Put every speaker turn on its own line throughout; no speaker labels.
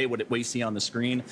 what we see on the screen,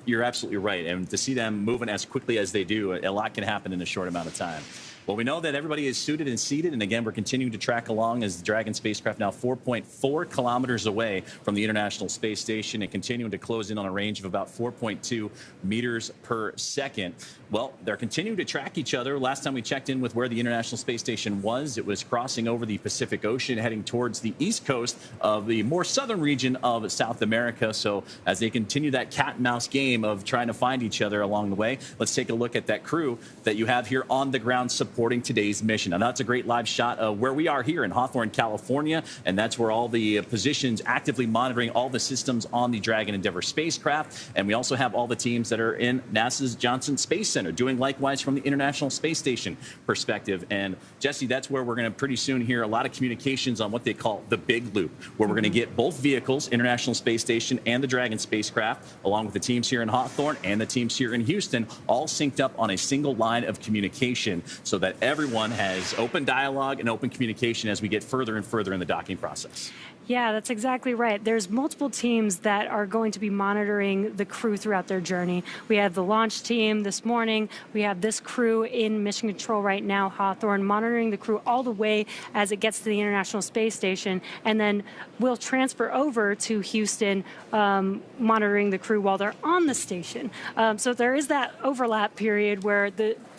you're absolutely right. And to see them moving as quickly as they do, a lot can happen in a short amount of time. Well, we know that everybody is suited and seated, and again, we're continuing to track along as the Dragon spacecraft now 4.4 kilometers away from the International Space Station and continuing to close in on a range of about 4.2 meters per second. Well, they're continuing to track each other. Last time we checked in with where the International Space Station was, it was crossing over the Pacific Ocean, heading towards the east coast of the more southern region of South America. So as they continue that cat and mouse game of trying to find each other along the way, let's take a look at that crew that you have here on the ground supporting today's mission. Now, that's a great live shot of where we are here in Hawthorne, California, and that's where all the positions actively monitoring all the systems on the Dragon Endeavour spacecraft. And we also have all the teams that are in NASA's Johnson Space Center doing likewise from the International Space Station perspective. And Jesse, that's where we're going to pretty soon hear a lot of communications on what they call the big loop, where we're going to get both vehicles, International Space Station and the Dragon spacecraft, along with the teams here in Hawthorne and the teams here in Houston, all synced up on a single line of communication so that everyone has open dialogue and open communication as we get further and further in the docking process.
Yeah, that's exactly right. There's multiple teams that are going to be monitoring the crew throughout their journey. We have the launch team this morning. We have this crew in mission control right now, Hawthorne, monitoring the crew all the way as it gets to the International Space Station. And then we'll transfer over to Houston, monitoring the crew while they're on the station. So there is that overlap period where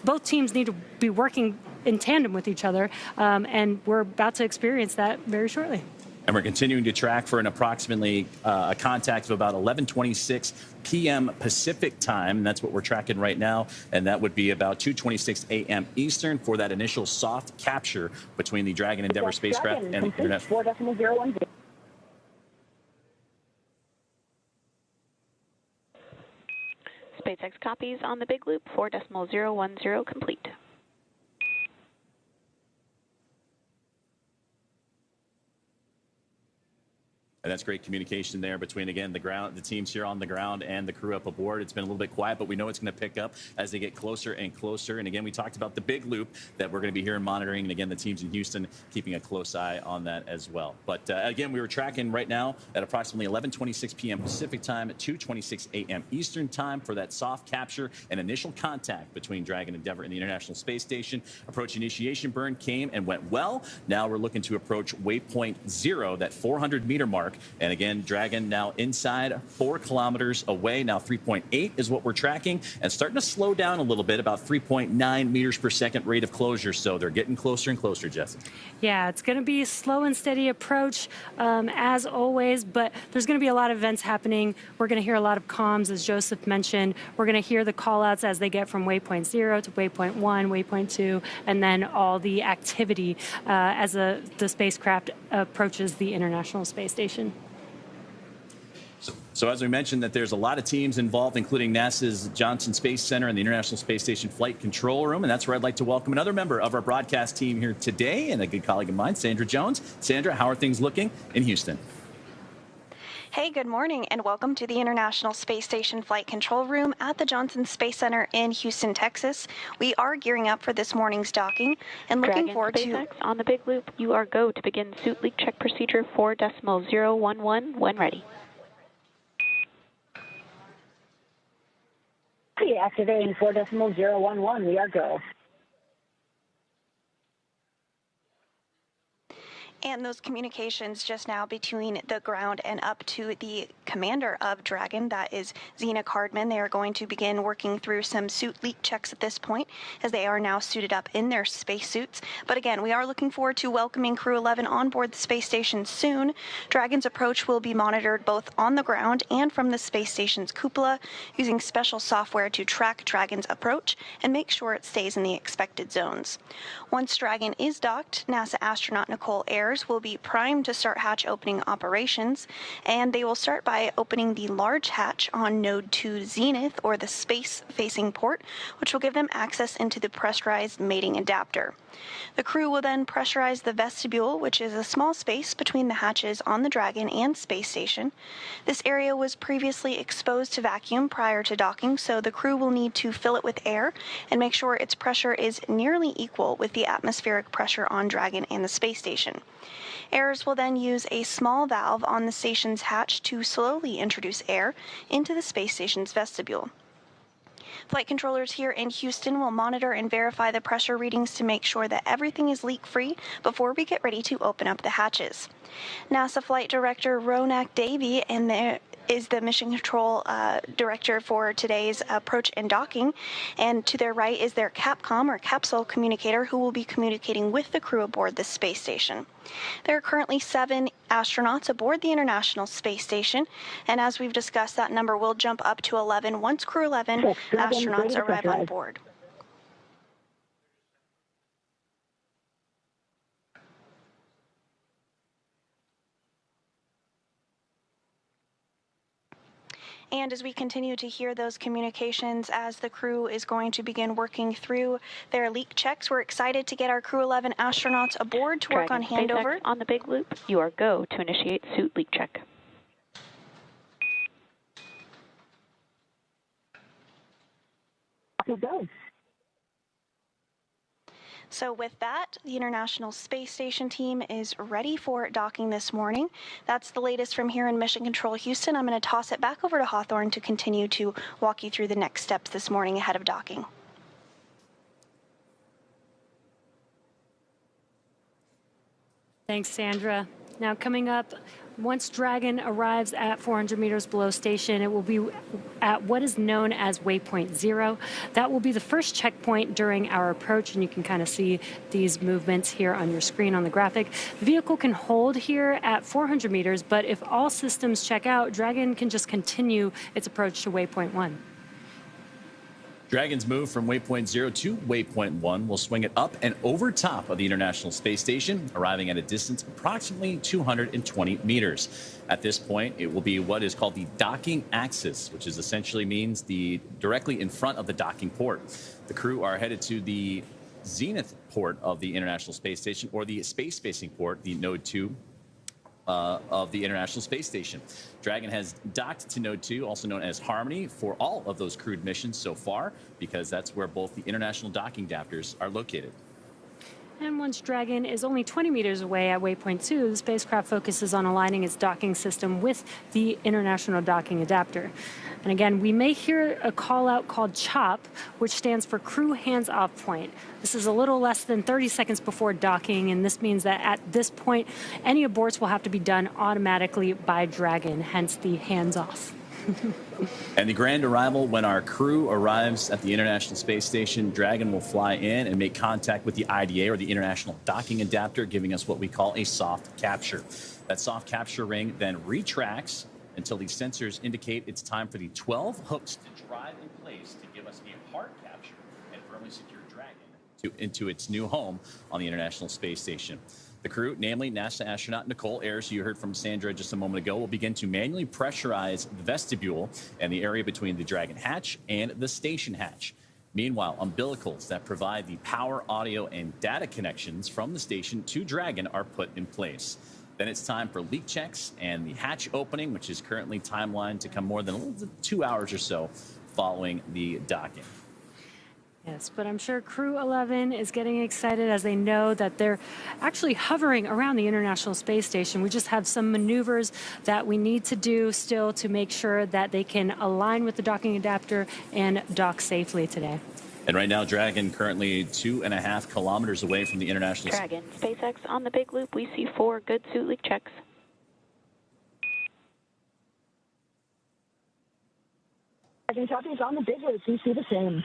both teams need to be working in tandem with each other. And we're about to experience that very shortly.
And we're continuing to track for an approximately a contact of about 11:26 p.m. Pacific time. And that's what we're tracking right now. And that would be about 2:26 a.m. Eastern for that initial soft capture between the Dragon Endeavour spacecraft and the International.
4.010. SpaceX copies on the big loop, 4.010 complete.
And that's great communication there between, again, the teams here on the ground and the crew up aboard. It's been a little bit quiet, but we know it's going to pick up as they get closer and closer. And again, we talked about the big loop that we're going to be here and monitoring. And again, the teams in Houston keeping a close eye on that as well. But again, we were tracking right now at approximately 11:26 p.m. Pacific time at 2:26 a.m. Eastern time for that soft capture and initial contact between Dragon Endeavour and the International Space Station. Approach initiation burn came and went well. Now we're looking to approach Waypoint 0, that 400-meter mark. And again, Dragon now inside 4 kilometers away. Now 3.8 is what we're tracking and starting to slow down a little bit, about 3.9 meters per second rate of closure. So they're getting closer and closer, Jesse.
Yeah, it's going to be a slow and steady approach as always, but there's going to be a lot of events happening. We're going to hear a lot of comms, as Joseph mentioned. We're going to hear the call outs as they get from Waypoint 0 to Waypoint 1, Waypoint 2, and then all the activity as the spacecraft approaches the International Space Station.
So as we mentioned, that there's a lot of teams involved, including NASA's Johnson Space Center and the International Space Station Flight Control Room. And that's where I'd like to welcome another member of our broadcast team here today and a good colleague of mine, Sandra Jones. Sandra, how are things looking in Houston?
Hey, good morning, and welcome to the International Space Station Flight Control Room at the Johnson Space Center in Houston, Texas. We are gearing up for this morning's docking and looking forward to...
SpaceX on the big loop, you are go to begin suit leak check procedure 4.011 when ready.
Activating 4.011, we are go.
And those communications just now between the ground and up to the commander of Dragon, that is Zena Cardman. They are going to begin working through some suit leak checks at this point, as they are now suited up in their spacesuits. But again, we are looking forward to welcoming Crew 11 on board the space station soon. Dragon's approach will be monitored both on the ground and from the space station's cupola, using special software to track Dragon's approach and make sure it stays in the expected zones. Once Dragon is docked, NASA astronaut Nicole Ayers will be primed to start hatch opening operations, and they will start by opening the large hatch on Node 2 Zenith, or the space-facing port, which will give them access into the pressurized mating adapter. The crew will then pressurize the vestibule, which is a small space between the hatches on the Dragon and space station. This area was previously exposed to vacuum prior to docking, so the crew will need to fill it with air and make sure its pressure is nearly equal with the atmospheric pressure on Dragon and the space station. Heirs will then use a small valve on the station's hatch to slowly introduce air into the space station's vestibule. Flight controllers here in Houston will monitor and verify the pressure readings to make sure that everything is leak-free before we get ready to open up the hatches. NASA Flight Director Ronak Davey is the Mission Control Director for today's approach and docking, and to their right is their CAPCOM, or capsule communicator, who will be communicating with the crew aboard the space station. There are currently 7 astronauts aboard the International Space Station, and as we've discussed, that number will jump up to 11 once Crew 11 astronauts arrive on board. And as we continue to hear those communications as the crew is going to begin working through their leak checks, we're excited to get our Crew 11 astronauts aboard to work on handover.
SpaceX on the big loop, you are go to initiate suit leak check.
Go.
So with that, the International Space Station team is ready for docking this morning. That's the latest from here in Mission Control Houston. I'm going to toss it back over to Hawthorne to continue to walk you through the next steps this morning ahead of docking.
Thanks, Sandra. Now coming up, once Dragon arrives at 400 meters below station, it will be at what is known as Waypoint 0. That will be the first checkpoint during our approach, and you can kind of see these movements here on your screen on the graphic. The vehicle can hold here at 400 meters, but if all systems check out, Dragon can just continue its approach to Waypoint 1.
Dragon's move from Waypoint 0 to Waypoint 1 will swing it up and over top of the International Space Station, arriving at a distance of approximately 220 meters. At this point, it will be what is called the docking axis, which is essentially means directly in front of the docking port. The crew are headed to the zenith port of the International Space Station, or the space-facing port, the Node 2 of the International Space Station. Dragon has docked to Node 2, also known as Harmony, for all of those crewed missions so far, because that's where both the international docking adapters are located.
And once Dragon is only 20 meters away at Waypoint 2, the spacecraft focuses on aligning its docking system with the International Docking Adapter. And again, we may hear a call out called CHOP, which stands for Crew Hands Off Point. This is a little less than 30 seconds before docking, and this means that at this point, any aborts will have to be done automatically by Dragon, hence the hands off.
And the grand arrival, when our crew arrives at the International Space Station, Dragon will fly in and make contact with the IDA, or the International Docking Adapter, giving us what we call a soft capture. That soft capture ring then retracts until the sensors indicate it's time for the 12 hooks to drive in place to give us a hard capture and firmly secure Dragon into its new home on the International Space Station. The crew, namely NASA astronaut Nicole Ayers, you heard from Sandra just a moment ago, will begin to manually pressurize the vestibule and the area between the Dragon hatch and the station hatch. Meanwhile, umbilicals that provide the power, audio, and data connections from the station to Dragon are put in place. Then it's time for leak checks and the hatch opening, which is currently timelined to come more than 2 hours or so following the docking.
Yes, but I'm sure Crew 11 is getting excited as they know that they're actually hovering around the International Space Station. We just have some maneuvers that we need to do still to make sure that they can align with the docking adapter and dock safely today.
And right now, Dragon currently 2.5 kilometers away from the International
Dragon, SpaceX on the big loop, we see 4 good suit leak checks.
Dragon copies on the big loop. We see the same.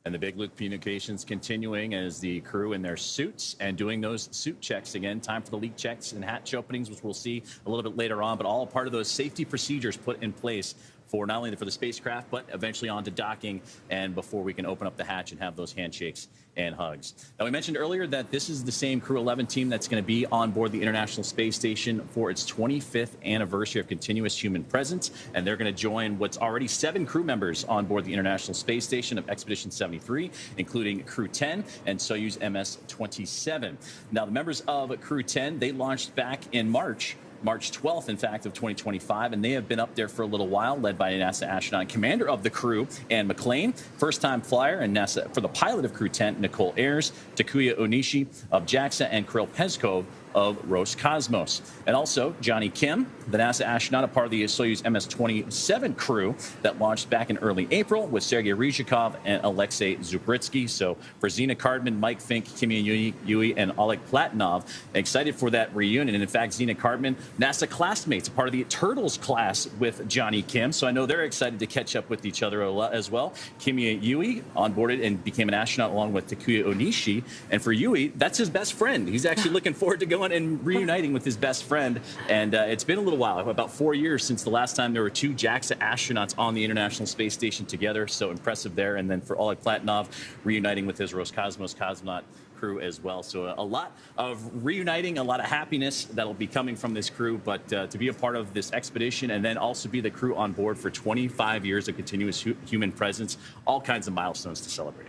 And the big loop communications continuing as the crew in their suits and doing those suit checks again. Time for the leak checks and hatch openings, which we'll see a little bit later on, but all part of those safety procedures put in place for not only for the spacecraft, but eventually on to docking and before we can open up the hatch and have those handshakes and hugs. Now, we mentioned earlier that this is the same Crew 11 team that's going to be on board the International Space Station for its 25th anniversary of continuous human presence, and they're going to join what's already 7 crew members on board the International Space Station of Expedition 73, including Crew 10 and Soyuz MS-27. Now, the members of Crew 10, they launched back in March March 12th, in fact, of 2025, and they have been up there for a little while, led by a NASA astronaut and commander of the crew, Anne McClain, first-time flyer, and NASA for the pilot of Crew 10, Nicole Ayers, Takuya Onishi of JAXA, and Kirill Peskov of Roscosmos. And also Johnny Kim, the NASA astronaut, a part of the Soyuz MS-27 crew that launched back in early April with Sergei Ryzhikov and Alexei Zubritsky. So for Zina Cardman, Mike Fink, Kimya Yui, and Oleg Platonov, excited for that reunion. And in fact, Zina Cardman, NASA classmates, a part of the Turtles class with Johnny Kim. So I know they're excited to catch up with each other as well. Kimya Yui onboarded and became an astronaut along with Takuya Onishi. And for Yui, that's his best friend. He's actually looking forward to going and reuniting with his best friend. And it's been a little while, about 4 years since the last time there were 2 JAXA astronauts on the International Space Station together. So impressive there. And then for Oleg Platonov, reuniting with his Roscosmos cosmonaut crew as well. So a lot of reuniting, a lot of happiness that'll be coming from this crew. But to be a part of this expedition and then also be the crew on board for 25 years of continuous human presence, all kinds of milestones to celebrate.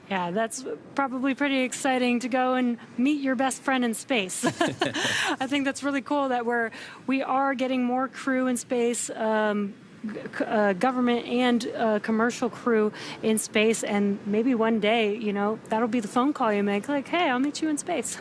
Yeah, that's probably pretty exciting to go and meet your best friend in space. I think that's really cool that we are getting more crew in space, government and commercial crew in space, and maybe one day, you know, that'll be the phone call you make, like, hey, I'll meet you in space.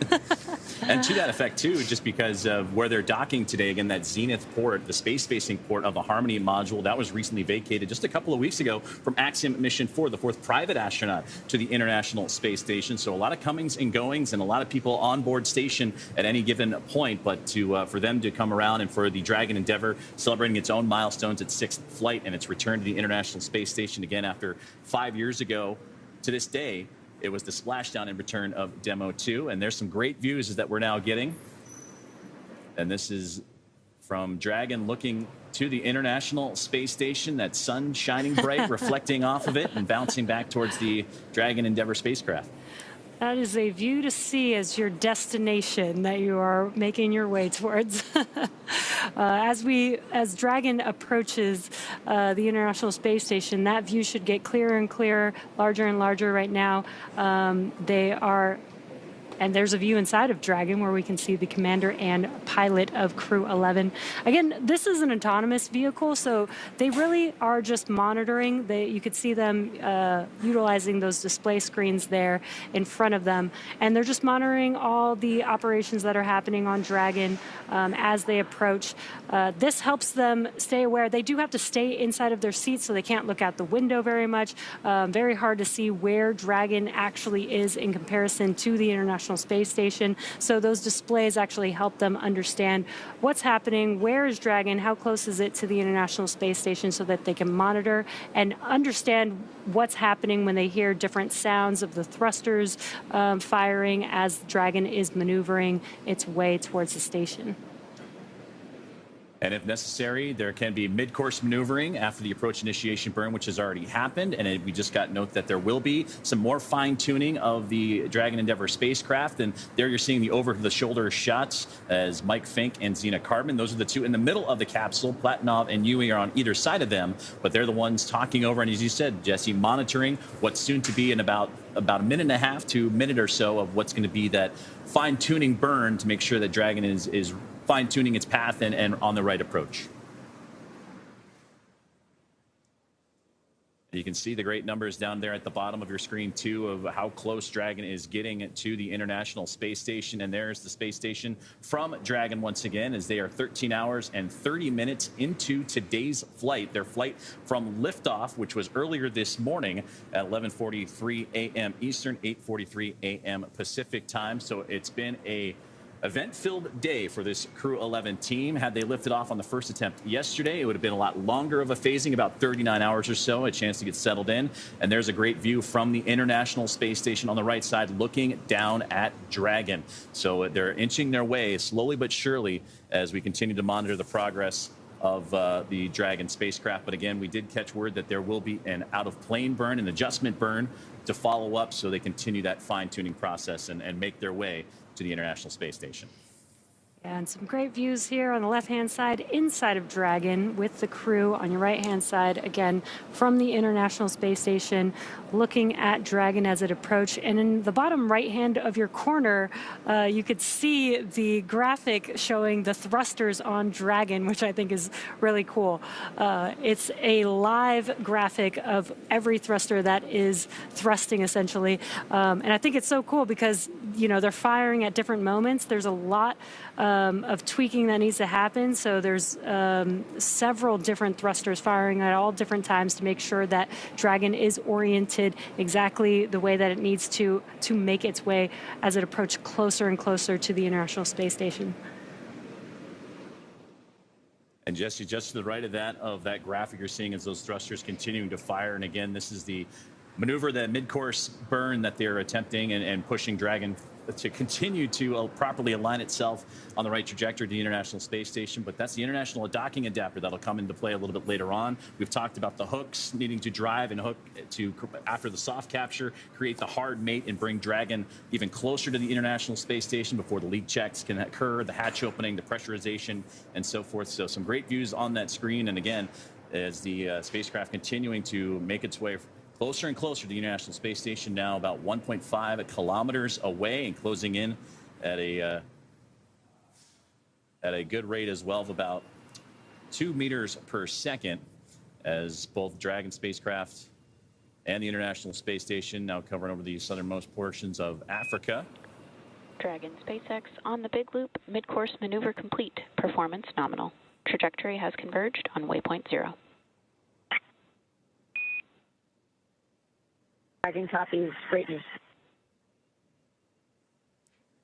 And to that effect, too, just because of where they're docking today, again, that Zenith port, the space-facing port of the Harmony module, that was recently vacated just a couple of weeks ago from Axiom Mission 4, the 4th private astronaut to the International Space Station. So a lot of comings and goings and a lot of people on board station at any given point. But for them to come around and for the Dragon Endeavour celebrating its own milestones, its 6th flight and its return to the International Space Station again after 5 years ago to this day, it was the splashdown and return of Demo 2. And there's some great views that we're now getting. And this is from Dragon looking to the International Space Station, that sun shining bright, reflecting off of it and bouncing back towards the Dragon Endeavour spacecraft.
That is a view to see as your destination that you are making your way towards. As Dragon approaches the International Space Station, that view should get clearer and clearer, larger and larger right now. And there's a view inside of Dragon where we can see the commander and pilot of Crew 11. Again, this is an autonomous vehicle, so they really are just monitoring. You could see them utilizing those display screens there in front of them. And they're just monitoring all the operations that are happening on Dragon as they approach. This helps them stay aware. They do have to stay inside of their seats, so they can't look out the window very much. Very hard to see where Dragon actually is in comparison to the International Space Station. So those displays actually help them understand what's happening, where is Dragon, how close is it to the International Space Station, so that they can monitor and understand what's happening when they hear different sounds of the thrusters firing as Dragon is maneuvering its way towards the station.
And if necessary, there can be mid-course maneuvering after the approach initiation burn, which has already happened. And we just got note that there will be some more fine-tuning of the Dragon Endeavour spacecraft. And there you're seeing the over-the-shoulder shots as Mike Fink and Zina Cardman. Those are the 2 in the middle of the capsule. Platonov and Yui are on either side of them, but they're the ones talking over. And as you said, Jesse, monitoring what's soon to be in about a minute and a half to a minute or so of what's going to be that fine-tuning burn to make sure that Dragon is fine-tuning its path and on the right approach. You can see the great numbers down there at the bottom of your screen, too, of how close Dragon is getting to the International Space Station. And there's the space station from Dragon once again, as they are 13 hours and 30 minutes into today's flight. Their flight from liftoff, which was earlier this morning at 11:43 a.m. Eastern, 8:43 a.m. Pacific time. So it's been a event-filled day for this Crew 11 team. Had they lifted off on the first attempt yesterday, it would have been a lot longer of a phasing, about 39 hours or so, a chance to get settled in. And there's a great view from the International Space Station on the right side, looking down at Dragon. So they're inching their way slowly but surely as we continue to monitor the progress of the Dragon spacecraft. But again, we did catch word that there will be an out-of-plane burn, an adjustment burn to follow up, so they continue that fine-tuning process and make their way to the International Space Station.
And some great views here on the left-hand side, inside of Dragon, with the crew on your right-hand side, again, from the International Space Station, looking at Dragon as it approached. And in the bottom right-hand of your corner, you could see the graphic showing the thrusters on Dragon, which I think is really cool. It's a live graphic of every thruster that is thrusting, essentially. And I think it's so cool because, you know, they're firing at different moments. There's a lot of tweaking that needs to happen. So there's several different thrusters firing at all different times to make sure that Dragon is oriented exactly the way that it needs to make its way as it approaches closer and closer to the International Space Station.
And Jesse, just to the right of that graphic you're seeing is those thrusters continuing to fire. And again, this is the maneuver, the mid-course burn that they're attempting and pushing Dragon to continue to properly align itself on the right trajectory to the International Space Station. But that's the International Docking Adapter that'll come into play a little bit later on. We've talked about the hooks needing to drive and hook to, after the soft capture, create the hard mate and bring Dragon even closer to the International Space Station before the leak checks can occur, the hatch opening, the pressurization, and so forth. So some great views on that screen. And again, as the spacecraft continuing to make its way closer and closer to the International Space Station, now about 1.5 kilometers away and closing in at a good rate as well of about 2 meters per second, as both Dragon spacecraft and the International Space Station now covering over the southernmost portions of Africa.
Dragon SpaceX on the big loop, mid-course maneuver complete, performance nominal. Trajectory has converged on waypoint 0.
Dragon copies. Great news.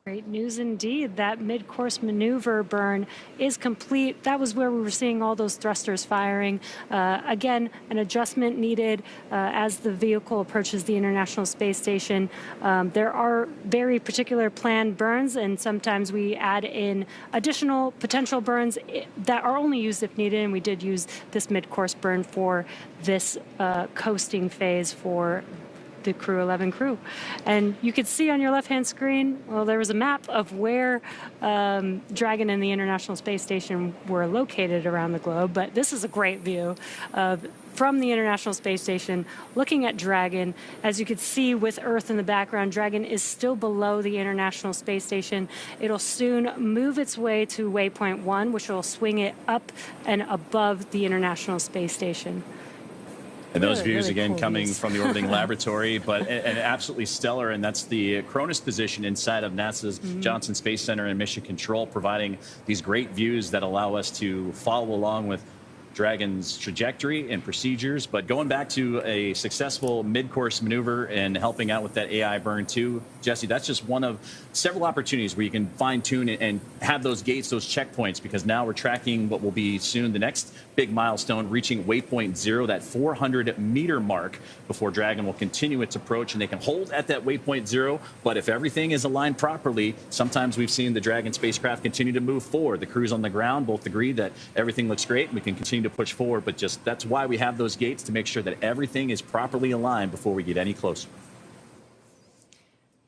Great news indeed. That mid-course maneuver burn is complete. That was where we were seeing all those thrusters firing. Again, an adjustment needed as the vehicle approaches the International Space Station. There are very particular planned burns, and sometimes we add in additional potential burns that are only used if needed, and we did use this mid-course burn for this coasting phase for the Crew 11 crew. And you could see on your left-hand screen, well, there was a map of where Dragon and the International Space Station were located around the globe, but this is a great view of from the International Space Station, looking at Dragon. As you can see with Earth in the background, Dragon is still below the International Space Station. It'll soon move its way to Waypoint 1, which will swing it up and above the International Space Station.
And those views,
really
again,
cool
coming
views.
from the orbiting laboratory, but and absolutely stellar. And that's the Cronus position inside of NASA's Johnson Space Center and Mission Control, providing these great views that allow us to follow along with Dragon's trajectory and procedures. But going back to a successful mid-course maneuver and helping out with that AI burn too, Jesse, that's just one of several opportunities where you can fine-tune and have those gates, those checkpoints, because now we're tracking what will be soon the next big milestone, reaching waypoint 0, that 400-meter mark, before Dragon will continue its approach. And they can hold at that waypoint 0, but if everything is aligned properly, sometimes we've seen the Dragon spacecraft continue to move forward. The crews on the ground both agree that everything looks great and we can continue to push forward, but just that's why we have those gates, to make sure that everything is properly aligned before we get any closer.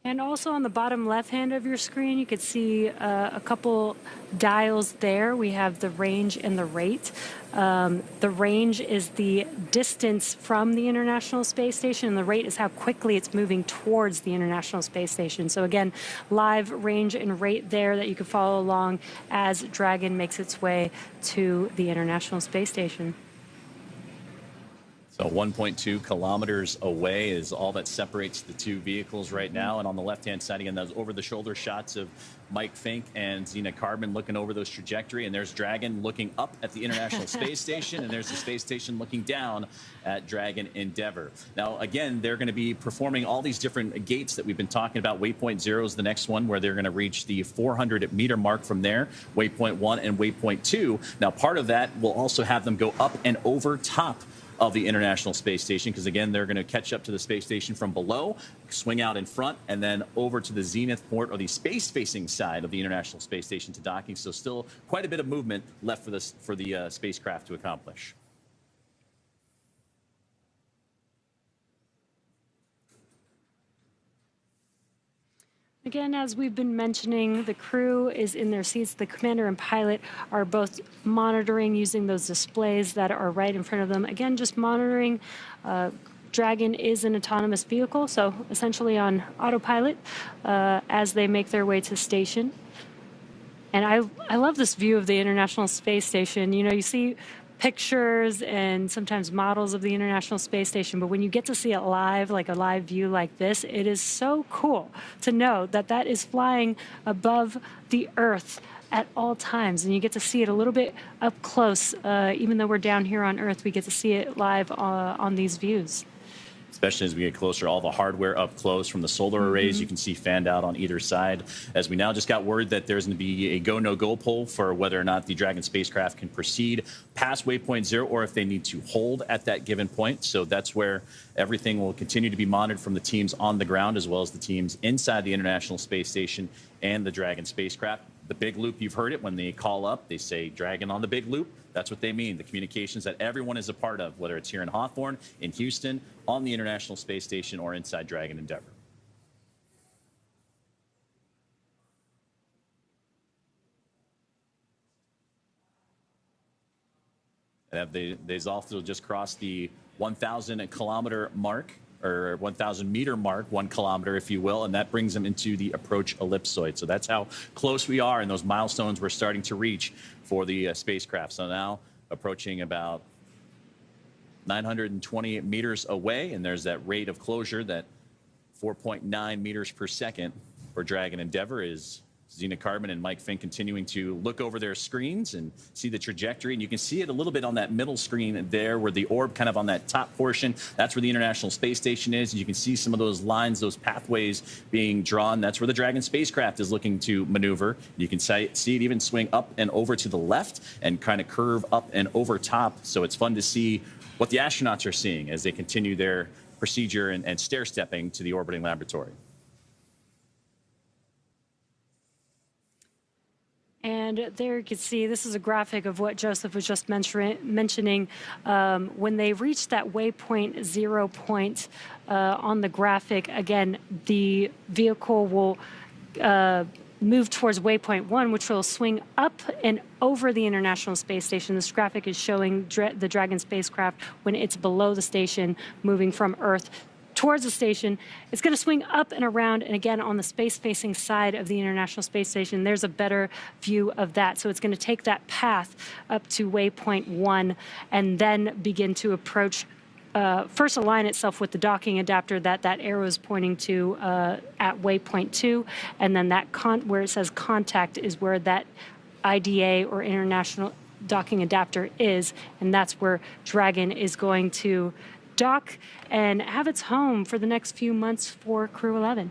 And also on the bottom left-hand of your screen, you could see a couple dials there. We have the range and the rate. The range is the distance from the International Space Station, and the rate is how quickly it's moving towards the International Space Station. So again, live range and rate there that you can follow along as Dragon makes its way to the International Space Station.
So 1.2 kilometers away is all that separates the two vehicles right now. And on the left-hand side, again, those over-the-shoulder shots of Mike Fink and Zena Cardman looking over those trajectory. And there's Dragon looking up at the International Space Station, and there's the space station looking down at Dragon Endeavour. Now, again, they're going to be performing all these different gates that we've been talking about. Waypoint 0 is the next one, where they're going to reach the 400-meter mark from there, Waypoint 1 and Waypoint 2. Now, part of that will also have them go up and over top of the International Space Station, because again, they're going to catch up to the space station from below, swing out in front, and then over to the zenith port, or the space-facing side of the International Space Station to docking. So still quite a bit of movement left for the spacecraft to accomplish.
Again, as we've been mentioning, the crew is in their seats. The commander and pilot are both monitoring using those displays that are right in front of them. Again, just monitoring. Dragon is an autonomous vehicle, so essentially on autopilot as they make their way to station. And I love this view of the International Space Station. You know, you see pictures and sometimes models of the International Space Station, but when you get to see it live, like a live view like this, it is so cool to know that that is flying above the Earth at all times, and you get to see it a little bit up close. Even though we're down here on Earth, we get to see it live on these views.
Especially as we get closer, all the hardware up close from the solar arrays you can see fanned out on either side. As we now just got word that there's going to be a go, no-go poll for whether or not the Dragon spacecraft can proceed past Waypoint 0 or if they need to hold at that given point. So that's where everything will continue to be monitored from the teams on the ground as well as the teams inside the International Space Station and the Dragon spacecraft. The big loop, you've heard it when they call up, they say Dragon on the big loop. That's what they mean, the communications that everyone is a part of, whether it's here in Hawthorne, in Houston, on the International Space Station, or inside Dragon Endeavour. And they've also just crossed the 1,000-kilometer mark, or 1,000-meter mark, 1 kilometer, if you will, and that brings them into the approach ellipsoid. So that's how close we are, and those milestones we're starting to reach for the spacecraft. So now approaching about 920 meters away, and there's that rate of closure, that 4.9 meters per second for Dragon Endeavour, is Zena Cardman and Mike Fink continuing to look over their screens and see the trajectory. And you can see it a little bit on that middle screen there where the orb kind of on that top portion, that's where the International Space Station is. And you can see some of those lines, those pathways being drawn. That's where the Dragon spacecraft is looking to maneuver. You can see it even swing up and over to the left and kind of curve up and over top. So it's fun to see what the astronauts are seeing as they continue their procedure and stair-stepping to the orbiting laboratory.
And there you can see, this is a graphic of what Joseph was just mentioning. When they reach that waypoint 0 point on the graphic, again, the vehicle will move towards waypoint 1, which will swing up and over the International Space Station. This graphic is showing the Dragon spacecraft when it's below the station, moving from Earth towards the station. It's going to swing up and around, and again, on the space-facing side of the International Space Station, there's a better view of that. So it's going to take that path up to waypoint 1 and then begin to approach, first align itself with the docking adapter that arrow is pointing to at waypoint 2, and then that where it says contact is where that IDA or International Docking Adapter is, and that's where Dragon is going to dock and have its home for the next few months for Crew 11.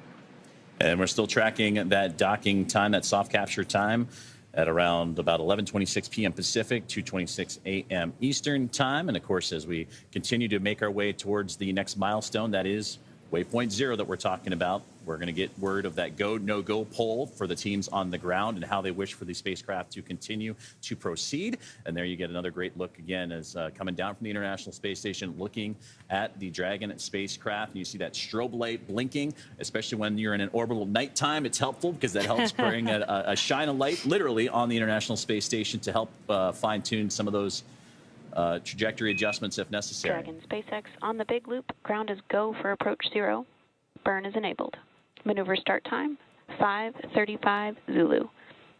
And we're still tracking that docking time, that soft capture time, at around about 11:26 p.m. Pacific, 2:26 a.m. Eastern time. And of course, as we continue to make our way towards the next milestone, that is Waypoint 0 that we're talking about, we're going to get word of that go, no-go poll for the teams on the ground and how they wish for the spacecraft to continue to proceed. And there you get another great look again as coming down from the International Space Station, looking at the Dragon spacecraft. And you see that strobe light blinking, especially when you're in an orbital nighttime. It's helpful because that helps bring a shine of light literally on the International Space Station to help fine-tune some of those trajectory adjustments if necessary.
Dragon SpaceX on the big loop. Ground is go for approach 0. Burn is enabled. Maneuver start time, 5:35 Zulu.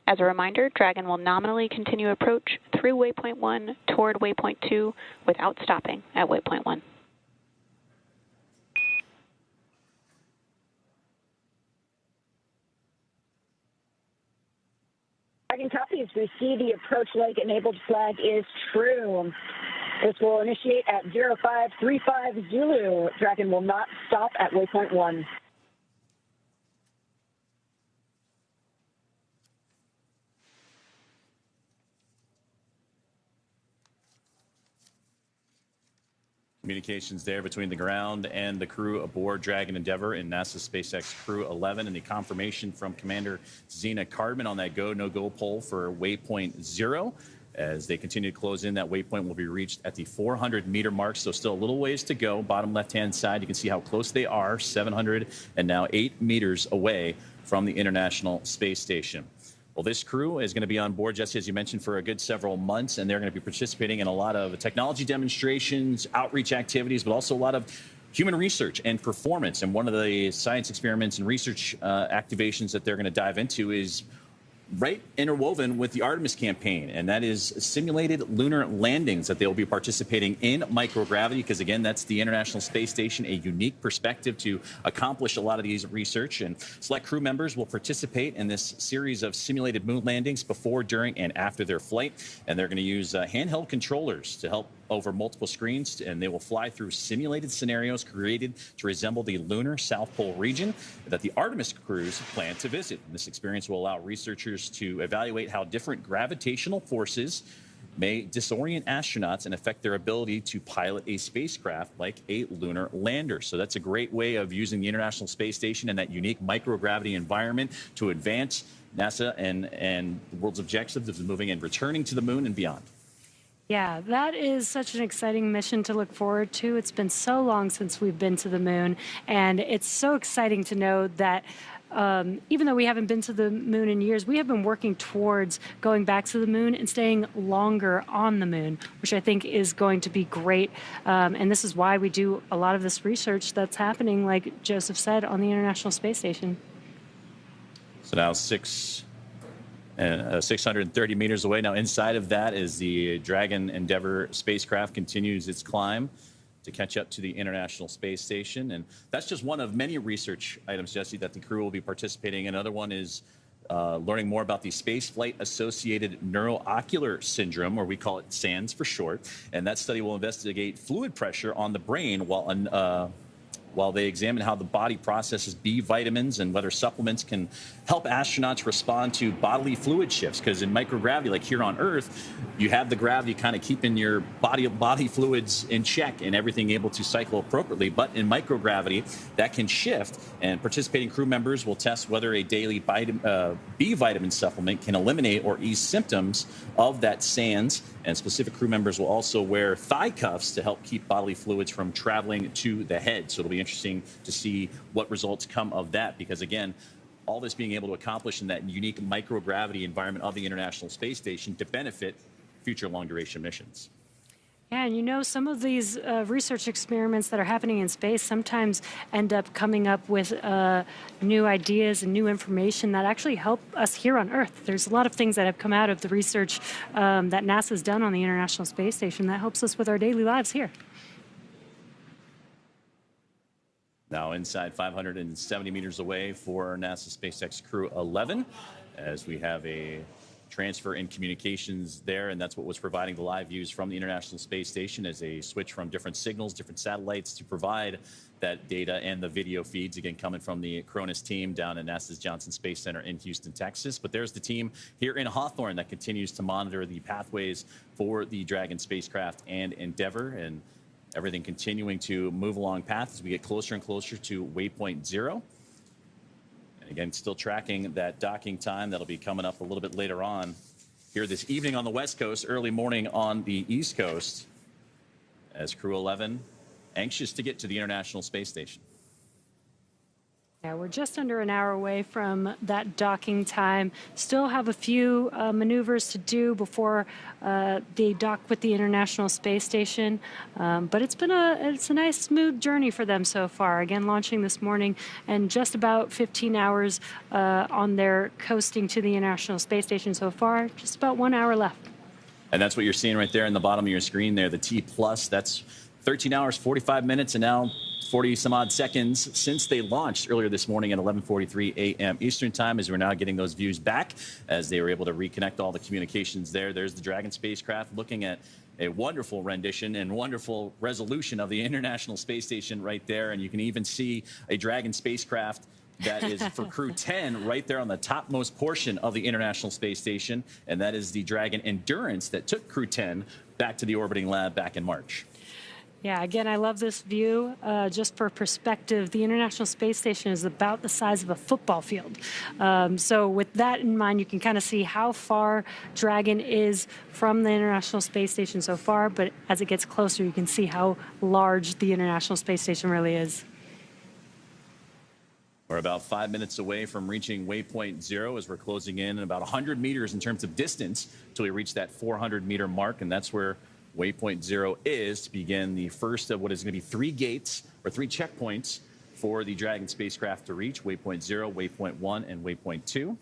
As a reminder, Dragon will nominally continue approach through waypoint 1 toward waypoint 2 without stopping at waypoint 1.
Dragon copies. We see the approach leg enabled flag is true. This will initiate at 0535 Zulu. Dragon will not stop at waypoint 1.
Communications there between the ground and the crew aboard Dragon Endeavour and NASA SpaceX Crew 11, and the confirmation from Commander Zena Cardman on that go, no-go poll for Waypoint 0. As they continue to close in, that waypoint will be reached at the 400-meter mark, so still a little ways to go. Bottom left-hand side, you can see how close they are, 700 and now 8 meters away from the International Space Station. Well, this crew is going to be on board, Jesse, as you mentioned, for a good several months, and they're going to be participating in a lot of technology demonstrations, outreach activities, but also a lot of human research and performance. And one of the science experiments and research activations that they're going to dive into is right interwoven with the Artemis campaign, and that is simulated lunar landings that they'll be participating in microgravity, because again, that's the International Space Station, a unique perspective to accomplish a lot of these research. And select crew members will participate in this series of simulated moon landings before, during, and after their flight, and they're going to use handheld controllers to help over multiple screens, and they will fly through simulated scenarios created to resemble the lunar South Pole region that the Artemis crews plan to visit. And this experience will allow researchers to evaluate how different gravitational forces may disorient astronauts and affect their ability to pilot a spacecraft like a lunar lander. So that's a great way of using the International Space Station and that unique microgravity environment to advance NASA and the world's objectives of moving and returning to the moon and beyond.
Yeah, that is such an exciting mission to look forward to. It's been so long since we've been to the moon, and it's so exciting to know that even though we haven't been to the moon in years, we have been working towards going back to the moon and staying longer on the moon, which I think is going to be great. And this is why we do a lot of this research that's happening, like Joseph said, on the International Space Station.
So now 630 meters away. Now, inside of that is the Dragon Endeavour spacecraft continues its climb to catch up to the International Space Station. And that's just one of many research items, Jesse, that the crew will be participating in. Another one is learning more about the spaceflight-associated neuroocular syndrome, or we call it SANS for short. And that study will investigate fluid pressure on the brain while they examine how the body processes B vitamins and whether supplements can help astronauts respond to bodily fluid shifts. Because in microgravity, like here on Earth, you have the gravity kind of keeping your body fluids in check and everything able to cycle appropriately. But in microgravity, that can shift, and participating crew members will test whether a daily B vitamin supplement can eliminate or ease symptoms of that SANS. And specific crew members will also wear thigh cuffs to help keep bodily fluids from traveling to the head. So it'll be interesting to see what results come of that, because again, all this being able to accomplish in that unique microgravity environment of the International Space Station to benefit future long-duration missions.
Yeah, and you know, some of these research experiments that are happening in space sometimes end up coming up with new ideas and new information that actually help us here on Earth. There's a lot of things that have come out of the research that NASA's done on the International Space Station that helps us with our daily lives here.
Now inside 570 meters away for NASA SpaceX Crew 11, as we have a transfer in communications there, and that's what was providing the live views from the International Space Station as they switch from different signals, different satellites to provide that data and the video feeds, again, coming from the Cronus team down at NASA's Johnson Space Center in Houston, Texas. But there's the team here in Hawthorne that continues to monitor the pathways for the Dragon spacecraft and Endeavour, and everything continuing to move along path as we get closer and closer to Waypoint 0. And again, still tracking that docking time. That'll be coming up a little bit later on here this evening on the West Coast, early morning on the East Coast, as Crew 11 anxious to get to the International Space Station.
Yeah, we're just under an hour away from that docking time. Still have a few maneuvers to do before they dock with the International Space Station. But it's a nice, smooth journey for them so far. Again, launching this morning, and just about 15 hours on their coasting to the International Space Station so far. Just about 1 hour left.
And that's what you're seeing right there in the bottom of your screen there, the T+. That's 13 hours, 45 minutes, and now 40 some odd seconds since they launched earlier this morning at 11:43 a.m. Eastern time, as we're now getting those views back as they were able to reconnect all the communications there. There's the Dragon spacecraft looking at a wonderful rendition and wonderful resolution of the International Space Station right there. And you can even see a Dragon spacecraft that is for Crew 10 right there on the topmost portion of the International Space Station. And that is the Dragon Endurance that took Crew 10 back to the orbiting lab back in March.
Yeah, again, I love this view. Just for perspective, the International Space Station is about the size of a football field. So with that in mind, you can kind of see how far Dragon is from the International Space Station so far. But as it gets closer, you can see how large the International Space Station really is.
We're about 5 minutes away from reaching waypoint 0 as we're closing in about 100 meters in terms of distance until we reach that 400-meter mark, and that's where waypoint 0 is to begin the first of what is going to be 3 gates or 3 checkpoints for the Dragon spacecraft to reach: waypoint 0, waypoint 1, and waypoint 2.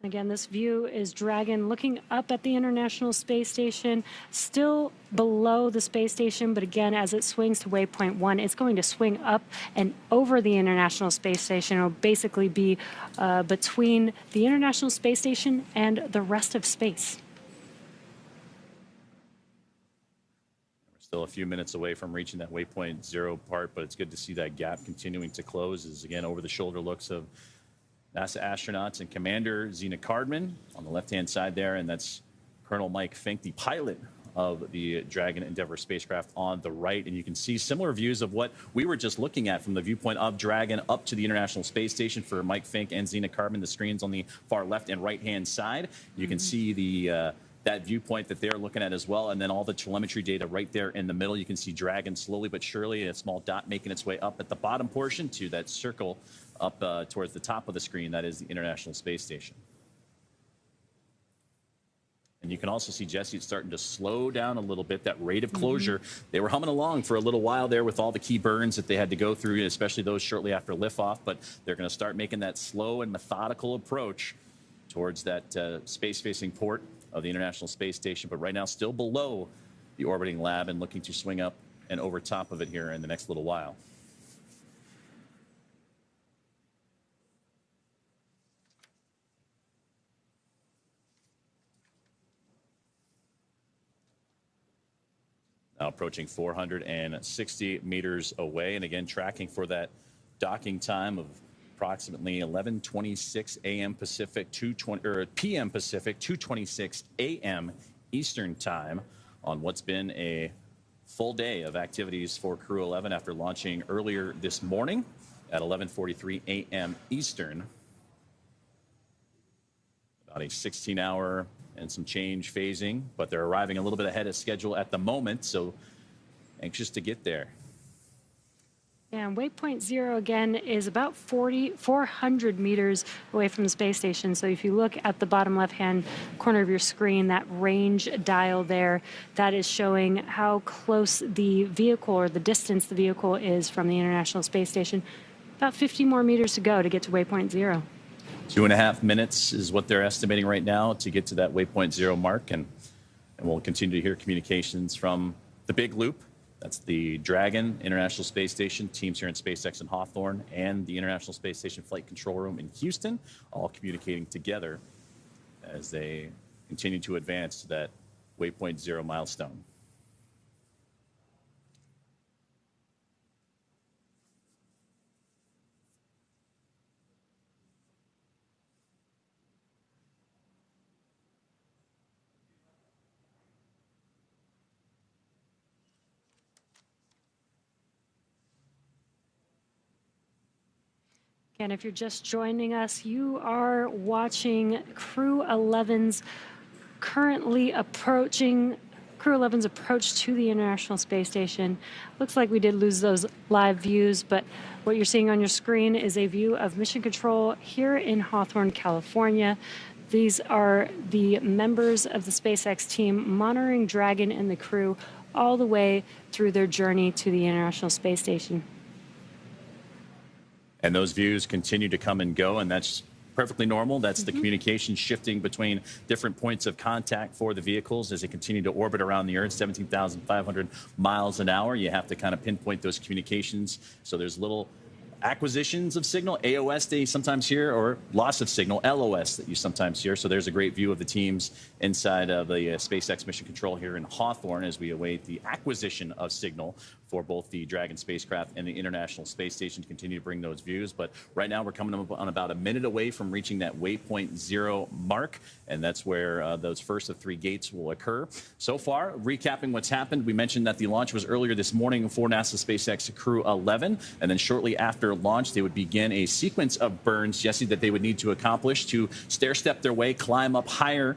Again, this view is Dragon looking up at the International Space Station, still below the space station, but again, as it swings to waypoint 1, it's going to swing up and over the International Space Station. It'll basically be between the International Space Station and the rest of space.
We're still a few minutes away from reaching that waypoint 0 part, but it's good to see that gap continuing to close as, again, over-the-shoulder looks of NASA astronauts and Commander Zena Cardman on the left-hand side there, and that's Colonel Mike Fink, the pilot of the Dragon Endeavour spacecraft, on the right. And you can see similar views of what we were just looking at from the viewpoint of Dragon up to the International Space Station for Mike Fink and Zena Cardman. The screens on the far left and right-hand side. You can see the that viewpoint that they're looking at as well, and then all the telemetry data right there in the middle. You can see Dragon slowly but surely, a small dot making its way up at the bottom portion to that circle up towards the top of the screen. That is the International Space Station. And you can also see, Jesse, it's starting to slow down a little bit, that rate of closure. They were humming along for a little while there with all the key burns that they had to go through, especially those shortly after liftoff, but they're going to start making that slow and methodical approach towards that space-facing port of the International Space Station, but right now still below the orbiting lab and looking to swing up and over top of it here in the next little while. Now approaching 460 meters away, and again tracking for that docking time of approximately 11:26 a.m. Pacific, 2:20 p.m. Pacific, 2:26 a.m. Eastern time on what's been a full day of activities for Crew 11 after launching earlier this morning at 11:43 a.m. Eastern. About a 16-hour and some change phasing, but they're arriving a little bit ahead of schedule at the moment, so anxious to get there.
And waypoint 0 again is about 400 meters away from the space station. So if you look at the bottom left-hand corner of your screen, that range dial there, that is showing how close the vehicle or the distance the vehicle is from the International Space Station. About 50 more meters to go to get to waypoint 0.
2.5 minutes is what they're estimating right now to get to that waypoint 0 mark, and we'll continue to hear communications from the big loop. That's the Dragon International Space Station, teams here in SpaceX in Hawthorne, and the International Space Station Flight Control Room in Houston, all communicating together as they continue to advance to that waypoint 0 milestone.
And if you're just joining us, you are watching Crew 11's approach to the International Space Station. Looks like we did lose those live views, but what you're seeing on your screen is a view of Mission Control here in Hawthorne, California. These are the members of the SpaceX team monitoring Dragon and the crew all the way through their journey to the International Space Station.
And those views continue to come and go, and that's perfectly normal. That's the communication shifting between different points of contact for the vehicles as they continue to orbit around the Earth, 17,500 miles an hour. You have to kind of pinpoint those communications. So there's little acquisitions of signal, AOS that you sometimes hear, or loss of signal, LOS, that you sometimes hear. So there's a great view of the teams inside of the SpaceX Mission Control here in Hawthorne as we await the acquisition of signal for both the Dragon spacecraft and the International Space Station to continue to bring those views. But right now we're coming up on about a minute away from reaching that waypoint 0 mark, and that's where those first of 3 gates will occur. So far, recapping what's happened, we mentioned that the launch was earlier this morning for NASA SpaceX Crew 11, and then shortly after launch, they would begin a sequence of burns, Jesse, that they would need to accomplish to stair-step their way, climb up higher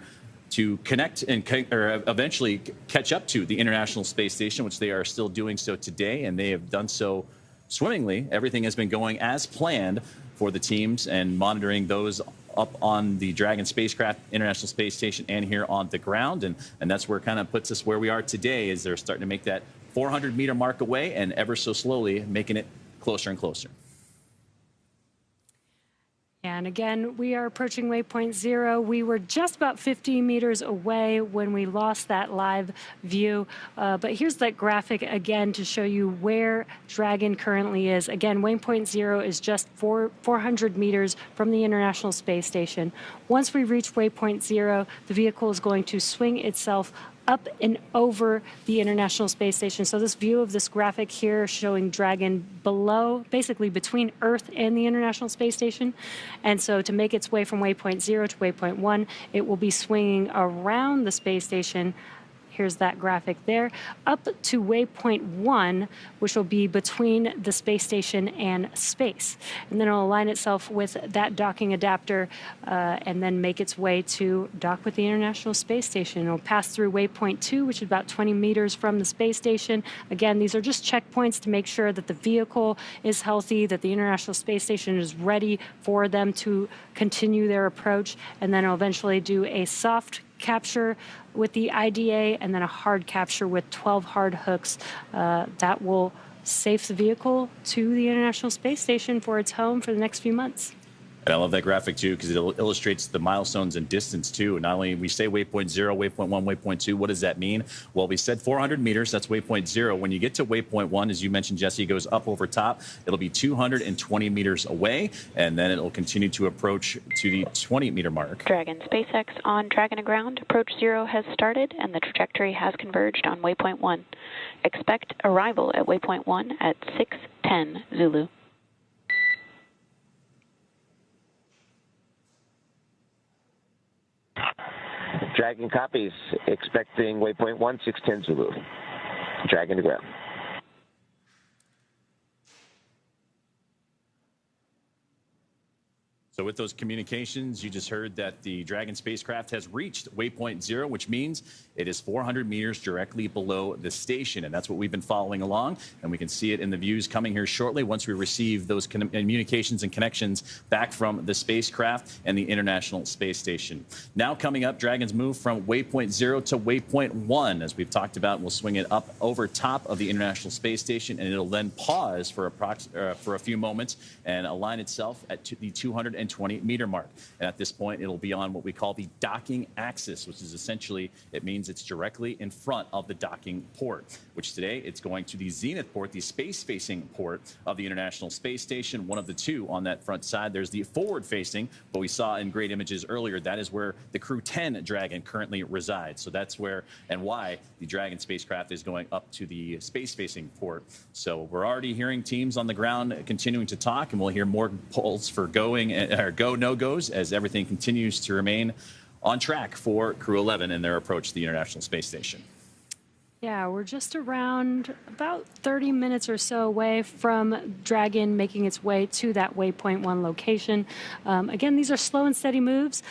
to connect and eventually catch up to the International Space Station, which they are still doing so today, and they have done so swimmingly. Everything has been going as planned for the teams and monitoring those up on the Dragon spacecraft, International Space Station, and here on the ground. And that's where it kind of puts us where we are today, is they're starting to make that 400-meter mark away and ever so slowly making it closer and closer.
And again, we are approaching Waypoint 0. We were just about 50 meters away when we lost that live view. But here's that graphic again to show you where Dragon currently is. Again, Waypoint 0 is just 400 meters from the International Space Station. Once we reach Waypoint 0, the vehicle is going to swing itself up and over the International Space Station. So this view of this graphic here showing Dragon below, basically between Earth and the International Space Station. And so to make its way from Waypoint 0 to Waypoint 1, it will be swinging around the space station. Here's that graphic there, up to Waypoint 1, which will be between the space station and space. And then it'll align itself with that docking adapter and then make its way to dock with the International Space Station. It'll pass through Waypoint 2, which is about 20 meters from the space station. Again, these are just checkpoints to make sure that the vehicle is healthy, that the International Space Station is ready for them to continue their approach, and then it'll eventually do a soft capture with the IDA and then a hard capture with 12 hard hooks that will safe the vehicle to the International Space Station for its home for the next few months.
And I love that graphic, too, because it illustrates the milestones and distance, too. Not only we say Waypoint 0, Waypoint 1, Waypoint 2, what does that mean? Well, we said 400 meters. That's Waypoint 0. When you get to Waypoint 1, as you mentioned, Jesse, it goes up over top. It'll be 220 meters away, and then it'll continue to approach to the 20-meter mark.
Dragon SpaceX on Dragon to ground. Approach 0 has started, and the trajectory has converged on Waypoint 1. Expect arrival at Waypoint 1 at 6:10 Zulu.
Dragon copies. Expecting Waypoint 1, 6:10 Zulu. Dragon to ground.
So with those communications, you just heard that the Dragon spacecraft has reached Waypoint 0, which means it is 400 meters directly below the station. And that's what we've been following along. And we can see it in the views coming here shortly once we receive those communications and connections back from the spacecraft and the International Space Station. Now coming up, Dragon's move from Waypoint 0 to Waypoint 1. As we've talked about, we'll swing it up over top of the International Space Station, and it'll then pause for a few moments and align itself at the 220-meter mark. And at this point, it'll be on what we call the docking axis, which is essentially, it means it's directly in front of the docking port, which today it's going to the zenith port, the space-facing port of the International Space Station, one of the two on that front side. There's the forward-facing, but we saw in great images earlier, that is where the Crew 10 Dragon currently resides. So that's where and why the Dragon spacecraft is going up to the space-facing port. So we're already hearing teams on the ground continuing to talk, and we'll hear more polls for going or go no-goes as everything continues to remain on track for Crew 11 and their approach to the International Space Station.
Yeah, we're just around about 30 minutes or so away from Dragon making its way to that Waypoint 1 location. Again, these are slow and steady moves.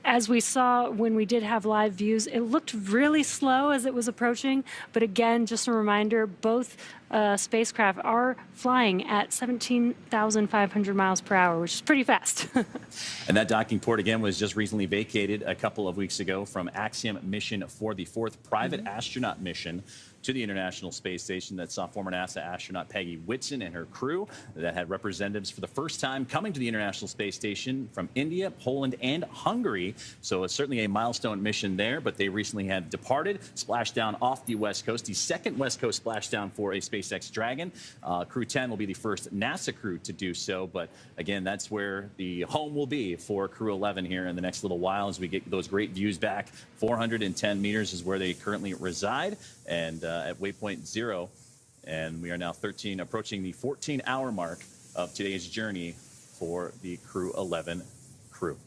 As we saw when we did have live views, it looked really slow as it was approaching. But again, just a reminder, both spacecraft are flying at 17,500 miles per hour, which is pretty fast.
And that docking port, again, was just recently vacated a couple of weeks ago from Axiom mission for the 4th private astronaut mission to the International Space Station that saw former NASA astronaut Peggy Whitson and her crew that had representatives for the first time coming to the International Space Station from India, Poland, and Hungary. So it's certainly a milestone mission there, but they recently had departed, splashed down off the West Coast, the second West Coast splashdown for a SpaceX Dragon. Crew 10 will be the first NASA crew to do so, but again, that's where the home will be for Crew 11 here in the next little while as we get those great views back. 410 meters is where they currently reside, and at Waypoint 0, and we are now approaching the 14-hour mark of today's journey for the Crew 11 crew.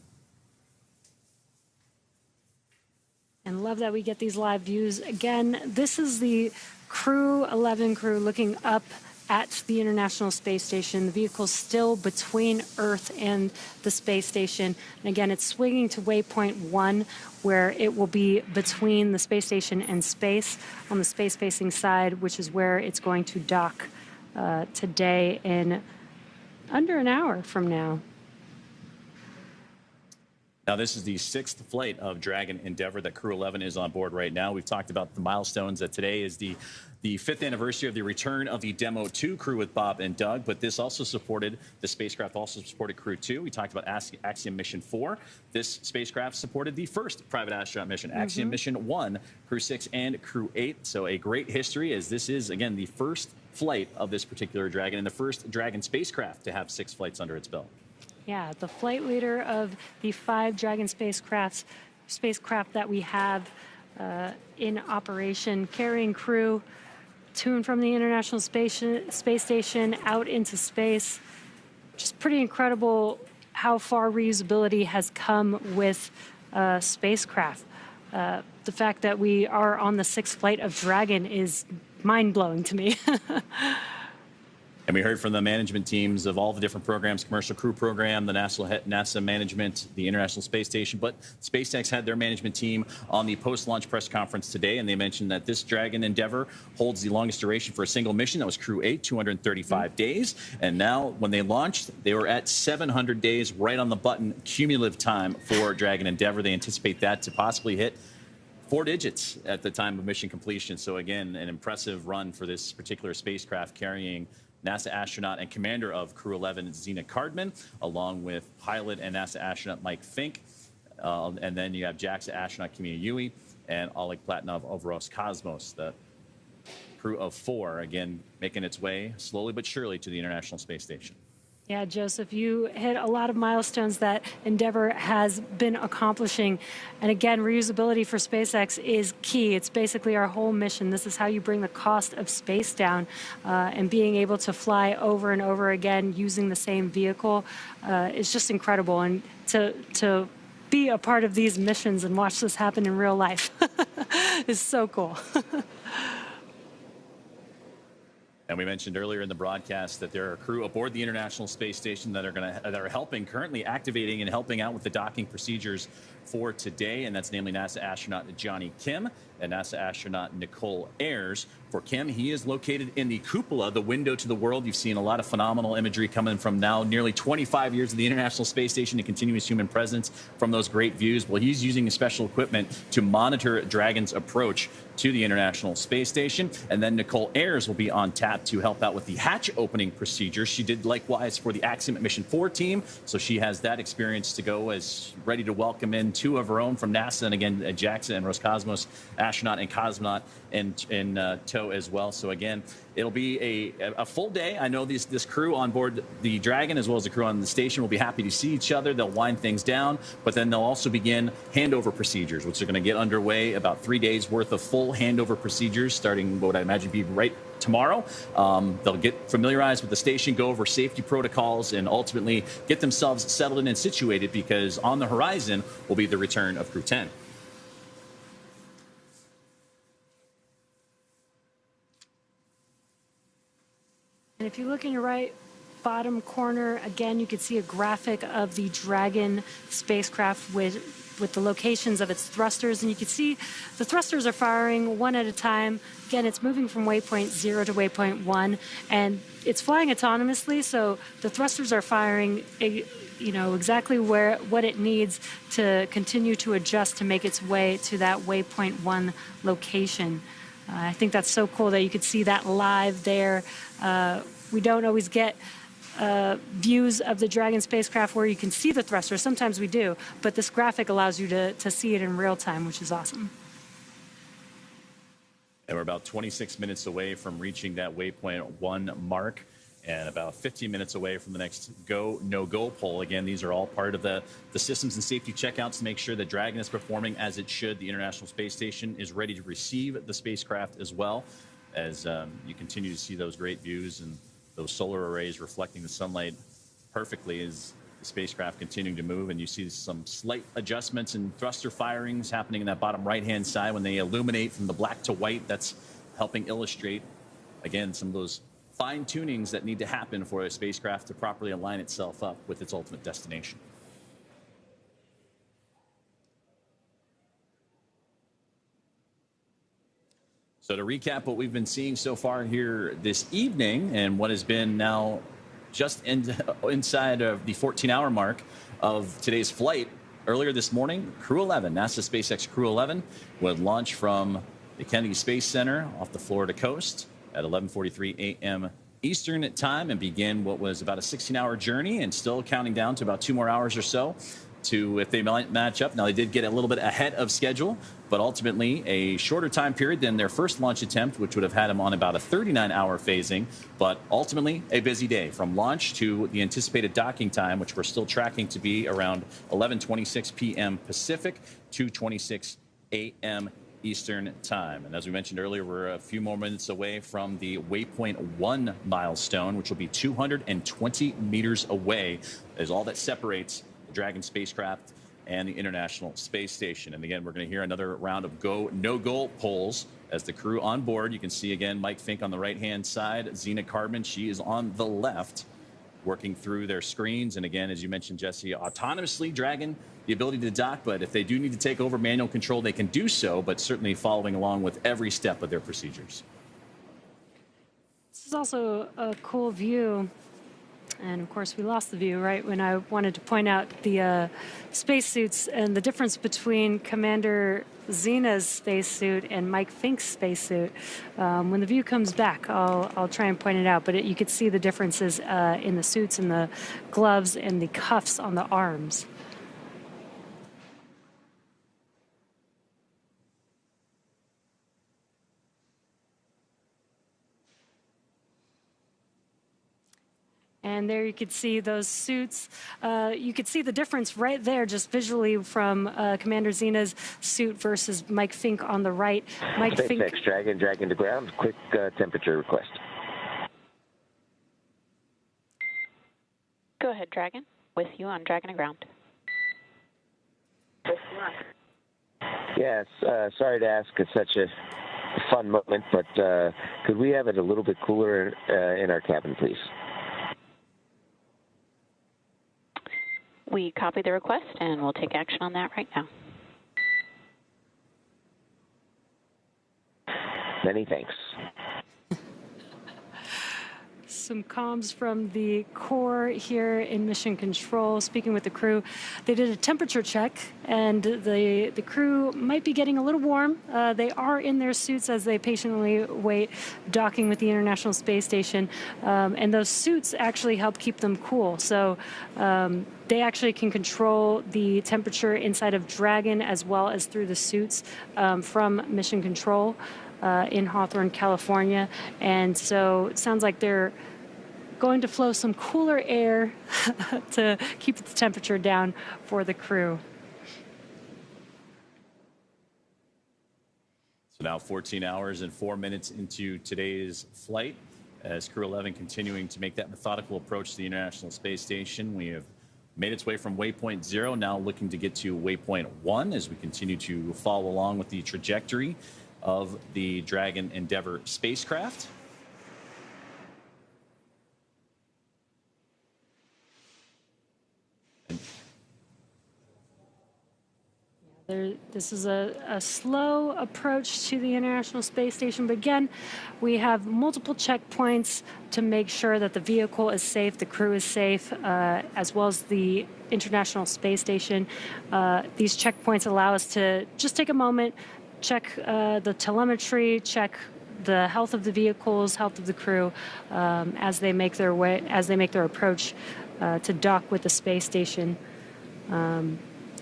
And love that we get these live views. Again, this is the Crew 11 crew looking up at the International Space Station. The vehicle's still between Earth and the space station. And again, it's swinging to Waypoint 1, where it will be between the space station and space on the space-facing side, which is where it's going to dock today in under an hour from now.
Now, this is the 6th flight of Dragon Endeavour that Crew 11 is on board right now. We've talked about the milestones, that today is the 5th anniversary of the return of the Demo 2 crew with Bob and Doug, but this also supported, the spacecraft also supported Crew 2. We talked about Axiom Mission 4. This spacecraft supported the first private astronaut mission, Axiom Mission 1, Crew 6, and Crew 8. So a great history, as this is, again, the first flight of this particular Dragon and the first Dragon spacecraft to have 6 flights under its belt.
Yeah, the flight leader of the 5 Dragon spacecraft that we have in operation, carrying crew to and from the International Space Station out into space. Just pretty incredible how far reusability has come with spacecraft. The fact that we are on the 6th flight of Dragon is mind-blowing to me.
And we heard from the management teams of all the different programs, Commercial Crew Program, the NASA management, the International Space Station. But SpaceX had their management team on the post-launch press conference today, and they mentioned that this Dragon Endeavour holds the longest duration for a single mission. That was Crew 8, 235 days. And now, when they launched, they were at 700 days, right on the button, cumulative time for Dragon Endeavour. They anticipate that to possibly hit 4 digits at the time of mission completion. So again, an impressive run for this particular spacecraft, carrying NASA astronaut and commander of Crew 11, Zena Cardman, along with pilot and NASA astronaut Mike Fink. And then you have JAXA astronaut Kimia Yui and Oleg Platonov of Roscosmos, the crew of 4, again, making its way slowly but surely to the International Space Station.
Yeah, Joseph, you hit a lot of milestones that Endeavour has been accomplishing. And again, reusability for SpaceX is key. It's basically our whole mission. This is how you bring the cost of space down, and being able to fly over and over again using the same vehicle is just incredible. And to be a part of these missions and watch this happen in real life is so cool.
And we mentioned earlier in the broadcast that there are crew aboard the International Space Station that are helping, currently activating and helping out with the docking procedures for today, and that's namely NASA astronaut Johnny Kim and NASA astronaut Nicole Ayers. For Kim, he is located in the cupola, the window to the world. You've seen a lot of phenomenal imagery coming from now nearly 25 years of the International Space Station and continuous human presence from those great views. Well, he's using special equipment to monitor Dragon's approach to the International Space Station. And then Nicole Ayers will be on tap to help out with the hatch opening procedure. She did likewise for the Axiom Mission 4 team, so she has that experience to go, as ready to welcome in 2 of her own from NASA, and again, JAXA and Roscosmos astronaut and cosmonaut in tow as well. So again, it'll be a full day. I know this crew on board the Dragon, as well as the crew on the station, will be happy to see each other. They'll wind things down, but then they'll also begin handover procedures, which are going to get underway, about 3 days worth of full handover procedures, starting what I imagine be right tomorrow. They'll get familiarized with the station, go over safety protocols, and ultimately get themselves settled in and situated, because on the horizon will be the return of Crew 10.
And if you look in your right bottom corner, again, you can see a graphic of the Dragon spacecraft with the locations of its thrusters. And you can see the thrusters are firing one at a time. Again, it's moving from waypoint 0 to waypoint 1, and it's flying autonomously, so the thrusters are firing exactly what it needs to continue to adjust to make its way to that waypoint 1 location. I think that's so cool that you could see that live there. We don't always get views of the Dragon spacecraft where you can see the thruster. Sometimes we do, but this graphic allows you to see it in real time, which is awesome.
And we're about 26 minutes away from reaching that waypoint 1 mark, and about 15 minutes away from the next go, no-go poll. Again, these are all part of the systems and safety checkouts to make sure that Dragon is performing as it should. The International Space Station is ready to receive the spacecraft as well, as you continue to see those great views and those solar arrays reflecting the sunlight perfectly as the spacecraft continuing to move. And you see some slight adjustments in thruster firings happening in that bottom right-hand side when they illuminate from the black to white. That's helping illustrate, again, some of those fine tunings that need to happen for a spacecraft to properly align itself up with its ultimate destination. So to recap what we've been seeing so far here this evening and what has been now just inside of the 14-hour mark of today's flight, earlier this morning, Crew 11, NASA SpaceX Crew 11, would launch from the Kennedy Space Center off the Florida coast at 11:43 a.m. Eastern time and begin what was about a 16-hour journey and still counting down to about 2 more hours or so to if they might match up. Now, they did get a little bit ahead of schedule, but ultimately a shorter time period than their first launch attempt, which would have had them on about a 39-hour phasing, but ultimately a busy day from launch to the anticipated docking time, which we're still tracking to be around 11:26 p.m. Pacific, 2:26 a.m. Eastern time. And as we mentioned earlier, we're a few more minutes away from the Waypoint 1 milestone, which will be 220 meters away, is all that separates the Dragon spacecraft and the International Space Station. And again, we're going to hear another round of go, no-go polls as the crew on board. You can see again Mike Fink on the right-hand side, Zena Cardman, she is on the left, working through their screens. And again, as you mentioned, Jesse, autonomously Dragon the ability to dock, but if they do need to take over manual control, they can do so, but certainly following along with every step of their procedures.
This is also a cool view. And of course, we lost the view right when I wanted to point out the spacesuits and the difference between Commander Zena's spacesuit and Mike Fink's spacesuit. When the view comes back, I'll try and point it out, but you could see the differences in the suits and the gloves and the cuffs on the arms. And there you could see those suits. You could see the difference right there just visually from Commander Zena's suit versus Mike Fink on the right. Mike Fink.
SpaceX Dragon to ground. Quick temperature request.
Go ahead, Dragon. With you on Dragon to ground.
Yes, sorry to ask at such a fun moment, but could we have it a little bit cooler in our cabin, please?
We copy the request, and we'll take action on that right now.
Many thanks.
Some comms from the core here in Mission Control, speaking with the crew. They did a temperature check, and the crew might be getting a little warm. They are in their suits as they patiently wait docking with the International Space Station, and those suits actually help keep them cool. So they actually can control the temperature inside of Dragon as well as through the suits from Mission Control in Hawthorne, California. And so it sounds like they're going to flow some cooler air to keep the temperature down for the crew.
So now 14 hours and 4 minutes into today's flight, as Crew 11 continuing to make that methodical approach to the International Space Station. We have made its way from Waypoint 0, now looking to get to Waypoint 1 as we continue to follow along with the trajectory of the Dragon Endeavour spacecraft.
This is a slow approach to the International Space Station, but again, we have multiple checkpoints to make sure that the vehicle is safe, the crew is safe, as well as the International Space Station. These checkpoints allow us to just take a moment, check the telemetry, check the health of the vehicles, health of the crew, as they make their approach to dock with the space station.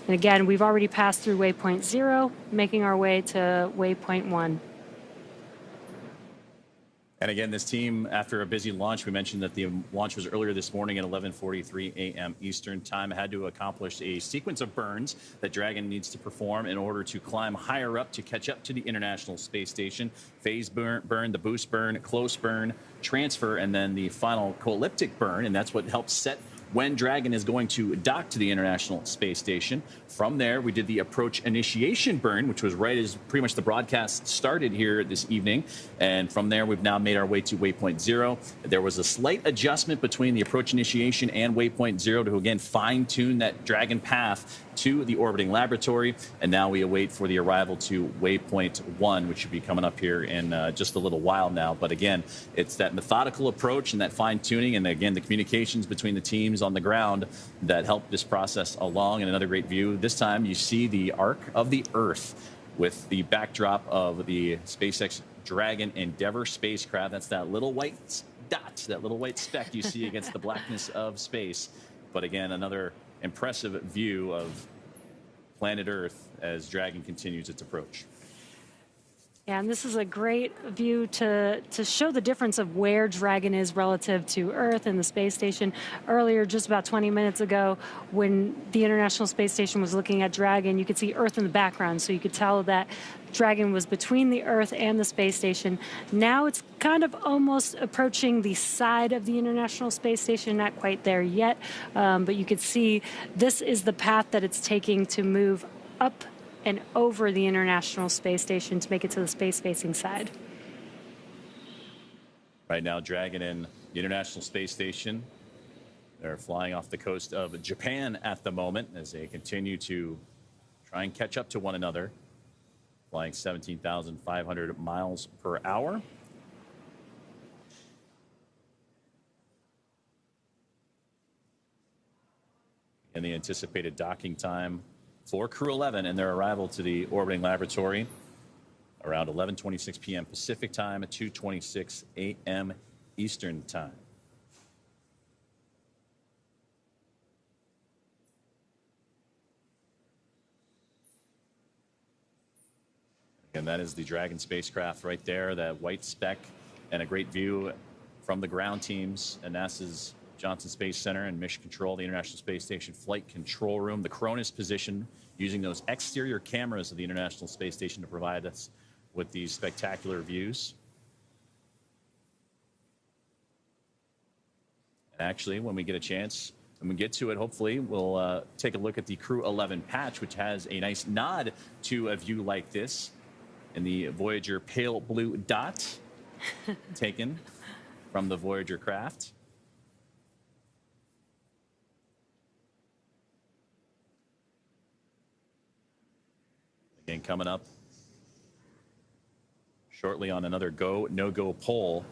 And again, we've already passed through Waypoint 0, making our way to Waypoint 1.
And again, this team, after a busy launch, we mentioned that the launch was earlier this morning at 11:43 a.m. Eastern time, had to accomplish a sequence of burns that Dragon needs to perform in order to climb higher up to catch up to the International Space Station. Phase burn, the boost burn, close burn, transfer, and then the final elliptic burn. And that's what helps set when Dragon is going to dock to the International Space Station. From there, we did the approach initiation burn, which was right as pretty much the broadcast started here this evening. And from there, we've now made our way to Waypoint 0. There was a slight adjustment between the approach initiation and Waypoint 0 to, again, fine-tune that Dragon path to the orbiting laboratory. And now we await for the arrival to Waypoint 1, which should be coming up here in just a little while now. But again, it's that methodical approach and that fine-tuning, and again, the communications between the teams on the ground that help this process along. And another great view. This time you see the arc of the Earth with the backdrop of the SpaceX Dragon Endeavour spacecraft. That's that little white dot, that little white speck you see against the blackness of space. But again, another impressive view of planet Earth as Dragon continues its approach.
Yeah, and this is a great view to show the difference of where Dragon is relative to Earth and the space station. Earlier, just about 20 minutes ago, when the International Space Station was looking at Dragon, you could see Earth in the background, so you could tell that Dragon was between the Earth and the space station. Now it's kind of almost approaching the side of the International Space Station, not quite there yet, but you could see this is the path that it's taking to move up and over the International Space Station to make it to the space-facing side.
Right now, Dragon and the International Space Station, they're flying off the coast of Japan at the moment as they continue to try and catch up to one another, flying 17,500 miles per hour. And the anticipated docking time for Crew 11 and their arrival to the orbiting laboratory around 11:26 p.m. Pacific time at 2:26 a.m. Eastern time. And that is the Dragon spacecraft right there, that white speck, and a great view from the ground teams and NASA's Johnson Space Center and Mission Control, the International Space Station Flight Control Room, the Cronus position, using those exterior cameras of the International Space Station to provide us with these spectacular views. And actually, when we get a chance, when we get to it, hopefully, we'll take a look at the Crew 11 patch, which has a nice nod to a view like this in the Voyager pale blue dot taken from the Voyager craft. Again, coming up shortly on another go, no-go poll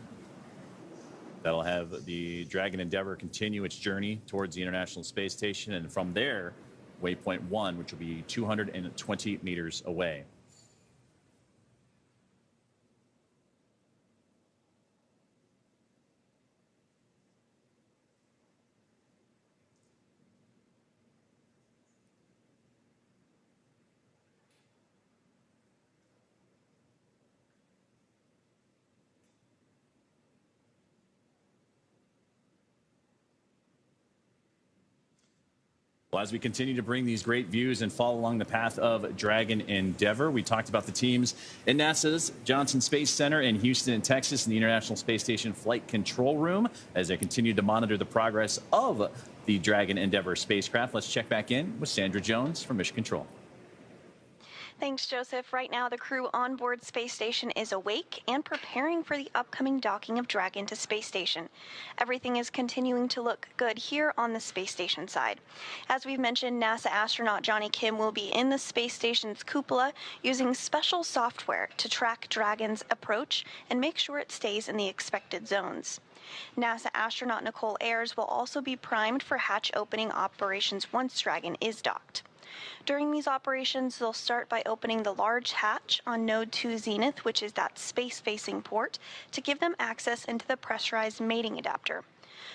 that'll have the Dragon Endeavour continue its journey towards the International Space Station, and from there, Waypoint 1, which will be 220 meters away. Well, as we continue to bring these great views and follow along the path of Dragon Endeavour, we talked about the teams in NASA's Johnson Space Center in Houston and Texas and the International Space Station Flight Control Room as they continue to monitor the progress of the Dragon Endeavour spacecraft. Let's check back in with Sandra Jones from Mission Control.
Thanks, Joseph. Right now, the crew on board Space Station is awake and preparing for the upcoming docking of Dragon to Space Station. Everything is continuing to look good here on the Space Station side. As we've mentioned, NASA astronaut Johnny Kim will be in the Space Station's cupola using special software to track Dragon's approach and make sure it stays in the expected zones. NASA astronaut Nicole Ayers will also be primed for hatch opening operations once Dragon is docked. During these operations, they'll start by opening the large hatch on Node 2 Zenith, which is that space-facing port, to give them access into the pressurized mating adapter.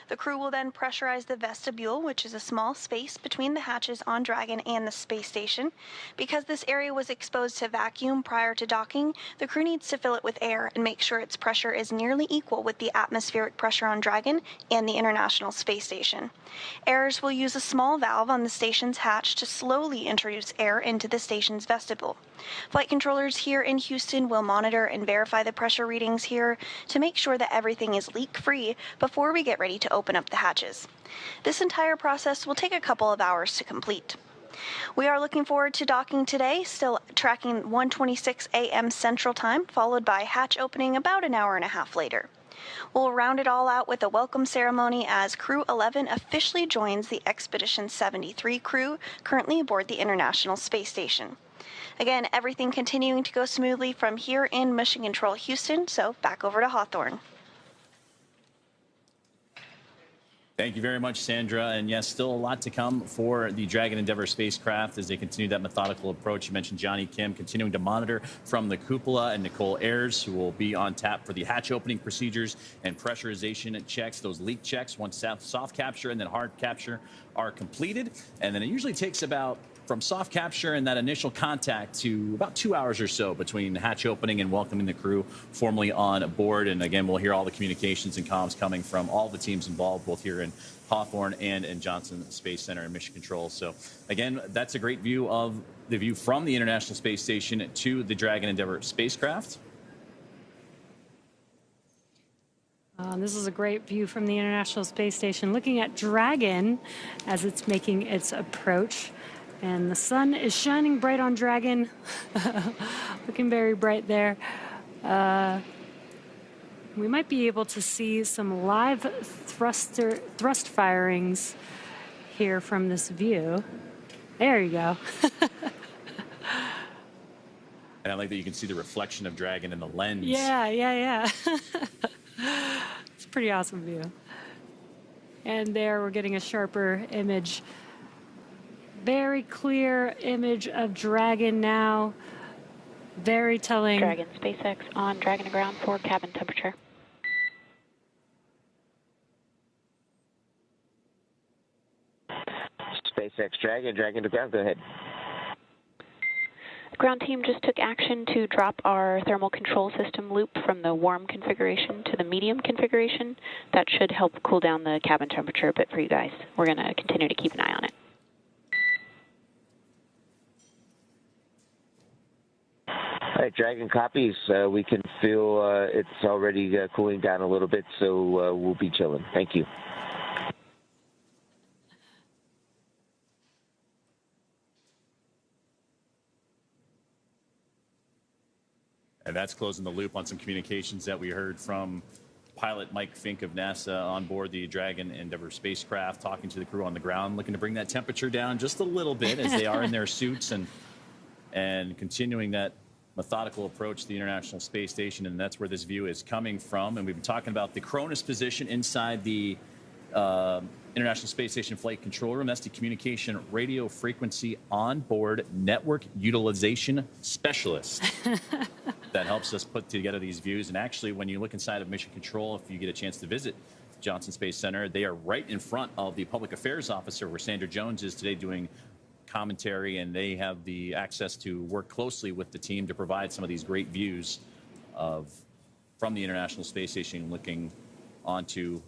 The crew will then pressurize the vestibule, which is a small space between the hatches on Dragon and the space station. Because this area was exposed to vacuum prior to docking, the crew needs to fill it with air and make sure its pressure is nearly equal with the atmospheric pressure on Dragon and the International Space Station. Ayers will use a small valve on the station's hatch to slowly introduce air into the station's vestibule. Flight controllers here in Houston will monitor and verify the pressure readings here to make sure that everything is leak-free before we get ready ready to open up the hatches. This entire process will take a couple of hours to complete. We are looking forward to docking today, still tracking 1:26 a.m. Central Time, followed by hatch opening about an hour and a half later. We'll round it all out with a welcome ceremony as Crew 11 officially joins the Expedition 73 crew currently aboard the International Space Station. Again, everything continuing to go smoothly from here in Mission Control Houston, so back over to Hawthorne.
Thank you very much, Sandra. And yes, still a lot to come for the Dragon Endeavour spacecraft as they continue that methodical approach. You mentioned Johnny Kim continuing to monitor from the cupola, and Nicole Ayers, who will be on tap for the hatch opening procedures and pressurization checks, those leak checks once soft capture and then hard capture are completed. And then it usually takes about from soft capture and that initial contact to about 2 hours or so between hatch opening and welcoming the crew formally on board. And again, we'll hear all the communications and comms coming from all the teams involved, both here in Hawthorne and in Johnson Space Center and Mission Control. So again, that's a great view of the view from the International Space Station to the Dragon Endeavour spacecraft.
This is a great view from the International Space Station, looking at Dragon as it's making its approach. And the sun is shining bright on Dragon, looking very bright there. We might be able to see some live thrust firings here from this view. There you go.
And I like that you can see the reflection of Dragon in the lens.
Yeah. It's a pretty awesome view. And there we're getting a sharper image. Very clear image of Dragon now. Very telling.
Dragon SpaceX on Dragon to ground for cabin temperature.
SpaceX Dragon to ground, go ahead.
The ground team just took action to drop our thermal control system loop from the warm configuration to the medium configuration. That should help cool down the cabin temperature a bit for you guys. We're going to continue to keep an eye on it.
All right, Dragon copies. We can feel it's already cooling down a little bit, so we'll be chilling. Thank you.
And that's closing the loop on some communications that we heard from pilot Mike Fink of NASA on board the Dragon Endeavour spacecraft, talking to the crew on the ground, looking to bring that temperature down just a little bit as they are in their suits and continuing that methodical approach to the International Space Station. And that's where this view is coming from. And we've been talking about the Cronus position inside the International Space Station Flight Control Room. That's the Communication Radio Frequency Onboard Network Utilization Specialist. That helps us put together these views. And actually, when you look inside of Mission Control, if you get a chance to visit Johnson Space Center, they are right in front of the Public Affairs Officer where Sandra Jones is today doing commentary, and they have the access to work closely with the team to provide some of these great views from the International Space Station looking onto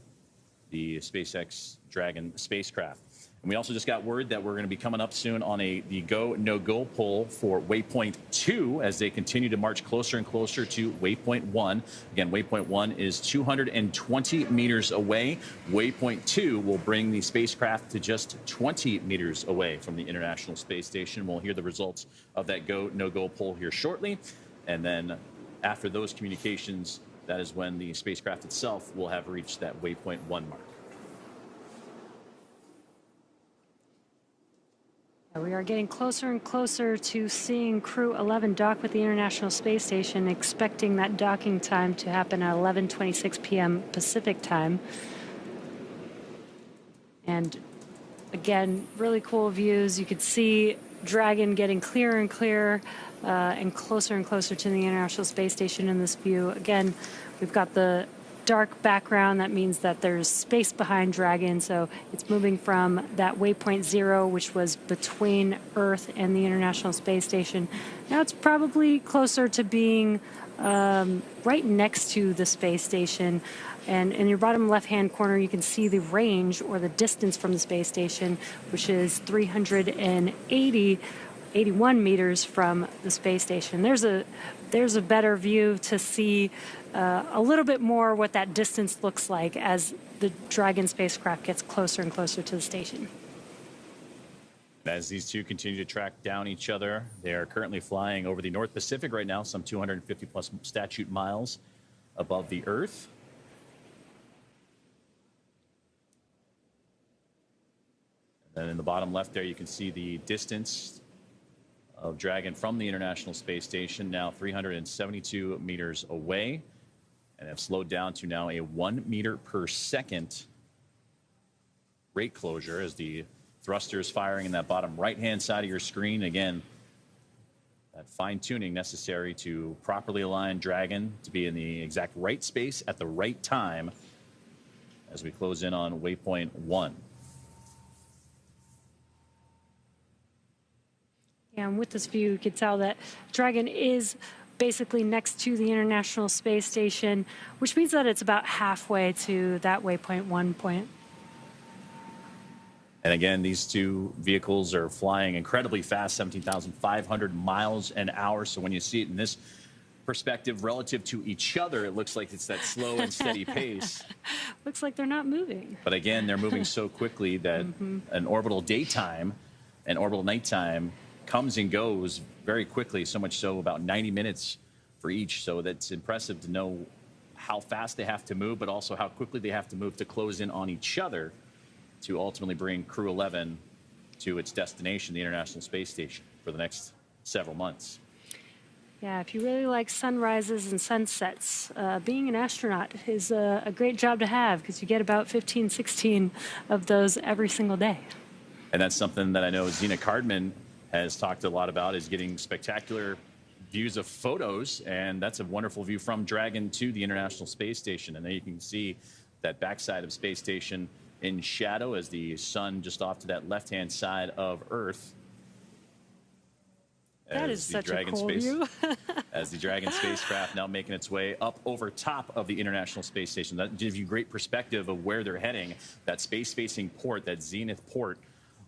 the SpaceX Dragon spacecraft. And we also just got word that we're going to be coming up soon on the go, no-go poll for Waypoint 2 as they continue to march closer and closer to Waypoint 1. Again, Waypoint 1 is 220 meters away. Waypoint 2 will bring the spacecraft to just 20 meters away from the International Space Station. We'll hear the results of that go, no-go poll here shortly. And then after those communications, that is when the spacecraft itself will have reached that Waypoint 1 mark.
We are getting closer and closer to seeing Crew 11 dock with the International Space Station, expecting that docking time to happen at 11:26 p.m. Pacific time. And again, really cool views. You could see Dragon getting clearer and clearer and closer to the International Space Station in this view. Again, we've got the dark background. That means that there's space behind Dragon, so it's moving from that waypoint 0, which was between Earth and the International Space Station. Now it's probably closer to being right next to the space station. And in your bottom left-hand corner, you can see the range or the distance from the space station, which is 380 81 meters from the space station. There's a better view to see a little bit more what that distance looks like as the Dragon spacecraft gets closer and closer to the station.
As these two continue to track down each other, they are currently flying over the North Pacific right now, some 250 plus statute miles above the Earth. And then in the bottom left there, you can see the distance of Dragon from the International Space Station, now 372 meters away, and have slowed down to now a 1 meter per second rate closure as the thrusters firing in that bottom right-hand side of your screen. Again, that fine-tuning necessary to properly align Dragon to be in the exact right space at the right time as we close in on Waypoint 1.
Yeah, and with this view, you can tell that Dragon is basically next to the International Space Station, which means that it's about halfway to that Waypoint 1 point.
And again, these two vehicles are flying incredibly fast, 17,500 miles an hour. So when you see it in this perspective relative to each other, it looks like it's that slow and steady pace.
Looks like they're not moving.
But again, they're moving so quickly that an orbital daytime and orbital nighttime comes and goes very quickly, so much so about 90 minutes for each. So that's impressive to know how fast they have to move, but also how quickly they have to move to close in on each other to ultimately bring Crew 11 to its destination, the International Space Station, for the next several months.
Yeah, if you really like sunrises and sunsets, being an astronaut is a great job to have because you get about 15, 16 of those every single day.
And that's something that I know Zena Cardman has talked a lot about, is getting spectacular views of photos, and that's a wonderful view from Dragon to the International Space Station. And there you can see that backside of Space Station in shadow as the sun just off to that left-hand side of Earth.
That is such a cool view.
As the Dragon spacecraft now making its way up over top of the International Space Station. That gives you great perspective of where they're heading. That space-facing port, that zenith port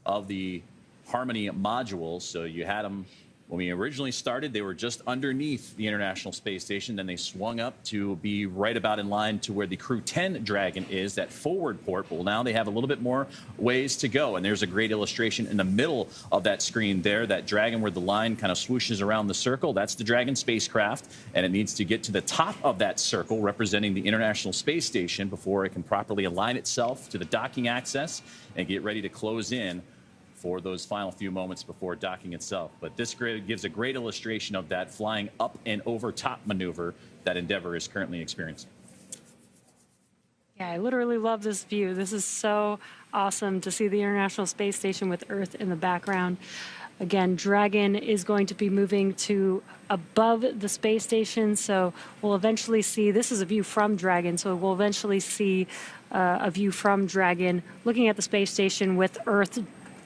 of the Harmony module. So you had them when we originally started, they were just underneath the International Space Station. Then they swung up to be right about in line to where the Crew 10 Dragon is, that forward port. Well, now they have a little bit more ways to go. And there's a great illustration in the middle of that screen there, that Dragon where the line kind of swooshes around the circle. That's the Dragon spacecraft. And it needs to get to the top of that circle representing the International Space Station before it can properly align itself to the docking access and get ready to close in for those final few moments before docking itself. But this grid gives a great illustration of that flying up and over top maneuver that Endeavour is currently experiencing.
Yeah, I literally love this view. This is so awesome to see the International Space Station with Earth in the background. Again, Dragon is going to be moving to above the space station, so we'll eventually see, this is a view from Dragon, so we'll eventually see a view from Dragon looking at the space station with Earth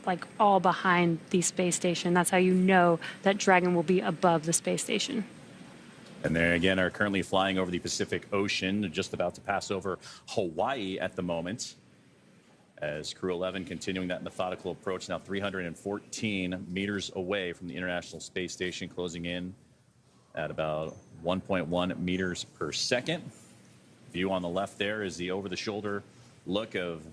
like all behind the space station. That's how you know that Dragon will be above the space station.
And they again are currently flying over the Pacific Ocean. They're just about to pass over Hawaii at the moment, as Crew 11 continuing that methodical approach, now 314 meters away from the International Space Station, closing in at about 1.1 meters per second. View on the left there is the over-the-shoulder look of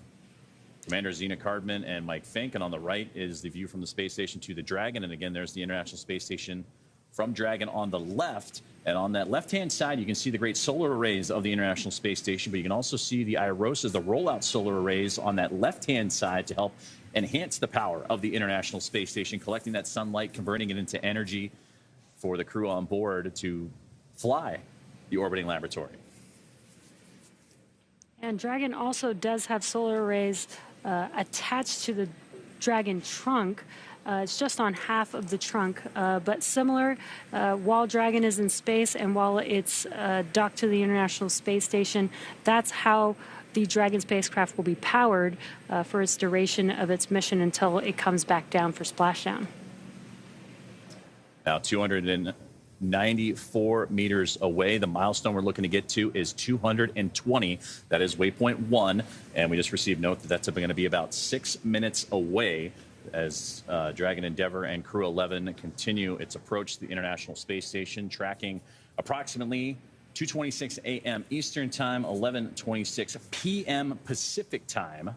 Commander Zena Cardman and Mike Fink, and on the right is the view from the space station to the Dragon. And again, there's the International Space Station from Dragon on the left. And on that left-hand side, you can see the great solar arrays of the International Space Station, but you can also see the IROSAs, the rollout solar arrays on that left-hand side to help enhance the power of the International Space Station, collecting that sunlight, converting it into energy for the crew on board to fly the orbiting laboratory.
And Dragon also does have solar arrays attached to the Dragon trunk. It's just on half of the trunk, but similar. While Dragon is in space and while it's docked to the International Space Station, that's how the Dragon spacecraft will be powered for its duration of its mission until it comes back down for splashdown.
Now 294 meters away. The milestone we're looking to get to is 220. That is Waypoint 1. And we just received note that that's going to be about 6 minutes away. as Dragon Endeavour and Crew 11 continue its approach to the International Space Station, tracking approximately 2:26 a.m. Eastern Time, 11:26 p.m. Pacific Time,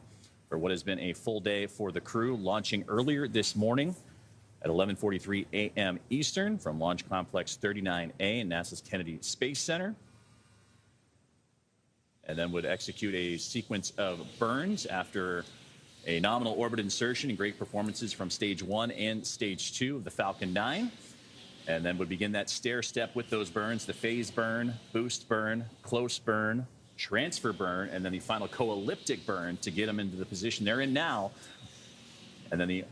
for what has been a full day for the crew, launching earlier this morning at 11:43 a.m. Eastern from Launch Complex 39A in NASA's Kennedy Space Center, and then would execute a sequence of burns after a nominal orbit insertion and great performances from Stage 1 and Stage 2 of the Falcon 9. And then would begin that stair step with those burns, the phase burn, boost burn, close burn, transfer burn, and then the final co-elliptic burn to get them into the position they're in now. And then the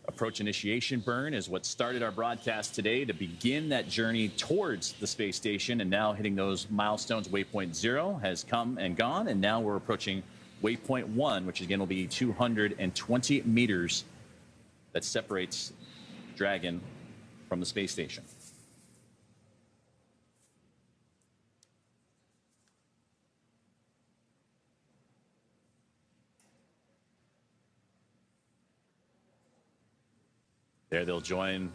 approach initiation burn is what started our broadcast today to begin that journey towards the space station. And now hitting those milestones, Waypoint 0 has come and gone, and now we're approaching Waypoint 1, which again will be 220 meters that separates Dragon from the space station. There they'll join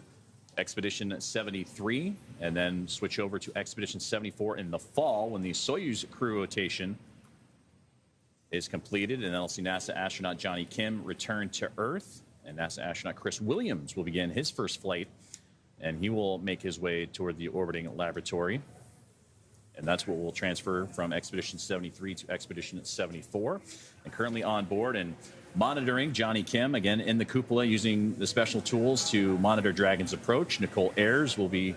Expedition 73 and then switch over to Expedition 74 in the fall when the Soyuz crew rotation is completed, and then I'll see NASA astronaut Johnny Kim return to Earth, and NASA astronaut Chris Williams will begin his first flight, and he will make his way toward the orbiting laboratory. And that's what will transfer from Expedition 73 to Expedition 74. And currently on board and monitoring Johnny Kim, again in the cupola using the special tools to monitor Dragon's approach, Nicole Ayers will be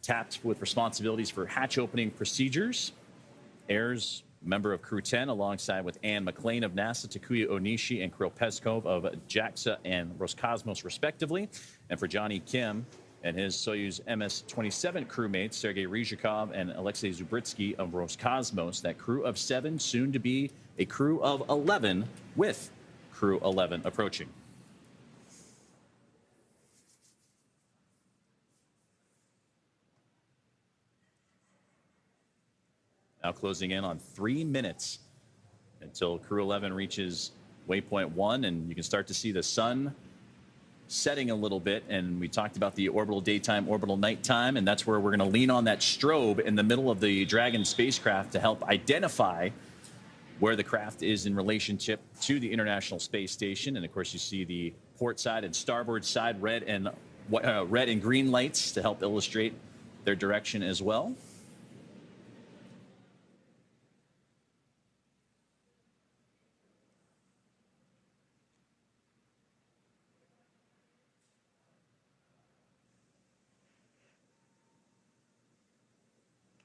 tapped with responsibilities for hatch opening procedures. Ayers, member of Crew 10, alongside with Anne McLean of NASA, Takuya Onishi and Kirill Peskov of JAXA and Roscosmos, respectively. And for Johnny Kim and his Soyuz MS-27 crewmates, Sergei Ryzhikov and Alexei Zubritsky of Roscosmos, that crew of 7, soon to be a crew of 11, with Crew 11 approaching. Now closing in on 3 minutes until Crew 11 reaches Waypoint 1, and you can start to see the sun setting a little bit. And we talked about the orbital daytime, orbital nighttime, and that's where we're going to lean on that strobe in the middle of the Dragon spacecraft to help identify where the craft is in relationship to the International Space Station. And of course, you see the port side and starboard side red and green lights to help illustrate their direction as well.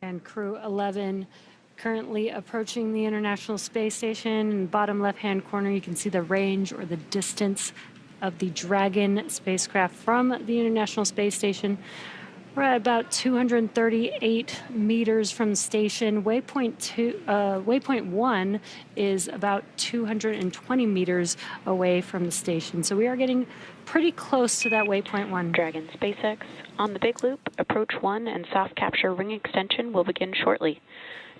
And Crew 11 currently approaching the International Space Station. In the bottom left-hand corner, you can see the range or the distance of the Dragon spacecraft from the International Space Station. We're at about 238 meters from the station. Waypoint 1 is about 220 meters away from the station. So we are getting pretty close to that Waypoint 1.
Dragon SpaceX on the big loop, approach 1 and soft capture ring extension will begin shortly.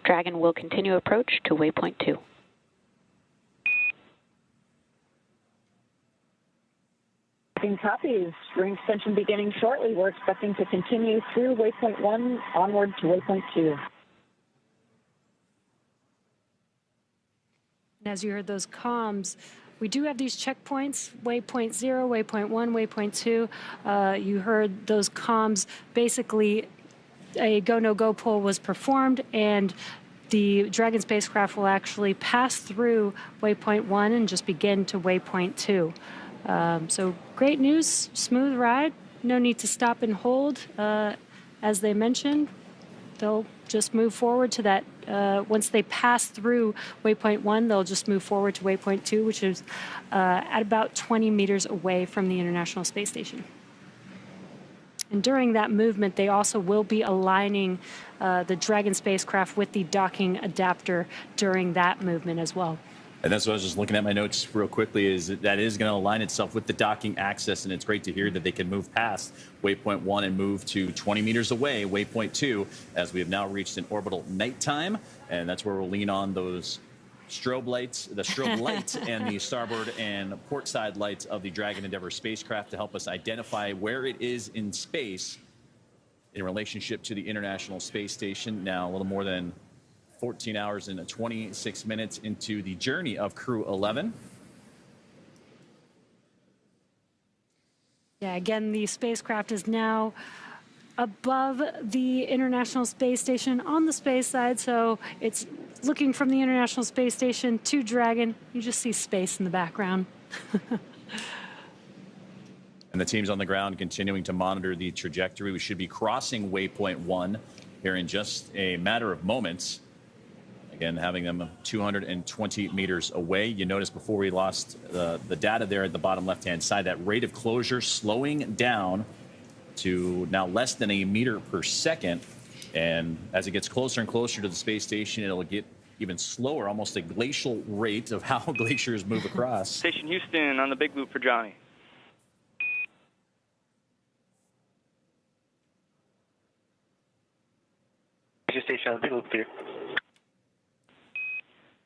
Dragon will continue approach to Waypoint 2.
Copies. Ring extension beginning shortly. We're expecting to continue through Waypoint 1 onward to Waypoint 2.
And as you heard those comms, we do have these checkpoints, Waypoint 0, Waypoint 1, Waypoint 2. You heard those comms. Basically, a go, no go poll was performed, and the Dragon spacecraft will actually pass through Waypoint 1 and just begin to Waypoint 2. So great news, smooth ride, no need to stop and hold. As they mentioned, they'll just move forward to that. Once they pass through Waypoint 1, they'll just move forward to Waypoint 2, which is at about 20 meters away from the International Space Station. And during that movement, they also will be aligning the Dragon spacecraft with the docking adapter during that movement as well.
And that's what I was just looking at my notes real quickly, is that is going to align itself with the docking axis, and it's great to hear that they can move past Waypoint 1 and move to 20 meters away, Waypoint 2, as we have now reached an orbital nighttime, and that's where we'll lean on those strobe lights, the strobe light and the starboard and port side lights of the Dragon Endeavour spacecraft to help us identify where it is in space in relationship to the International Space Station. Now, a little more than 14 hours and 26 minutes into the journey of Crew 11.
Yeah, again, the spacecraft is now above the International Space Station on the space side, so it's looking from the International Space Station to Dragon. You just see space in the background.
And the teams on the ground continuing to monitor the trajectory. We should be crossing Waypoint 1 here in just a matter of moments. Again, having them 220 meters away. You notice before we lost the data there at the bottom left-hand side, that rate of closure slowing down to now less than a meter per second. And as it gets closer and closer to the space station, it'll get even slower, almost a glacial rate of how glaciers move across.
Station Houston on the big loop for Johnny.
Station on the big loop here.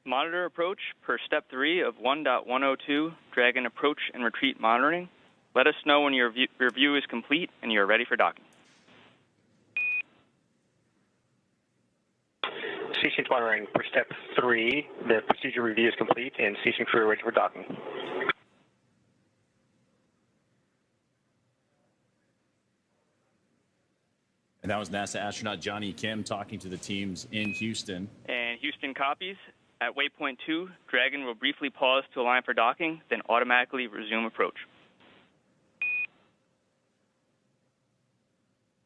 Monitor approach per step 3 of 1.102, Dragon approach and retreat monitoring. Let us know when your review is complete and you are ready for docking.
Station monitoring per step 3, the procedure review is complete and station crew ready for docking.
And that was NASA astronaut Johnny Kim talking to the teams in Houston.
And Houston copies. At Waypoint 2, Dragon will briefly pause to align for docking, then automatically resume approach.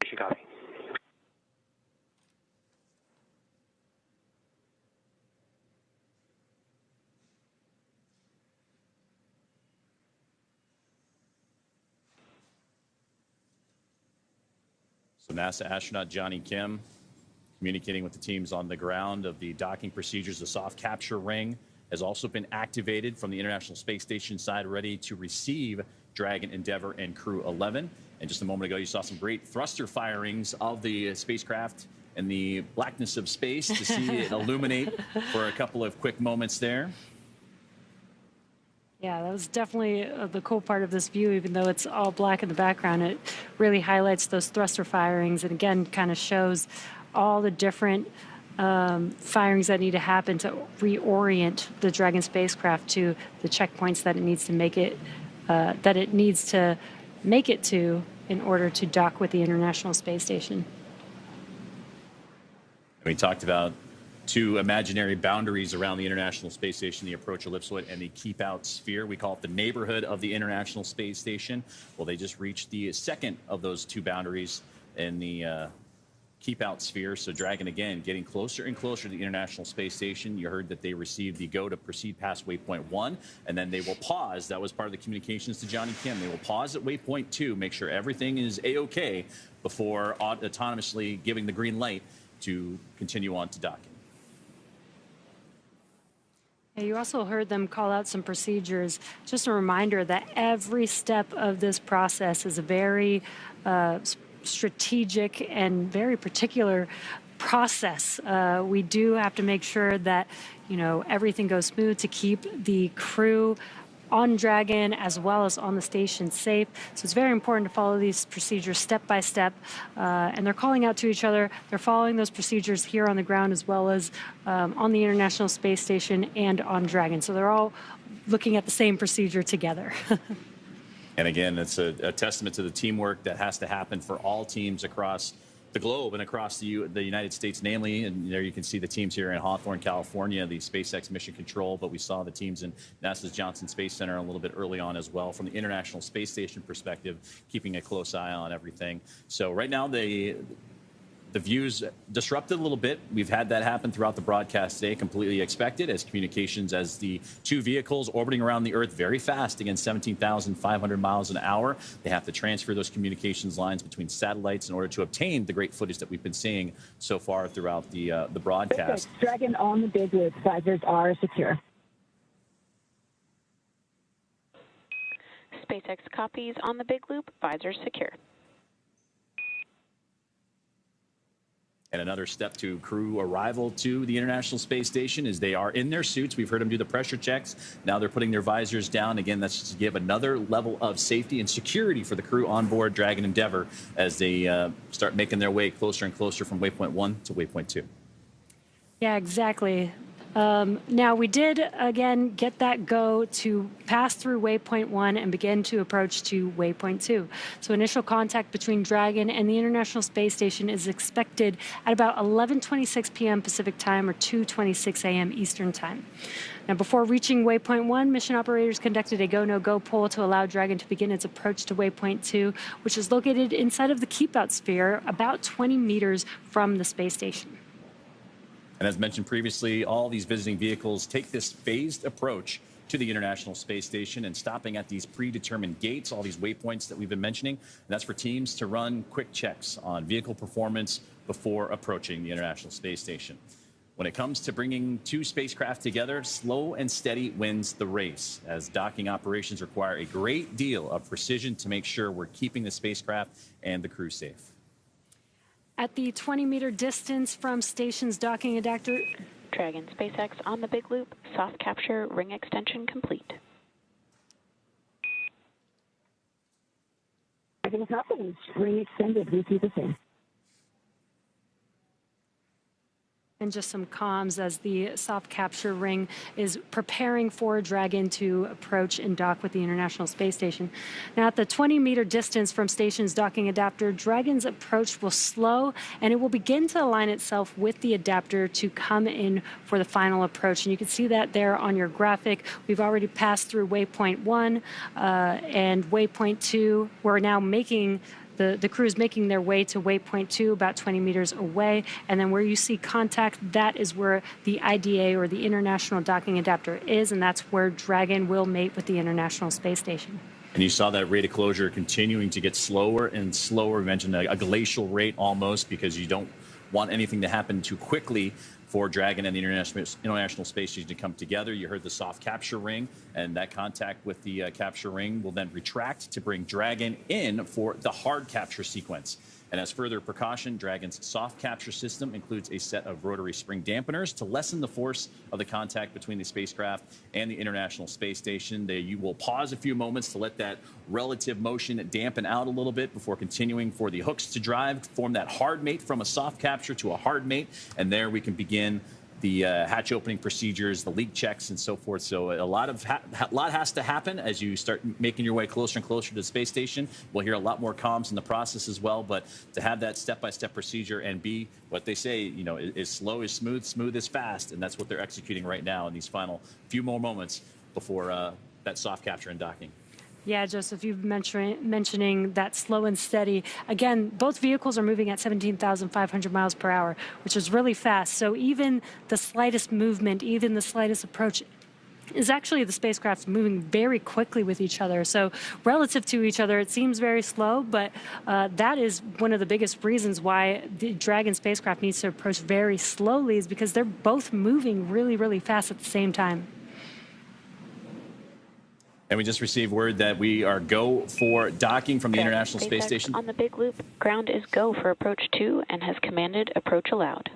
Station copy.
So NASA astronaut Johnny Kim communicating with the teams on the ground of the docking procedures. The soft capture ring has also been activated from the International Space Station side, ready to receive Dragon Endeavour and Crew 11. And just a moment ago, you saw some great thruster firings of the spacecraft in the blackness of space to see it illuminate for a couple of quick moments there.
Yeah, that was definitely the cool part of this view. Even though it's all black in the background, it really highlights those thruster firings and, again, kind of shows all the different firings that need to happen to reorient the Dragon spacecraft to the checkpoints that it needs to make it to in order to dock with the International Space Station.
We talked about two imaginary boundaries around the International Space Station, the approach ellipsoid and the keep out sphere. We call it the neighborhood of the International Space Station. Well, they just reached the second of those two boundaries in the keep out sphere. So Dragon, again, getting closer and closer to the International Space Station. You heard that they received the go to proceed past Waypoint 1, and then they will pause. That was part of the communications to Johnny Kim. They will pause at Waypoint 2, make sure everything is A-OK before autonomously giving the green light to continue on to docking.
You also heard them call out some procedures. Just a reminder that every step of this process is a very strategic and very particular process. We do have to make sure that, everything goes smooth to keep the crew on Dragon as well as on the station safe. So it's very important to follow these procedures step by step. And they're calling out to each other. They're following those procedures here on the ground as well as on the International Space Station and on Dragon. So they're all looking at the same procedure together.
And again, it's a testament to the teamwork that has to happen for all teams across the globe and across the United States, namely, and there you can see the teams here in Hawthorne, California, the SpaceX Mission Control, but we saw the teams in NASA's Johnson Space Center a little bit early on as well from the International Space Station perspective, keeping a close eye on everything. So right now, the view's disrupted a little bit. We've had that happen throughout the broadcast today, completely expected, as communications as the two vehicles orbiting around the Earth very fast, again, 17,500 miles an hour. They have to transfer those communications lines between satellites in order to obtain the great footage that we've been seeing so far throughout the broadcast.
Dragon on the big loop. Visors are secure.
SpaceX copies on the big loop. Visors secure.
And another step to crew arrival to the International Space Station is they are in their suits. We've heard them do the pressure checks. Now they're putting their visors down. Again, that's just to give another level of safety and security for the crew on board Dragon Endeavour as they start making their way closer and closer from Waypoint 1 to Waypoint 2.
Yeah, exactly. Now, we did, again, get that go to pass through Waypoint 1 and begin to approach to Waypoint 2. So initial contact between Dragon and the International Space Station is expected at about 11:26 p.m. Pacific Time or 2:26 a.m. Eastern Time. Now, before reaching Waypoint 1, mission operators conducted a go, no-go poll to allow Dragon to begin its approach to Waypoint 2, which is located inside of the keep-out sphere about 20 meters from the space station.
And as mentioned previously, all these visiting vehicles take this phased approach to the International Space Station and stopping at these predetermined gates, all these waypoints that we've been mentioning. And that's for teams to run quick checks on vehicle performance before approaching the International Space Station. When it comes to bringing two spacecraft together, slow and steady wins the race, as docking operations require a great deal of precision to make sure we're keeping the spacecraft and the crew safe.
At the 20-meter distance from station's docking adapter,
Dragon SpaceX on the big loop, soft capture ring extension complete.
Dragon copies. Ring extended. We see the same.
and just some comms as the soft capture ring is preparing for Dragon to approach and dock with the International Space Station. Now, at the 20-meter distance from station's docking adapter, Dragon's approach will slow, and it will begin to align itself with the adapter to come in for the final approach. And you can see that there on your graphic. We've already passed through Waypoint 1 and Waypoint 2. We're now making the crew is making their way to Waypoint 2, about 20 meters away. And then where you see contact, that is where the IDA, or the International Docking Adapter, is, and that's where Dragon will mate with the International Space Station.
And you saw that rate of closure continuing to get slower and slower. We mentioned a glacial rate almost, because you don't want anything to happen too quickly for Dragon and the International Space Station to come together. You heard the soft capture ring, and that contact with the capture ring will then retract to bring Dragon in for the hard capture sequence. And as further precaution, Dragon's soft capture system includes a set of rotary spring dampeners to lessen the force of the contact between the spacecraft and the International Space Station. You will pause a few moments to let that relative motion dampen out a little bit before continuing for the hooks to drive, form that hard mate from a soft capture to a hard mate. And there we can begin the hatch opening procedures, the leak checks, and so forth. So a lot has to happen as you start making your way closer and closer to the space station. We'll hear a lot more comms in the process as well, but to have that step-by-step procedure and be what they say, you know, is slow is smooth, smooth is fast, and that's what they're executing right now in these final few more moments before that soft capture and docking.
Yeah, Joseph, you've mentioning that slow and steady. Again, both vehicles are moving at 17,500 miles per hour, which is really fast. So even the slightest movement, even the slightest approach, is actually the spacecraft moving very quickly with each other. So relative to each other, it seems very slow, but that is one of the biggest reasons why the Dragon spacecraft needs to approach very slowly, is because they're both moving really, really fast at the same time.
And we just received word that we are go for docking from the International Space Station.
On the big loop, ground is go for approach 2 and has commanded approach allowed.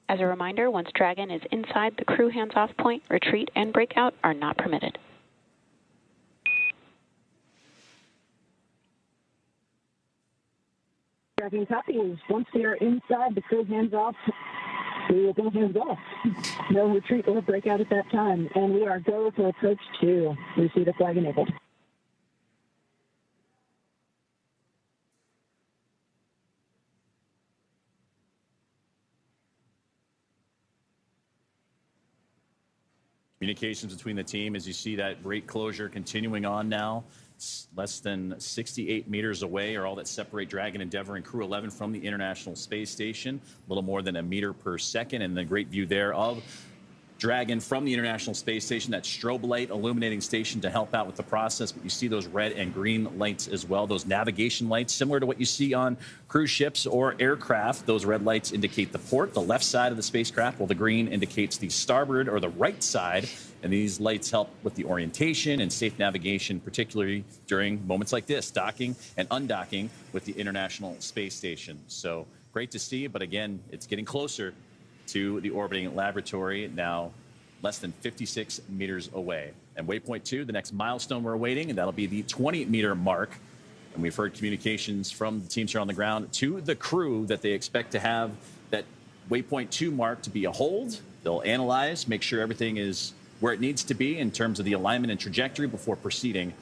As a reminder, once Dragon is inside the crew hands-off point, retreat and breakout are not permitted.
Dragon copies. Once they are inside the crew hands-off, we will go hands-off. No retreat or breakout at that time. And we are go for approach 2. We see the flag enabled.
Communications between the team, as you see that rate closure continuing on now. Less than 68 meters away are all that separate Dragon Endeavour and Crew 11 from the International Space Station. A little more than a meter per second, and the great view there of Dragon from the International Space Station, that strobe light illuminating station to help out with the process. But you see those red and green lights as well, those navigation lights, similar to what you see on cruise ships or aircraft. Those red lights indicate the port, the left side of the spacecraft, while the green indicates the starboard or the right side. And these lights help with the orientation and safe navigation, particularly during moments like this, docking and undocking with the International Space Station. So great to see, but again, it's getting closer to the orbiting laboratory, now less than 56 meters away. And Waypoint 2, the next milestone we're awaiting, and that'll be the 20-meter mark. And we've heard communications from the teams here on the ground to the crew that they expect to have that Waypoint 2 mark to be a hold. They'll analyze, make sure everything is where it needs to be in terms of the alignment and trajectory before proceeding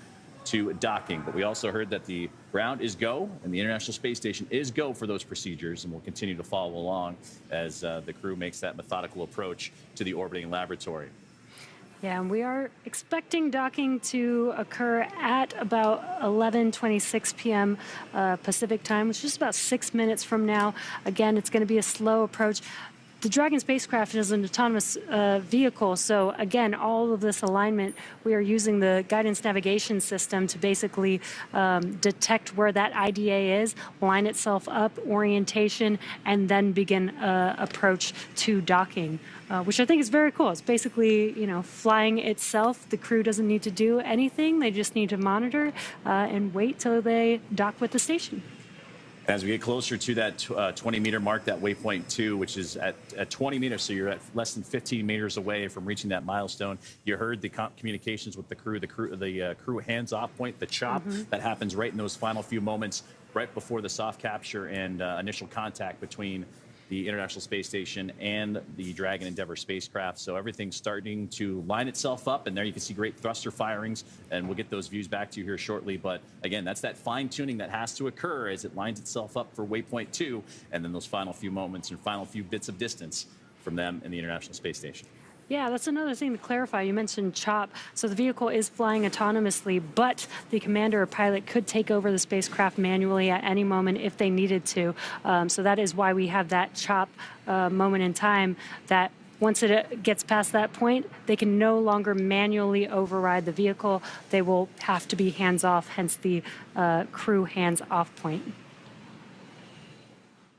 to docking. But we also heard that the ground is go and the International Space Station is go for those procedures, and we'll continue to follow along as the crew makes that methodical approach to the orbiting laboratory.
Yeah, and we are expecting docking to occur at about 11:26 p.m. Pacific time, which is just about 6 minutes from now. Again, it's going to be a slow approach. The Dragon spacecraft is an autonomous vehicle, so again, all of this alignment, we are using the guidance navigation system to basically detect where that IDA is, line itself up, orientation, and then begin approach to docking, which I think is very cool. It's basically, you know, flying itself. The crew doesn't need to do anything. They just need to monitor and wait till they dock with the station.
As we get closer to that 20-meter mark, that Waypoint 2, which is at 20 meters, so you're at less than 15 meters away from reaching that milestone. You heard the communications with the crew hands-off point, the chop that happens right in those final few moments, right before the soft capture and initial contact between the International Space Station and the Dragon Endeavour spacecraft. So everything's starting to line itself up, and there you can see great thruster firings, and we'll get those views back to you here shortly. But again, that's that fine-tuning that has to occur as it lines itself up for Waypoint 2, and then those final few moments and final few bits of distance from them and the International Space Station.
Yeah, that's another thing to clarify. You mentioned CHOP. So the vehicle is flying autonomously, but the commander or pilot could take over the spacecraft manually at any moment if they needed to. So that is why we have that CHOP moment in time, that once it gets past that point, they can no longer manually override the vehicle. They will have to be hands-off, hence the crew hands-off point.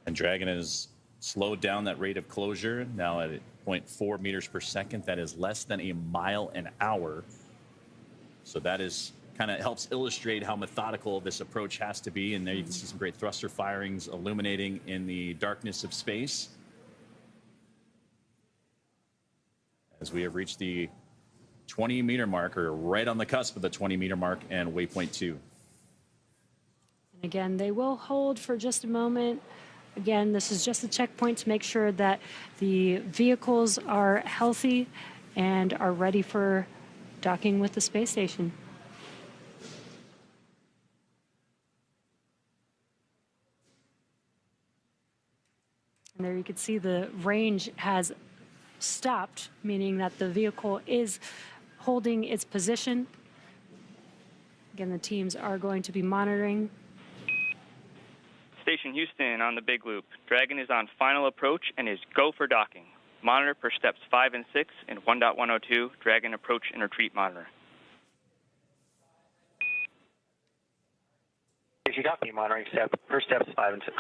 And Dragon has slowed down that rate of closure, now at 0.4 meters per second. That is less than a mile an hour. So that is kind of helps illustrate how methodical this approach has to be. And there you can see some great thruster firings illuminating in the darkness of space. As we have reached the 20-meter mark, or right on the cusp of the 20-meter mark, and Waypoint 2.
And again, they will hold for just a moment. Again, this is just a checkpoint to make sure that the vehicles are healthy and are ready for docking with the space station. And there you can see the range has stopped, meaning that the vehicle is holding its position. Again, the teams are going to be monitoring.
Station Houston on the Big Loop. Dragon is on final approach and is go for docking. Monitor per steps 5 and 6 in 1.102. Dragon approach and retreat monitor.
Station copy, monitoring per steps 5 and 6.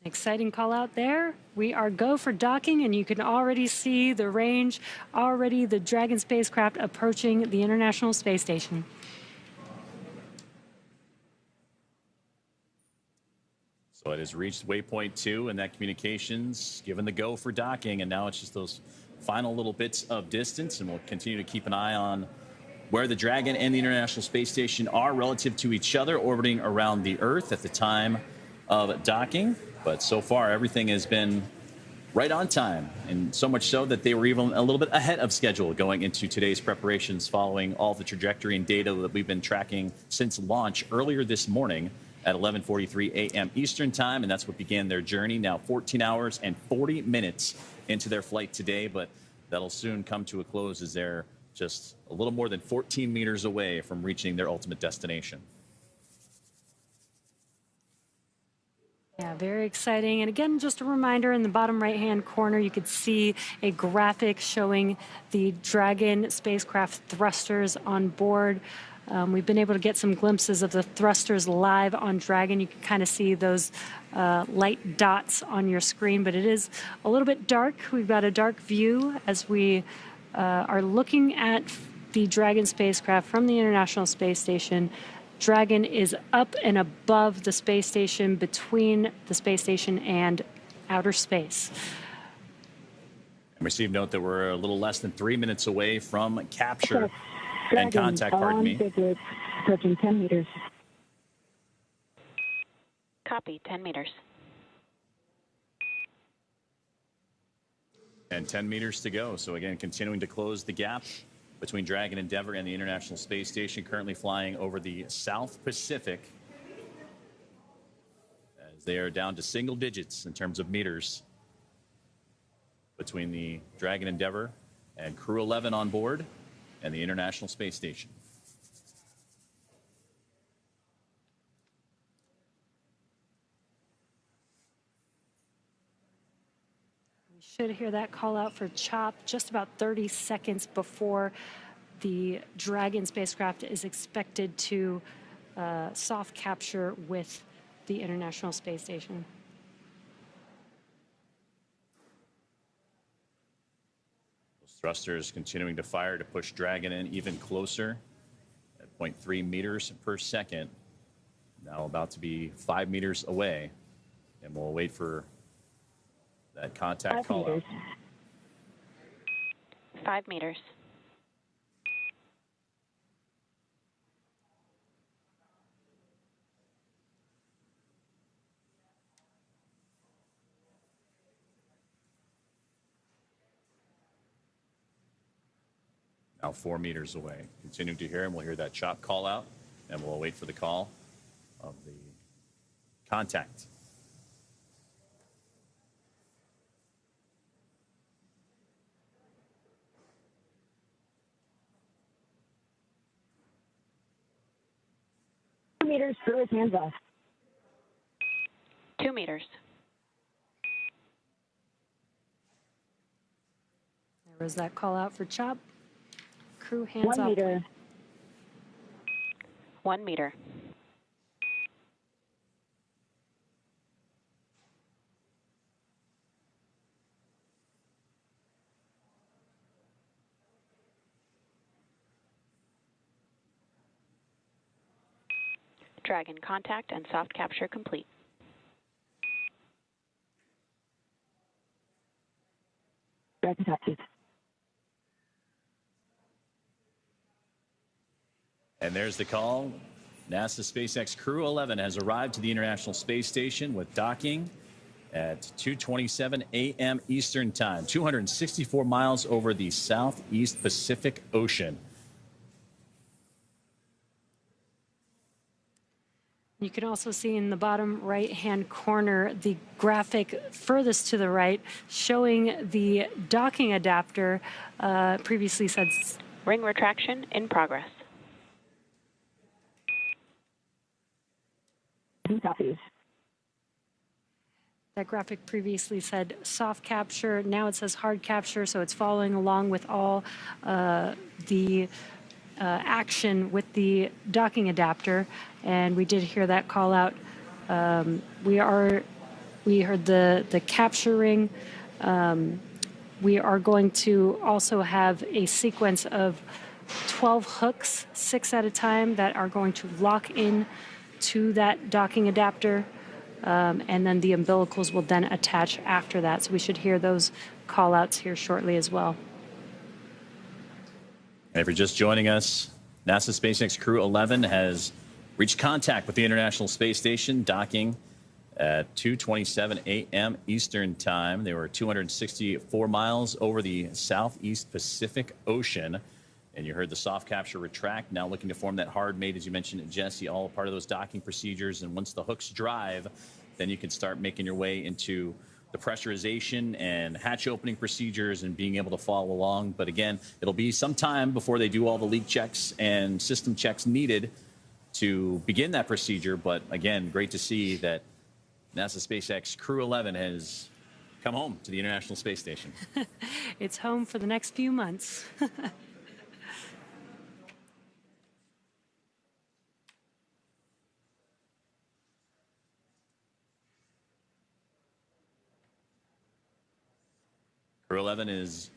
Exciting call out there. We are go for docking, and you can already see the range, already the Dragon spacecraft approaching the International Space Station.
So it has reached Waypoint 2, and that communications given the go for docking, and now it's just those final little bits of distance, and we'll continue to keep an eye on where the Dragon and the International Space Station are relative to each other, orbiting around the Earth at the time of docking. But so far, everything has been right on time, and so much so that they were even a little bit ahead of schedule going into today's preparations, following all the trajectory and data that we've been tracking since launch earlier this morning at 11:43 a.m. Eastern Time, and that's what began their journey. Now 14 hours and 40 minutes into their flight today, but that'll soon come to a close as they're just a little more than 14 meters away from reaching their ultimate destination.
Yeah, very exciting. And again, just a reminder, in the bottom right-hand corner, you could see a graphic showing the Dragon spacecraft thrusters on board. We've been able to get some glimpses of the thrusters live on Dragon. You can kind of see those light dots on your screen, but it is a little bit dark. We've got a dark view as we are looking at the Dragon spacecraft from the International Space Station Dragon is up and above the space station, between the space station and outer space.
And receive note that we're a little less than 3 minutes away from capture
Dragon,
and contact, pardon me.
Big Loop, approaching 10 meters.
Copy, 10 meters.
And 10 meters to go. So again, continuing to close the gap between Dragon Endeavour and the International Space Station, currently flying over the South Pacific, as they are down to single digits in terms of meters between the Dragon Endeavour and Crew 11 on board and the International Space Station.
We should hear that call out for CHOP just about 30 seconds before the Dragon spacecraft is expected to soft capture with the International Space Station.
Those thrusters continuing to fire to push Dragon in even closer at 0.3 meters per second. Now about to be 5 meters away. And we'll wait for that contact call out.
5 meters.
Now 4 meters away. Continuing to hear him, we'll hear that CHOP call out, and we'll wait for the call of the contact.
Meters, throw his hands off.
2 meters.
There was that call out for CHOP. Crew hands
1
up.
meter.
1 meter. Dragon contact and soft capture complete.
Dragon taxi.
And there's the call. NASA SpaceX Crew 11 has arrived to the International Space Station with docking at 2:27 a.m. Eastern Time, 264 miles over the Southeast Pacific Ocean.
You can also see in the bottom right-hand corner the graphic furthest to the right showing the docking adapter previously said.
Ring retraction in progress.
Copies.
That graphic previously said soft capture. Now it says hard capture, so it's following along with all the action with the docking adapter. And we did hear that call out. We heard the capturing. We are going to also have a sequence of 12 hooks, 6 at a time, that are going to lock in to that docking adapter. And then the umbilicals will then attach after that. So we should hear those call outs here shortly as well.
And if you're just joining us, NASA SpaceX Crew 11 has reached contact with the International Space Station, docking at 2:27 a.m. Eastern Time. They were 264 miles over the Southeast Pacific Ocean. And you heard the soft capture retract, now looking to form that hard mate, as you mentioned, Jesse, all part of those docking procedures. And once the hooks drive, then you can start making your way into the pressurization and hatch opening procedures and being able to follow along. But again, it'll be some time before they do all the leak checks and system checks needed to begin that procedure. But again, great to see that NASA SpaceX Crew 11 has come home to the International Space Station.
It's home for the next few months.
Crew 11 is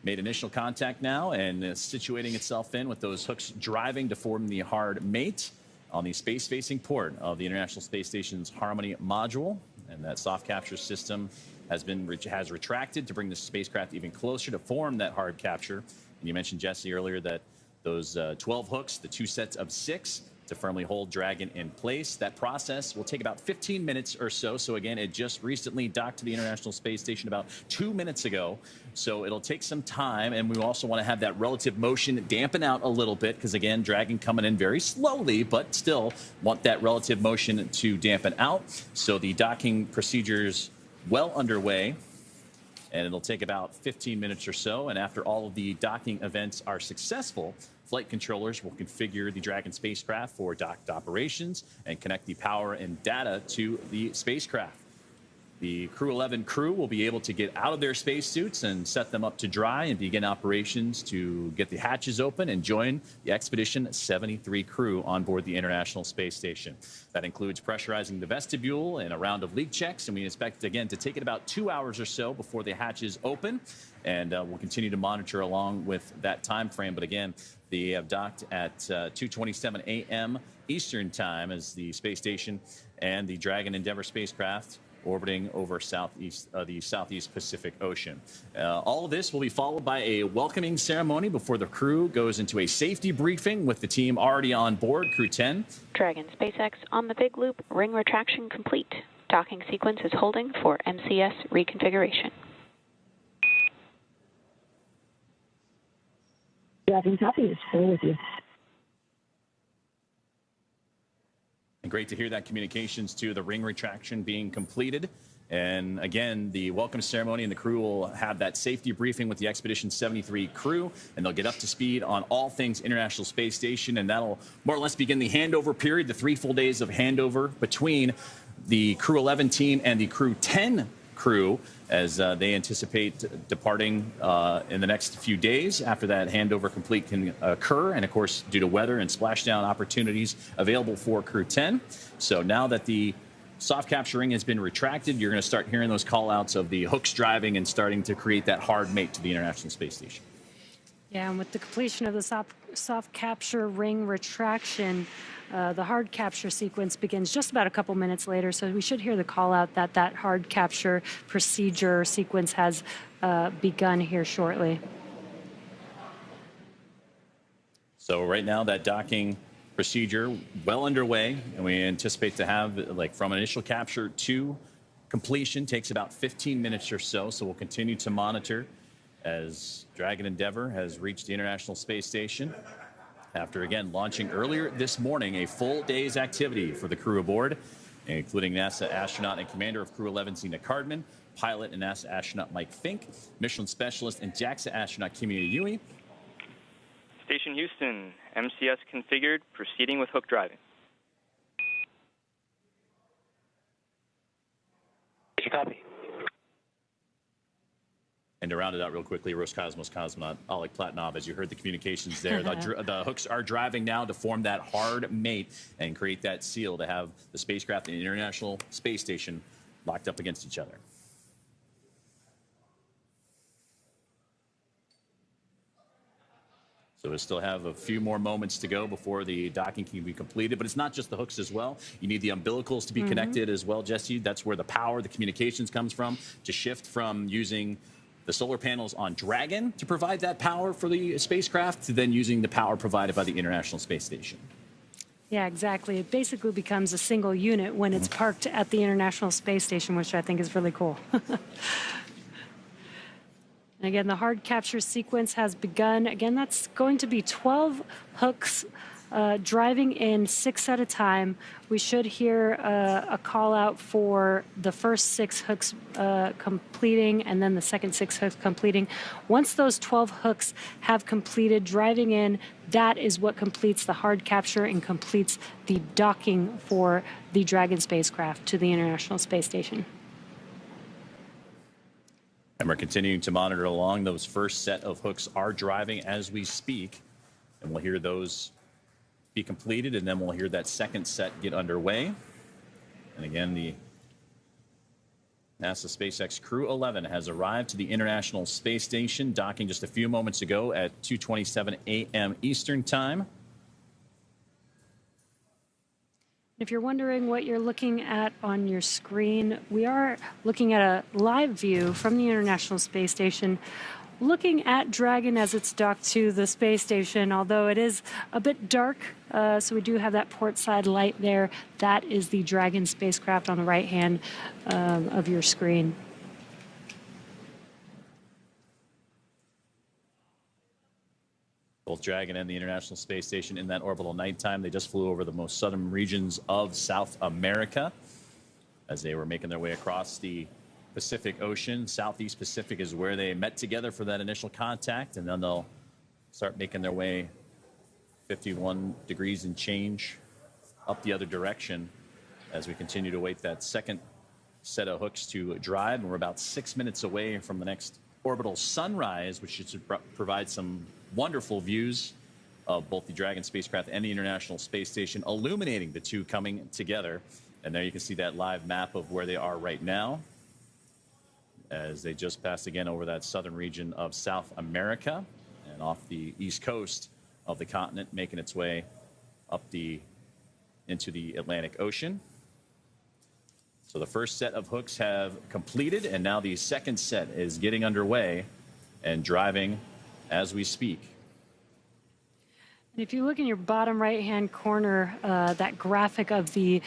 made initial contact now and is situating itself in with those hooks driving to form the hard mate on the space-facing port of the International Space Station's Harmony module, and that soft capture system has retracted to bring the spacecraft even closer to form that hard capture. And you mentioned, Jesse, earlier that those 12 hooks, the 2 sets of 6, to firmly hold Dragon in place. That process will take about 15 minutes or so. So again, it just recently docked to the International Space Station about 2 minutes ago. So it'll take some time, and we also want to have that relative motion dampen out a little bit because, again, Dragon coming in very slowly, but still want that relative motion to dampen out. So the docking procedures well underway, and it'll take about 15 minutes or so. And after all of the docking events are successful, flight controllers will configure the Dragon spacecraft for docked operations and connect the power and data to the spacecraft. The Crew 11 crew will be able to get out of their spacesuits and set them up to dry and begin operations to get the hatches open and join the Expedition 73 crew on board the International Space Station. That includes pressurizing the vestibule and a round of leak checks, and we expect, again, to take it about 2 hours or so before the hatches open, and we'll continue to monitor along with that time frame. But again, they have docked at 2:27 a.m. Eastern Time as the space station and the Dragon Endeavour spacecraft orbiting over the Southeast Pacific Ocean. All of this will be followed by a welcoming ceremony before the crew goes into a safety briefing with the team already on board, Crew 10.
Dragon SpaceX on the big loop, ring retraction complete. Docking sequence is holding for MCS reconfiguration.
Dragon copy is full with you.
And great to hear that communications to the ring retraction being completed. And again, the welcome ceremony and the crew will have that safety briefing with the Expedition 73 crew, and they'll get up to speed on all things International Space Station, and that'll more or less begin the handover period, the 3 full days of handover between the Crew 11 team and the Crew 10 crew as they anticipate departing in the next few days after that handover complete can occur, and of course due to weather and splashdown opportunities available for Crew 10. So now that the soft capturing has been retracted, you're going to start hearing those call outs of the hooks driving and starting to create that hard mate to the International Space Station.
Yeah, and with the completion of the soft capture ring retraction, the hard capture sequence begins just about a couple minutes later, so we should hear the call out that that hard capture procedure sequence has begun here shortly.
So right now that docking procedure well underway, and we anticipate to have, like, from initial capture to completion takes about 15 minutes or so. So we'll continue to monitor as Dragon Endeavour has reached the International Space Station after, again, launching earlier this morning a full day's activity for the crew aboard, including NASA astronaut and commander of Crew 11, Zena Cardman, pilot and NASA astronaut Mike Fink, mission specialist and JAXA astronaut Kimia Yui.
Station Houston, MCS configured, proceeding with hook driving.
Copy.
And to round it out real quickly, Roscosmos cosmonaut Oleg Platonov, as you heard the communications there, the hooks are driving now to form that hard mate and create that seal to have the spacecraft and the International Space Station locked up against each other. So we still have a few more moments to go before the docking can be completed. But it's not just the hooks as well. You need the umbilicals to be connected as well, Jesse. That's where the power, the communications comes from, to shift from using the solar panels on Dragon to provide that power for the spacecraft to then using the power provided by the International Space Station.
Yeah, exactly. It basically becomes a single unit when it's parked at the International Space Station, which I think is really cool. And again, the hard capture sequence has begun. Again, that's going to be 12 hooks driving in 6 at a time. We should hear a call out for the first 6 hooks completing and then the second 6 hooks completing. Once those 12 hooks have completed driving in, that is what completes the hard capture and completes the docking for the Dragon spacecraft to the International Space Station.
And we're continuing to monitor along. Those first set of hooks are driving as we speak, and we'll hear those be completed, and then we'll hear that second set get underway. And again, the NASA SpaceX Crew 11 has arrived to the International Space Station, docking just a few moments ago at 2:27 a.m. Eastern Time.
If you're wondering what you're looking at on your screen, we are looking at a live view from the International Space Station, looking at Dragon as it's docked to the space station, although it is a bit dark, so we do have that port side light there. That is the Dragon spacecraft on the right hand of your screen.
Both Dragon and the International Space Station in that orbital nighttime. They just flew over the most southern regions of South America as they were making their way across the Pacific Ocean. Southeast Pacific is where they met together for that initial contact, and then they'll start making their way 51 degrees and change up the other direction as we continue to wait that second set of hooks to drive. And we're about 6 minutes away from the next orbital sunrise, which should provide some wonderful views of both the Dragon spacecraft and the International Space Station, illuminating the two coming together. And there you can see that live map of where they are right now as they just passed again over that southern region of South America and off the east coast of the continent, making its way up into the Atlantic Ocean. So the first set of hooks have completed, and now the second set is getting underway and driving as we speak.
And if you look in your bottom right-hand corner, that graphic of the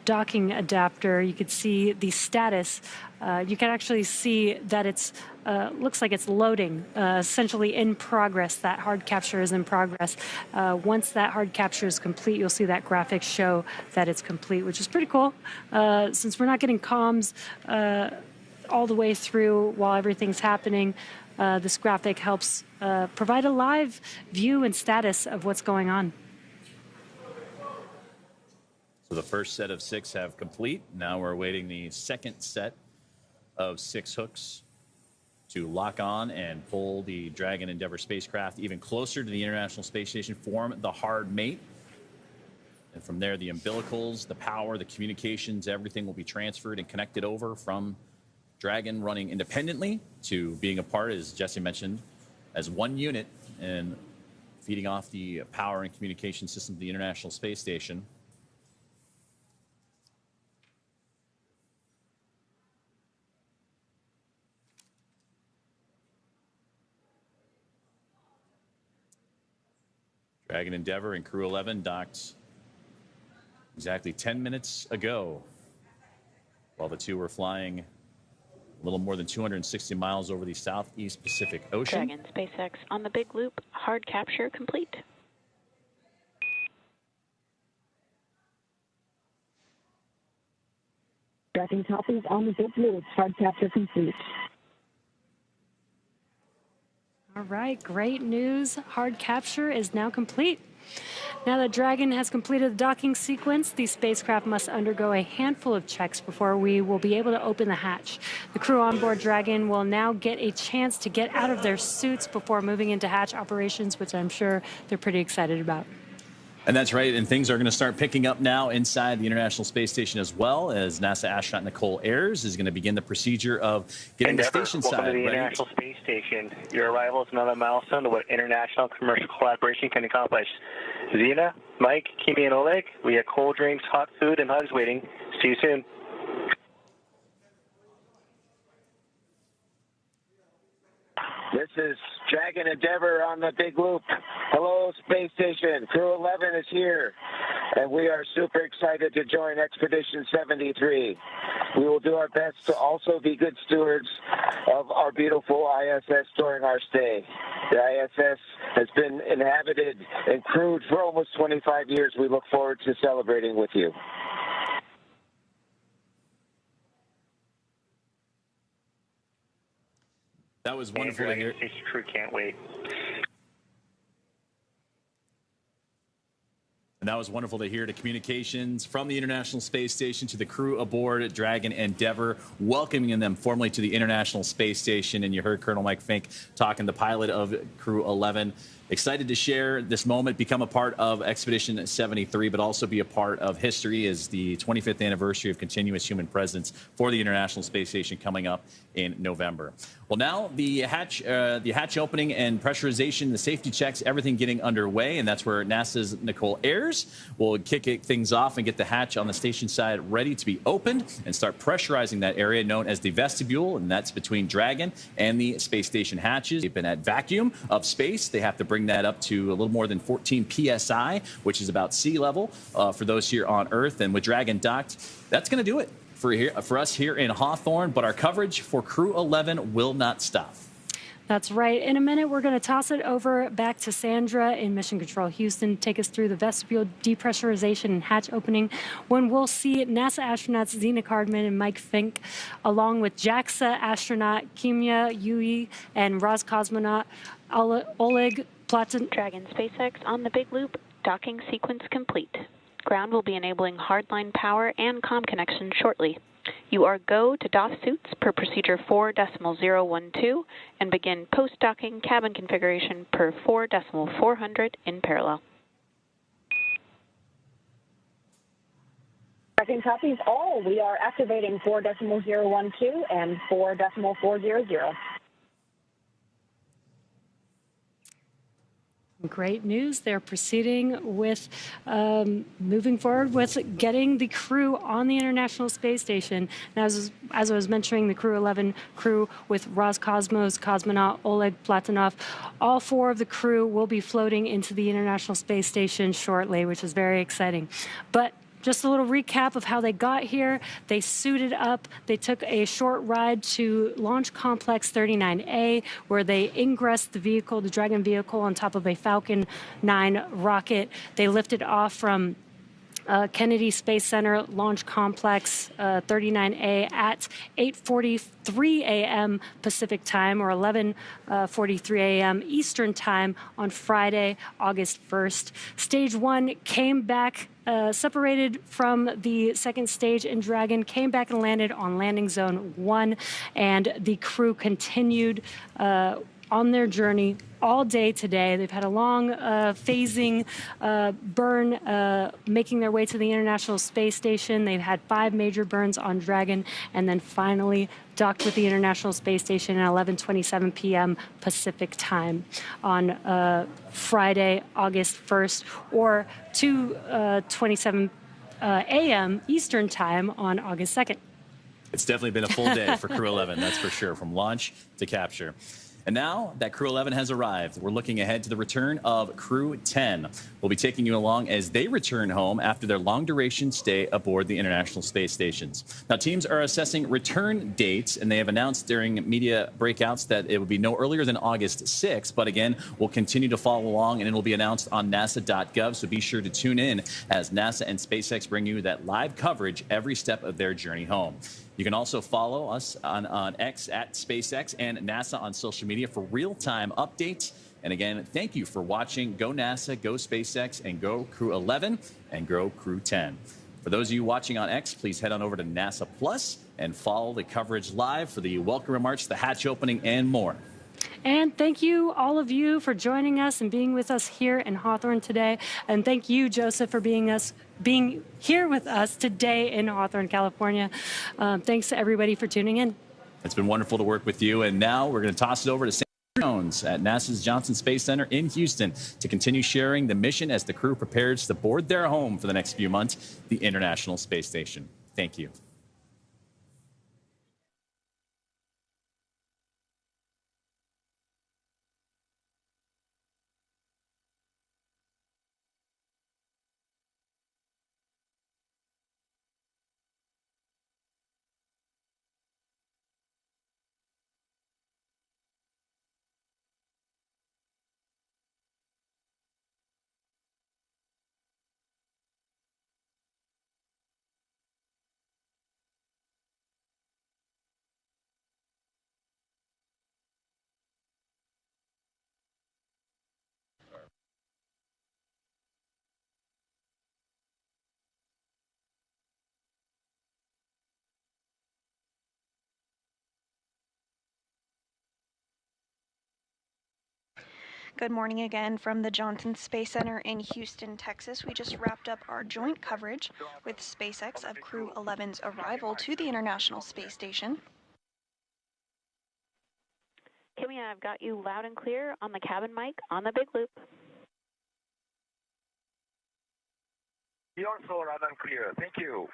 docking adapter, you could see the status. You can actually see that it's looks like it's loading, essentially in progress. That hard capture is in progress. Once that hard capture is complete, you'll see that graphic show that it's complete, which is pretty cool. Since we're not getting comms all the way through while everything's happening, this graphic helps provide a live view and status of what's going on.
So the first set of 6 have complete. Now we're awaiting the second set of 6 hooks to lock on and pull the Dragon Endeavour spacecraft even closer to the International Space Station, form the hard mate. And from there, the umbilicals, the power, the communications, everything will be transferred and connected over from Dragon running independently to being a part, as Jesse mentioned, as one unit and feeding off the power and communication system of the International Space Station. Dragon Endeavour and Crew 11 docked exactly 10 minutes ago while the two were flying a little more than 260 miles over the Southeast Pacific Ocean.
Dragon SpaceX on the big loop, hard capture complete.
Dragon copies on the big loop, hard capture complete.
All right, great news. Hard capture is now complete. Now that Dragon has completed the docking sequence, the spacecraft must undergo a handful of checks before we will be able to open the hatch. The crew on board Dragon will now get a chance to get out of their suits before moving into hatch operations, which I'm sure they're pretty excited about.
And that's right, and things are going to start picking up now inside the International Space Station as well, as NASA astronaut Nicole Ayers is going to begin the procedure of getting the station side
welcome to the
ready.
International Space Station. Your arrival is another milestone to what international commercial collaboration can accomplish. Zena, Mike, Kimi, and Oleg, we have cold drinks, hot food, and hugs waiting. See you soon.
This is Dragon Endeavour on the big loop. Hello, Space Station. Crew 11 is here, and we are super excited to join Expedition 73. We will do our best to also be good stewards of our beautiful ISS during our stay. The ISS has been inhabited and crewed for almost 25 years. We look forward to celebrating with you.
That was wonderful to hear.
Space crew can't wait.
And that was wonderful to hear the communications from the International Space Station to the crew aboard Dragon Endeavour, welcoming them formally to the International Space Station. And you heard Colonel Mike Fink talking, the pilot of Crew 11, Excited to share this moment, become a part of Expedition 73, but also be a part of history as the 25th anniversary of continuous human presence for the International Space Station coming up in November. Well, now the hatch opening and pressurization, the safety checks, everything getting underway, and that's where NASA's Nicole Ayers will kick things off and get the hatch on the station side ready to be opened and start pressurizing that area known as the vestibule, and that's between Dragon and the space station hatches. They've been at vacuum of space. They have to bring that up to a little more than 14 psi, which is about sea level for those here on Earth. And with Dragon docked, that's going to do it for us here in Hawthorne. But our coverage for Crew 11 will not stop.
That's right. In a minute, we're going to toss it over back to Sandra in Mission Control Houston to take us through the vestibule depressurization and hatch opening, when we'll see NASA astronauts Zena Cardman and Mike Fink, along with JAXA astronaut Kimya Yui and Roscosmonaut Oleg Platon.
Dragon SpaceX on the Big Loop, docking sequence complete. Ground will be enabling hardline power and comm connection shortly. You are go to doff suits per procedure 4.012 and begin post-docking cabin configuration per 4.400 in parallel.
Tracking copies all. We are activating 4.012 and 4.400.
Great news. They're proceeding with moving forward with getting the crew on the International Space Station. And as I was mentioning, the Crew 11 crew with Roscosmos cosmonaut Oleg Platonov, all four of the crew will be floating into the International Space Station shortly, which is very exciting. But just a little recap of how they got here. They suited up. They took a short ride to Launch Complex 39A, where they ingressed the vehicle, the Dragon vehicle, on top of a Falcon 9 rocket. They lifted off from Kennedy Space Center Launch Complex 39A at 8:43 a.m. Pacific time, or 11:43 a.m. Eastern time on Friday, August 1st. Stage 1 came back, separated from the second stage in Dragon, came back and landed on landing zone 1, and the crew continued on their journey all day today. They've had a long phasing burn, making their way to the International Space Station. They've had 5 major burns on Dragon, and then finally docked with the International Space Station at 11:27 p.m. Pacific time on Friday, August 1st, or 2:27 a.m. Eastern time on August 2nd.
It's definitely been a full day for Crew 11, that's for sure, from launch to capture. And now that Crew 11 has arrived, we're looking ahead to the return of Crew 10. We'll be taking you along as they return home after their long-duration stay aboard the International Space Stations. Now, teams are assessing return dates, and they have announced during media breakouts that it will be no earlier than August 6th. But again, we'll continue to follow along, and it will be announced on nasa.gov. So be sure to tune in as NASA and SpaceX bring you that live coverage every step of their journey home. You can also follow us on X at SpaceX and NASA on social media for real-time updates. And again, thank you for watching. Go NASA, go SpaceX, and go Crew 11 and go Crew 10. For those of you watching on X, please head on over to NASA Plus and follow the coverage live for the welcome remarks, the hatch opening, and more.
And thank you, all of you, for joining us and being with us here in Hawthorne today. And thank you, Joseph, for being here with us today in Hawthorne, California. Thanks to everybody for tuning in.
It's been wonderful to work with you. And now we're going to toss it over to Sandra Jones at NASA's Johnson Space Center in Houston to continue sharing the mission as the crew prepares to board their home for the next few months, the International Space Station. Thank you.
Good morning again from the Johnson Space Center in Houston, Texas. We just wrapped up our joint coverage with SpaceX of Crew 11's arrival to the International Space Station.
Kimmy, I've got you loud and clear on the cabin mic on the big loop.
You're also loud and clear. Thank you.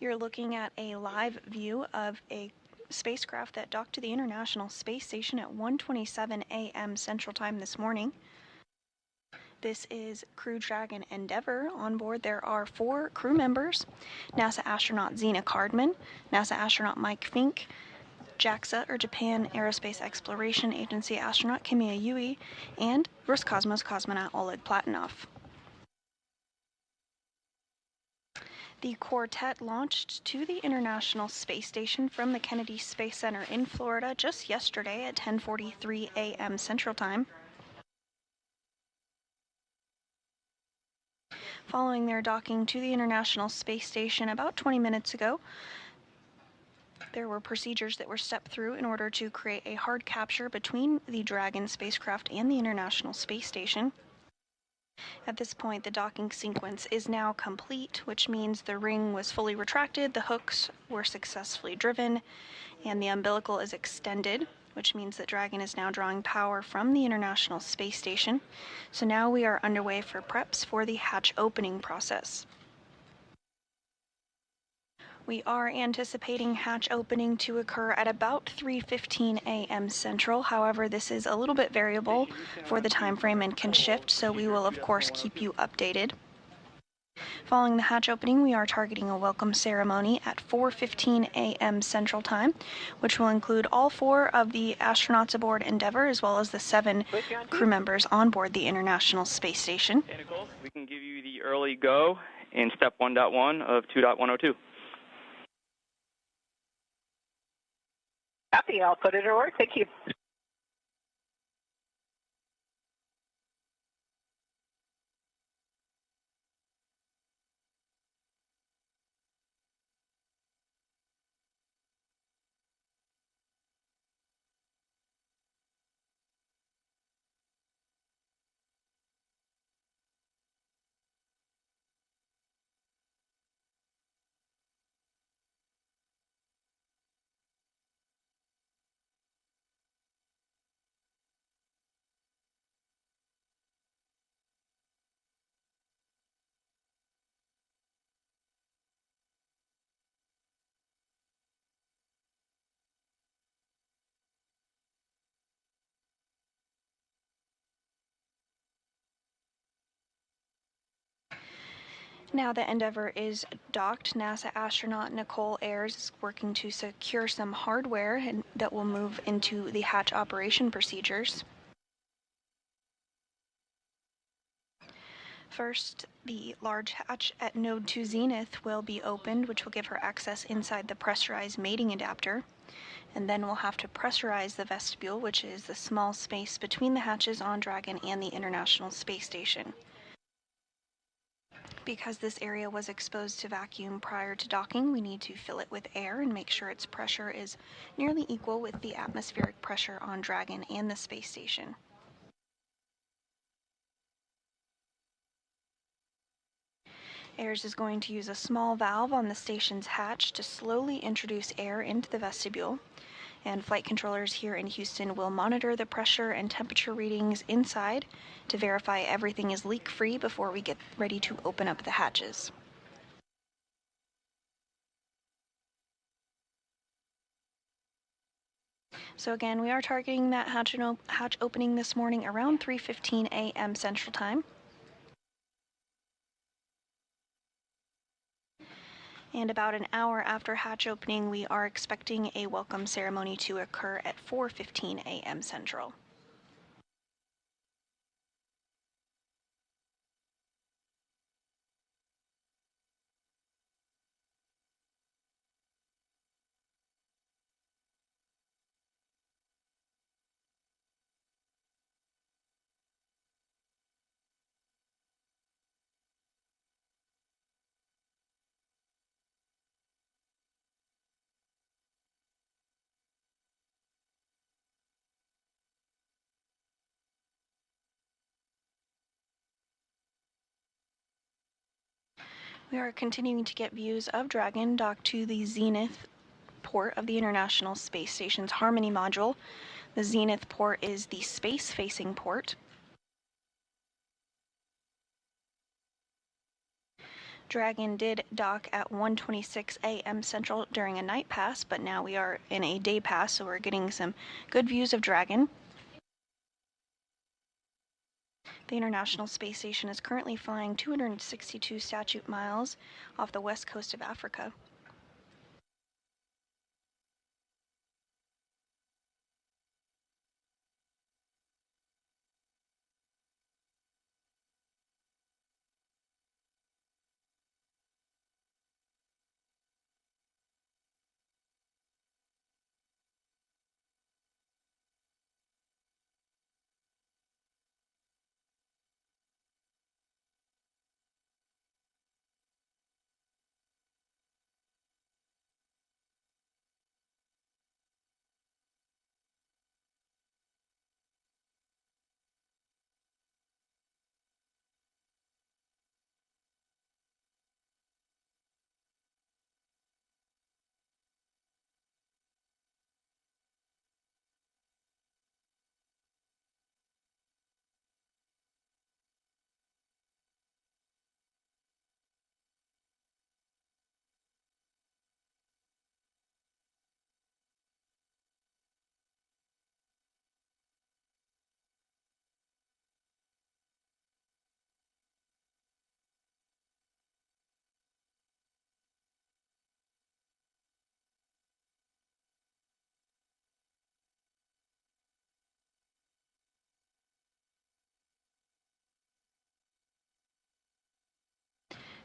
You're looking at a live view of a spacecraft that docked to the International Space Station at 1:27 a.m. Central Time this morning. This is Crew Dragon Endeavour. On board there are 4 crew members: NASA astronaut Zena Cardman, NASA astronaut Mike Fink, JAXA, or Japan Aerospace Exploration Agency astronaut Kimiya Yui, and Roscosmos cosmonaut Oleg Platonov. The quartet launched to the International Space Station from the Kennedy Space Center in Florida just yesterday at 10:43 a.m. Central Time. Following their docking to the International Space Station about 20 minutes ago, there were procedures that were stepped through in order to create a hard capture between the Dragon spacecraft and the International Space Station. At this point, the docking sequence is now complete, which means the ring was fully retracted, the hooks were successfully driven, and the umbilical is extended, which means that Dragon is now drawing power from the International Space Station. So now we are underway for preps for the hatch opening process. We are anticipating hatch opening to occur at about 3:15 a.m. Central. However, this is a little bit variable for the time frame and can shift, so we will of course keep you updated. Following the hatch opening, we are targeting a welcome ceremony at 4:15 a.m. Central Time, which will include all 4 of the astronauts aboard Endeavour, as well as the 7 crew members on board the International Space Station.
Hey, Nicole, we can give you the early go in step 1.1 of 2.102.
Copy, I'll put it in work. Thank you.
Now that Endeavour is docked, NASA astronaut Nicole Ayers is working to secure some hardware that will move into the hatch operation procedures. First, the large hatch at Node 2 Zenith will be opened, which will give her access inside the pressurized mating adapter. And then we'll have to pressurize the vestibule, which is the small space between the hatches on Dragon and the International Space Station. Because this area was exposed to vacuum prior to docking, we need to fill it with air and make sure its pressure is nearly equal with the atmospheric pressure on Dragon and the space station. Ayers is going to use a small valve on the station's hatch to slowly introduce air into the vestibule. And flight controllers here in Houston will monitor the pressure and temperature readings inside to verify everything is leak-free before we get ready to open up the hatches. So again, we are targeting that hatch opening this morning around 3:15 a.m. Central Time. And about an hour after hatch opening, we are expecting a welcome ceremony to occur at 4:15 a.m. Central. We are continuing to get views of Dragon docked to the Zenith port of the International Space Station's Harmony module. The Zenith port is the space-facing port. Dragon did dock at 1:26 a.m. Central during a night pass, but now we are in a day pass, so we're getting some good views of Dragon. The International Space Station is currently flying 262 statute miles off the west coast of Africa.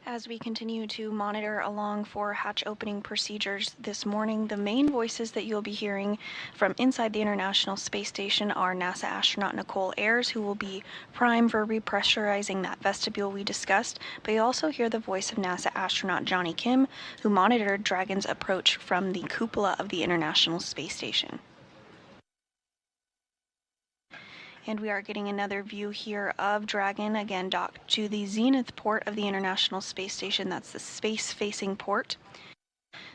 As we continue to monitor along for hatch opening procedures this morning, the main voices that you'll be hearing from inside the International Space Station are NASA astronaut Nicole Ayers, who will be prime for repressurizing that vestibule we discussed, but you also hear the voice of NASA astronaut Johnny Kim, who monitored Dragon's approach from the cupola of the International Space Station. And we are getting another view here of Dragon, again docked to the Zenith port of the International Space Station. That's the space-facing port.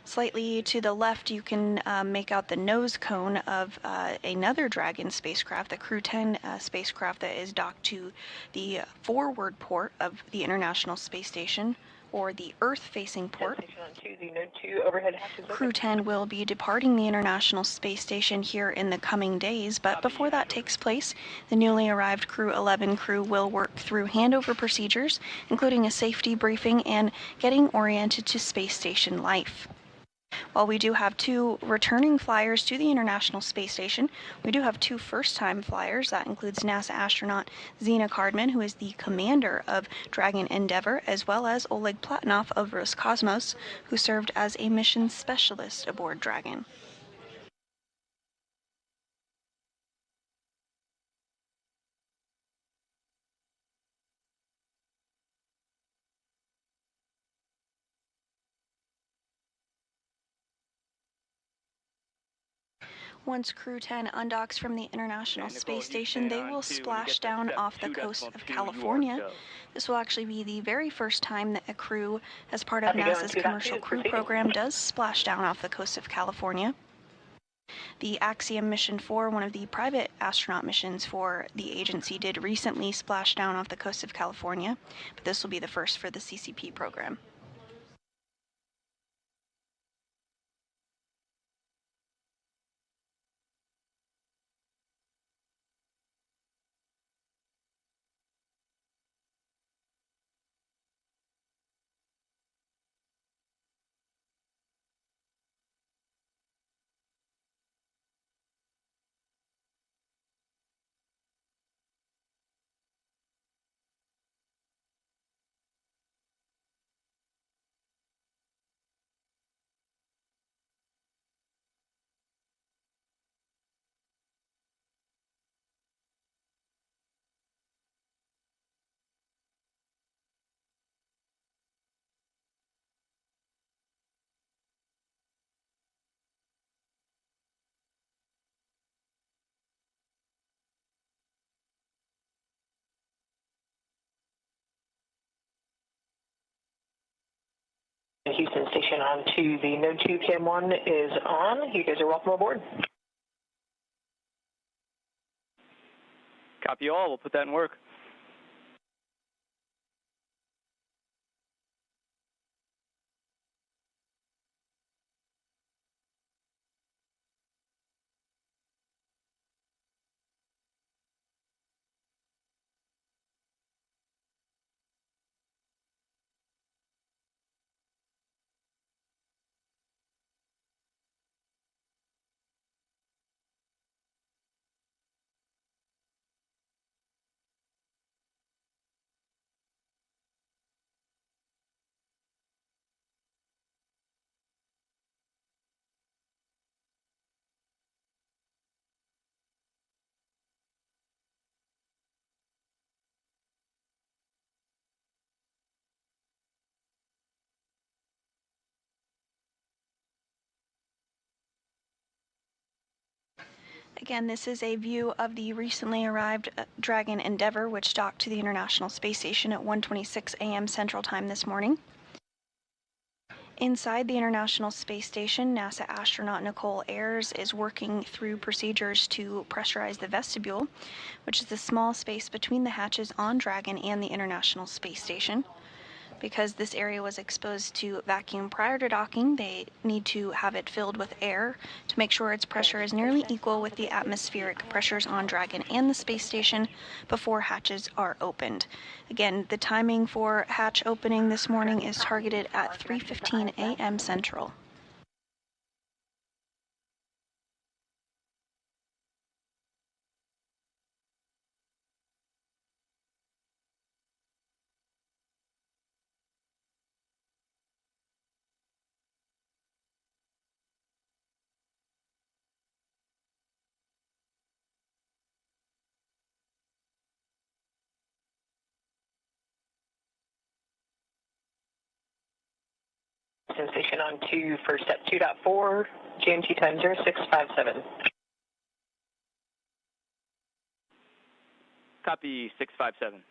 Slightly to the left, you can make out the nose cone of another Dragon spacecraft, the Crew 10 spacecraft that is docked to the forward port of the International Space Station, or the Earth-facing port. Crew 10 will be departing the International Space Station here in the coming days, but before that takes place, the newly arrived Crew 11 crew will work through handover procedures, including a safety briefing and getting oriented to space station life. While we do have 2 returning flyers to the International Space Station, we do have 2 first-time flyers. That includes NASA astronaut Zena Cardman, who is the commander of Dragon Endeavour, as well as Oleg Platonov of Roscosmos, who served as a mission specialist aboard Dragon. Once Crew 10 undocks from the International Space Station, they will splash down off the coast of California. This will actually be the very first time that a crew, as part of NASA's Commercial Crew Program, does splash down off the coast of California. The Axiom Mission 4, one of the private astronaut missions for the agency, did recently splash down off the coast of California, but this will be the first for the CCP program.
Houston station on to the node 2 cam 1 is on. You guys are welcome aboard.
Copy all. We'll put that in work.
Again, this is a view of the recently arrived Dragon Endeavour, which docked to the International Space Station at 1:26 a.m. Central Time this morning. Inside the International Space Station, NASA astronaut Nicole Ayers is working through procedures to pressurize the vestibule, which is the small space between the hatches on Dragon and the International Space Station. Because this area was exposed to vacuum prior to docking, they need to have it filled with air to make sure its pressure is nearly equal with the atmospheric pressures on Dragon and the space station before hatches are opened. Again, the timing for hatch opening this morning is targeted at 3:15 a.m. Central.
Station on to first step 2.4, GMT time 0657.
Copy 657.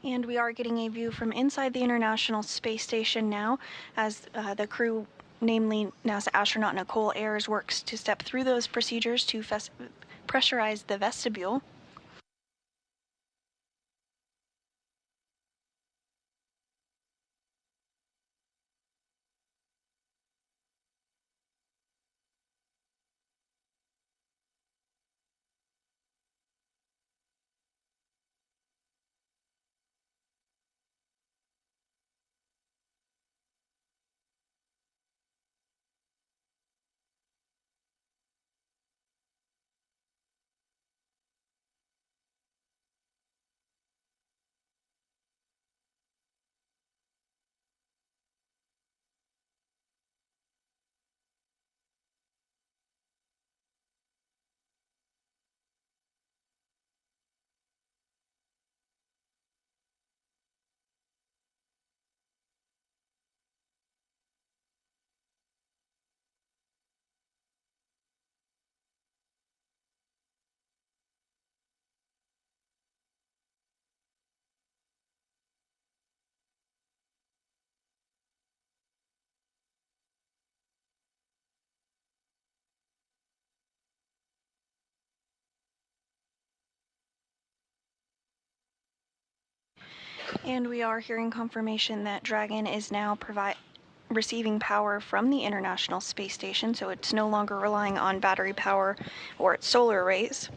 And we are getting a view from inside the International Space Station now as the crew, namely NASA astronaut Nicole Ayers, works to step through those procedures to pressurize the vestibule. And we are hearing confirmation that Dragon is now receiving power from the International Space Station, so it's no longer relying on battery power or its solar arrays.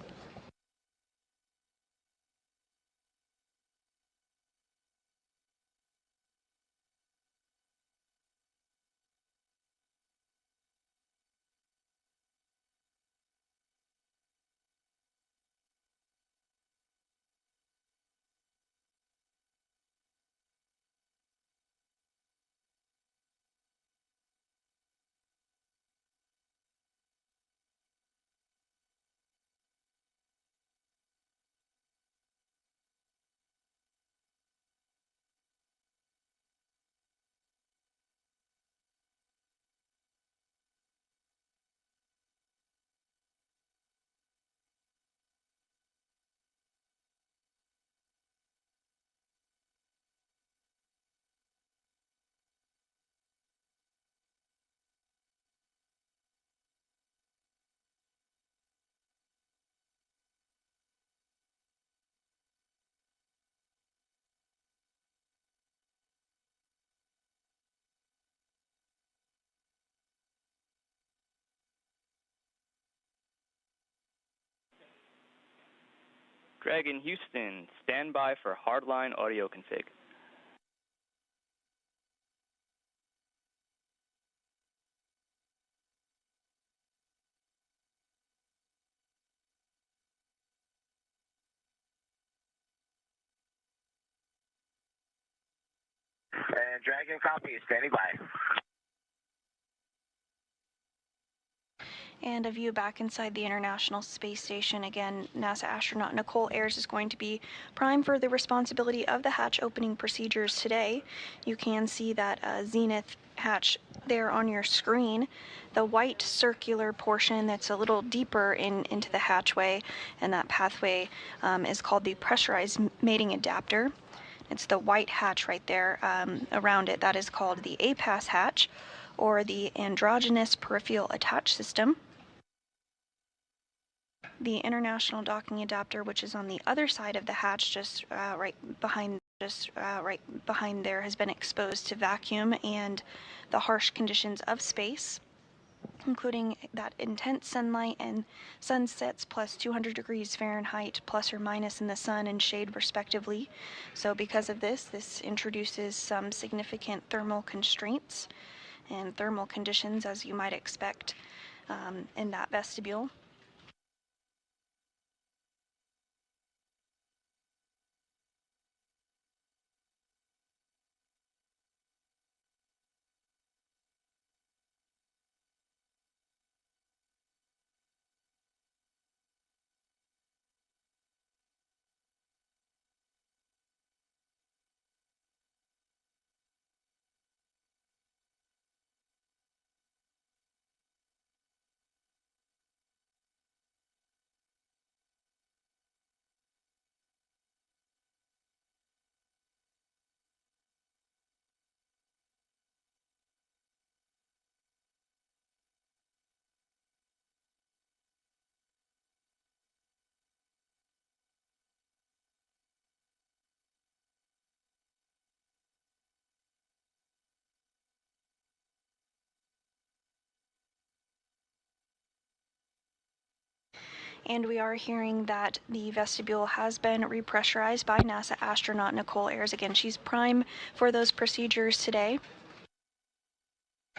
Dragon Houston, stand by for hardline audio config.
And Dragon copy, standing by.
And a view back inside the International Space Station. Again, NASA astronaut Nicole Ayers is going to be prime for the responsibility of the hatch opening procedures today. You can see that zenith hatch there on your screen. The white circular portion that's a little deeper into the hatchway, and that pathway is called the pressurized mating adapter. It's the white hatch right there around it. That is called the APAS hatch, or the androgynous peripheral attach system. The international docking adapter, which is on the other side of the hatch, just right behind there, has been exposed to vacuum and the harsh conditions of space, including that intense sunlight and sunsets plus 200 degrees Fahrenheit plus or minus in the sun and shade respectively. So because of this introduces some significant thermal constraints and thermal conditions, as you might expect in that vestibule. And we are hearing that the vestibule has been repressurized by NASA astronaut Nicole Ayers. Again, she's prime for those procedures today.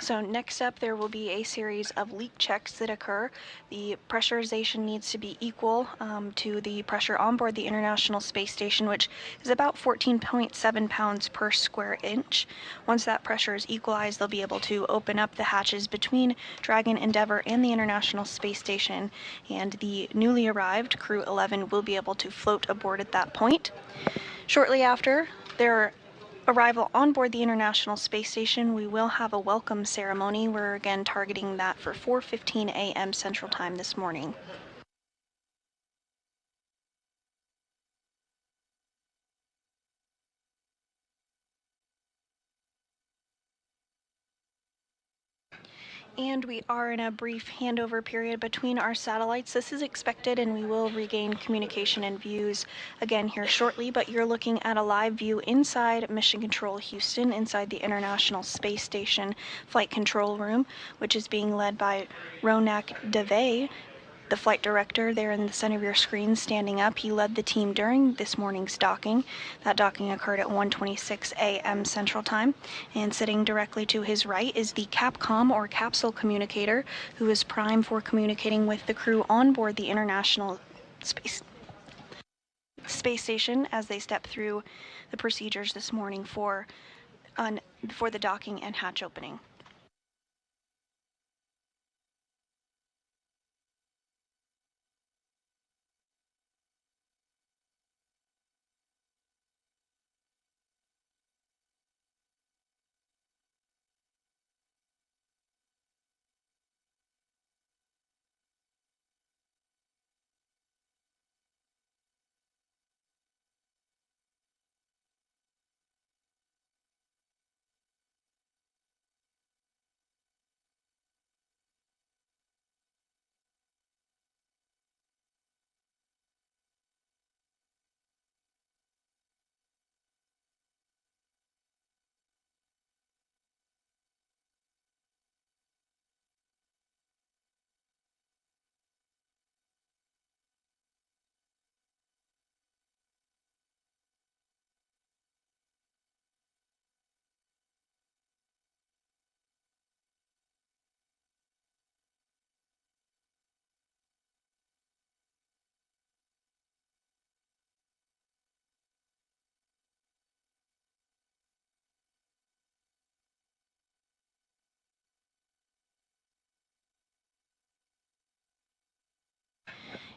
So next up, there will be a series of leak checks that occur. The pressurization needs to be equal to the pressure on board the International Space Station, which is about 14.7 pounds per square inch. Once that pressure is equalized, they'll be able to open up the hatches between Dragon, Endeavour, and the International Space Station, and the newly arrived Crew 11 will be able to float aboard at that point. Shortly after their arrival on board the International Space Station, we will have a welcome ceremony. We're again targeting that for 4:15 a.m. Central Time this morning. And we are in a brief handover period between our satellites. This is expected, and we will regain communication and views again here shortly, but you're looking at a live view inside Mission Control Houston, inside the International Space Station Flight Control Room, which is being led by Ronak Dave, the flight director there in the center of your screen standing up. He led the team during this morning's docking. That docking occurred at 1:26 a.m. Central Time. And sitting directly to his right is the Capcom, or capsule communicator, who is primed for communicating with the crew on board the International Space Station as they step through the procedures this morning for the docking and hatch opening.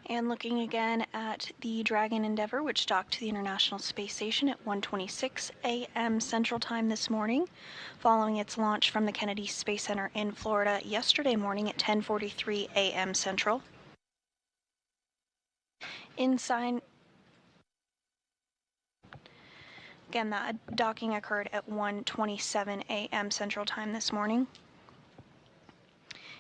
And looking again at the Dragon Endeavour, which docked to the International Space Station at 1:26 a.m. Central Time this morning, following its launch from the Kennedy Space Center in Florida yesterday morning at 10:43 a.m. Central. Inside, again, that docking occurred at 1:27 a.m. Central Time this morning.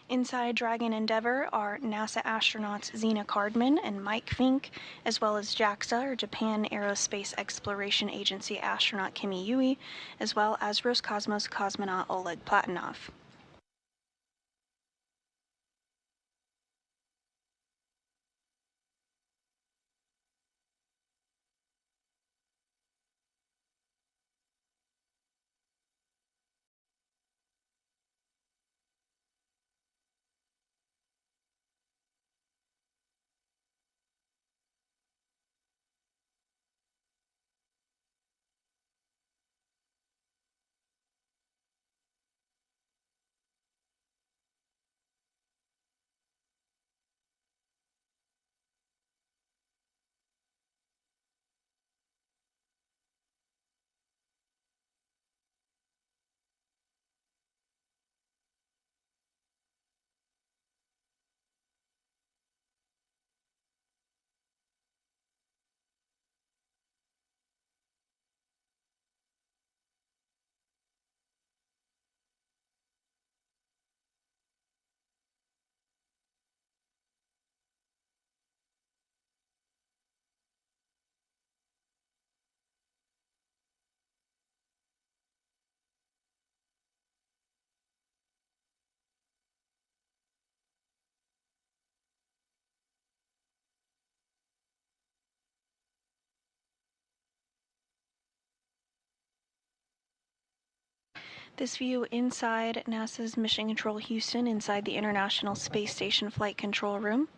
Inside Dragon Endeavour are NASA astronauts Zena Cardman and Mike Fink, as well as JAXA, or Japan Aerospace Exploration Agency astronaut Kimi Yui, as well as Roscosmos cosmonaut Oleg Platonov. This view inside NASA's Mission Control Houston, inside the International Space Station Flight Control Room.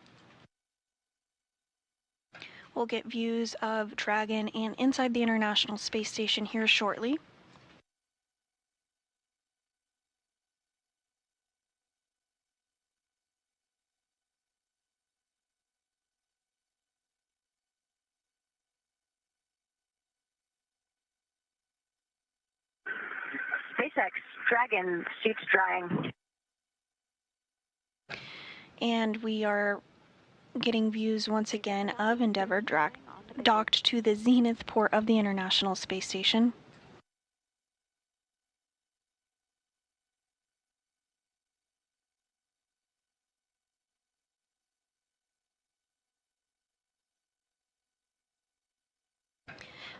We'll get views of Dragon and inside the International Space Station here shortly.
SpaceX Dragon suits drying.
And we are getting views once again of Endeavour docked to the zenith port of the International Space Station.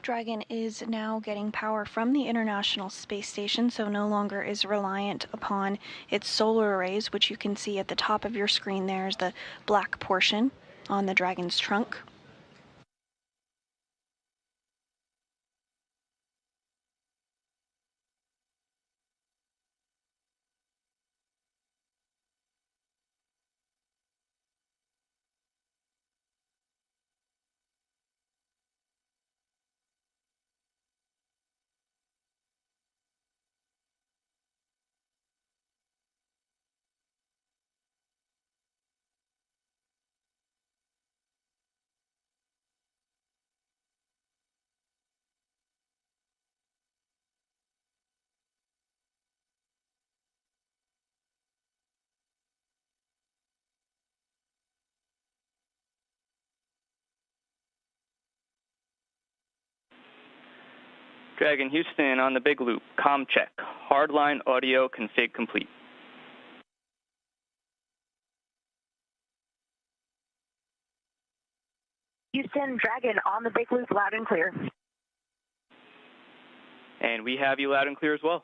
Dragon is now getting power from the International Space Station, so no longer is reliant upon its solar arrays, which you can see at the top of your screen. There's the black portion on the Dragon's trunk.
Dragon Houston on the big loop. Comm check. Hardline audio config complete.
Houston, Dragon on the big loop, loud and clear.
And we have you loud and clear as well.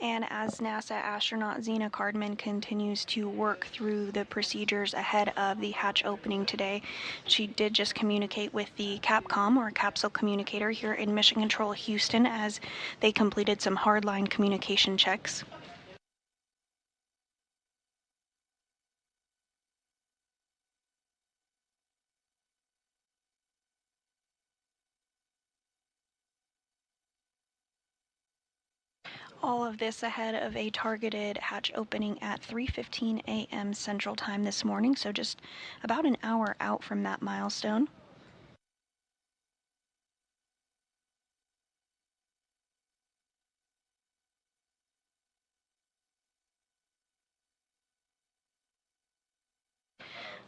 And as NASA astronaut Zena Cardman continues to work through the procedures ahead of the hatch opening today, she did just communicate with the CAPCOM, or capsule communicator, here in Mission Control Houston as they completed some hardline communication checks. All of this ahead of a targeted hatch opening at 3:15 a.m. Central Time this morning, so just about an hour out from that milestone.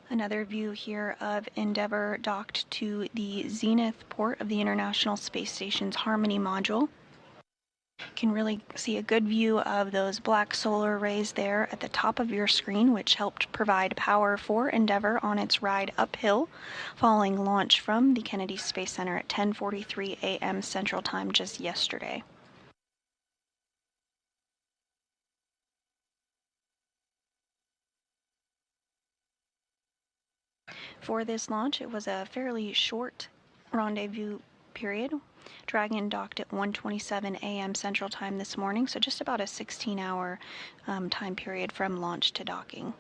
Another view here of Endeavour docked to the Zenith port of the International Space Station's Harmony module. Can really see a good view of those black solar arrays there at the top of your screen, which helped provide power for Endeavour on its ride uphill following launch from the Kennedy Space Center at 10:43 a.m. Central Time just yesterday. For this launch, it was a fairly short rendezvous period. Dragon docked at 1:27 a.m. Central Time this morning, so just about a 16-hour time period from launch to docking.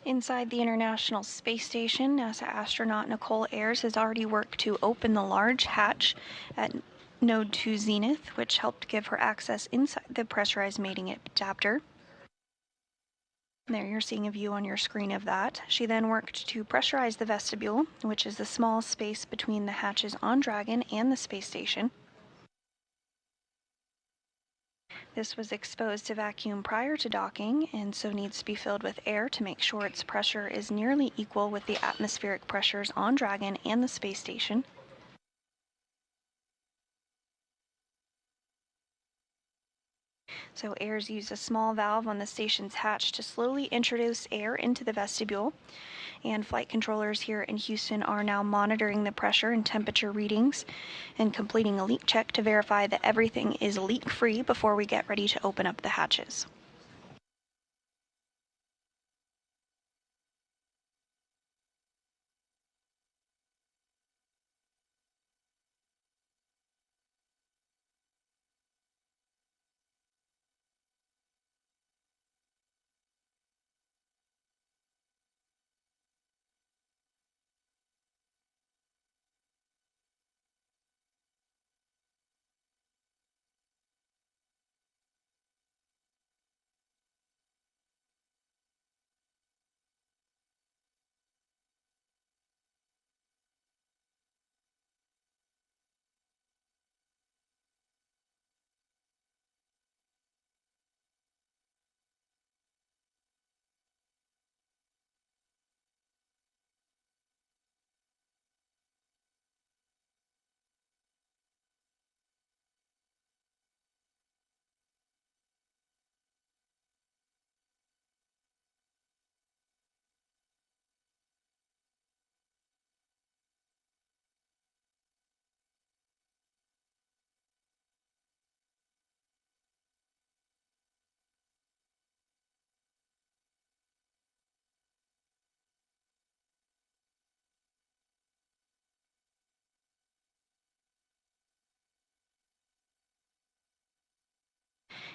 Inside the International Space Station, NASA astronaut Nicole Ayers has already worked to open the large hatch at Node 2 Zenith, which helped give her access inside the pressurized mating adapter. There you're seeing a view on your screen of that. She then worked to pressurize the vestibule, which is the small space between the hatches on Dragon and the space station. This was exposed to vacuum prior to docking, and so needs to be filled with air to make sure its pressure is nearly equal with the atmospheric pressures on Dragon and the space station. So Ayers used a small valve on the station's hatch to slowly introduce air into the vestibule, and flight controllers here in Houston are now monitoring the pressure and temperature readings and completing a leak check to verify that everything is leak-free before we get ready to open up the hatches.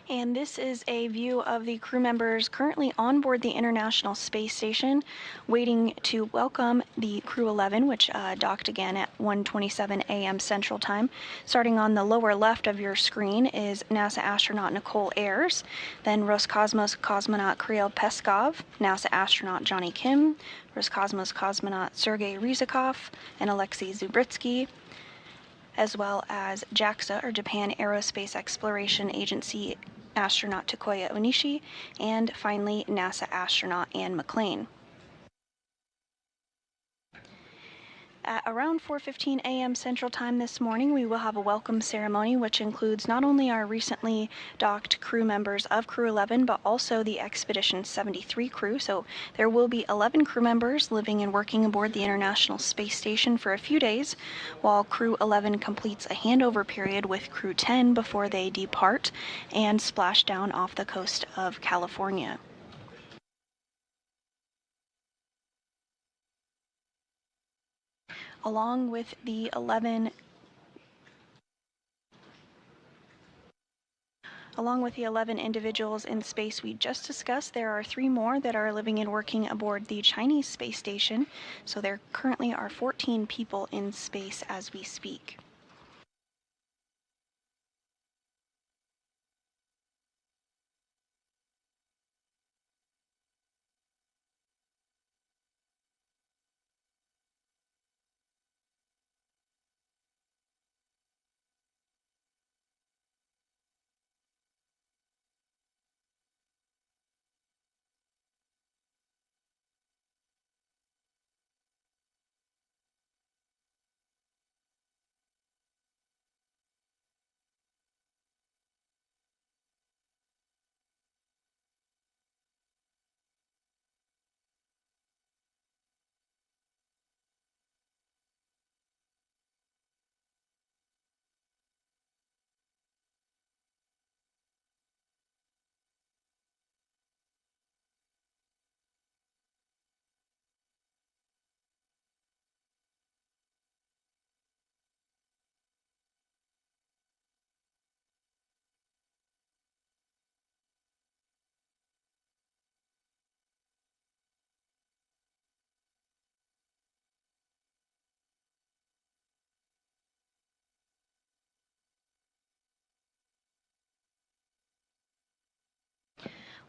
And this is a view of the crew members currently on board the International Space Station, waiting to welcome the Crew 11, which docked again at 1:27 a.m. Central Time. Starting on the lower left of your screen is NASA astronaut Nicole Ayers, then Roscosmos cosmonaut Kirill Peskov, NASA astronaut Johnny Kim, Roscosmos cosmonaut Sergei Ryzhikov, and Alexei Zubritsky, as well as JAXA, or Japan Aerospace Exploration Agency astronaut Takuya Onishi, and finally NASA astronaut Anne McClain. At around 4:15 a.m. Central Time this morning, we will have a welcome ceremony, which includes not only our recently docked crew members of Crew 11, but also the Expedition 73 crew. So there will be 11 crew members living and working aboard the International Space Station for a few days, while Crew 11 completes a handover period with Crew 10 before they depart and splash down off the coast of California. Along with the 11 individuals in space we just discussed, there are 3 more that are living and working aboard the Chinese space station. So there currently are 14 people in space as we speak.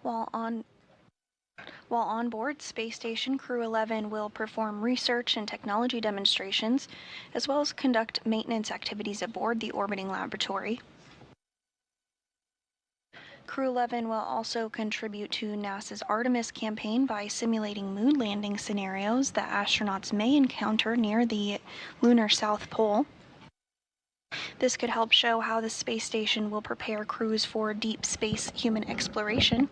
While on board Space Station, Crew 11 will perform research and technology demonstrations, as well as conduct maintenance activities aboard the orbiting laboratory. Crew 11 will also contribute to NASA's Artemis campaign by simulating moon landing scenarios that astronauts may encounter near the lunar South Pole. This could help show how the space station will prepare crews for deep space human exploration.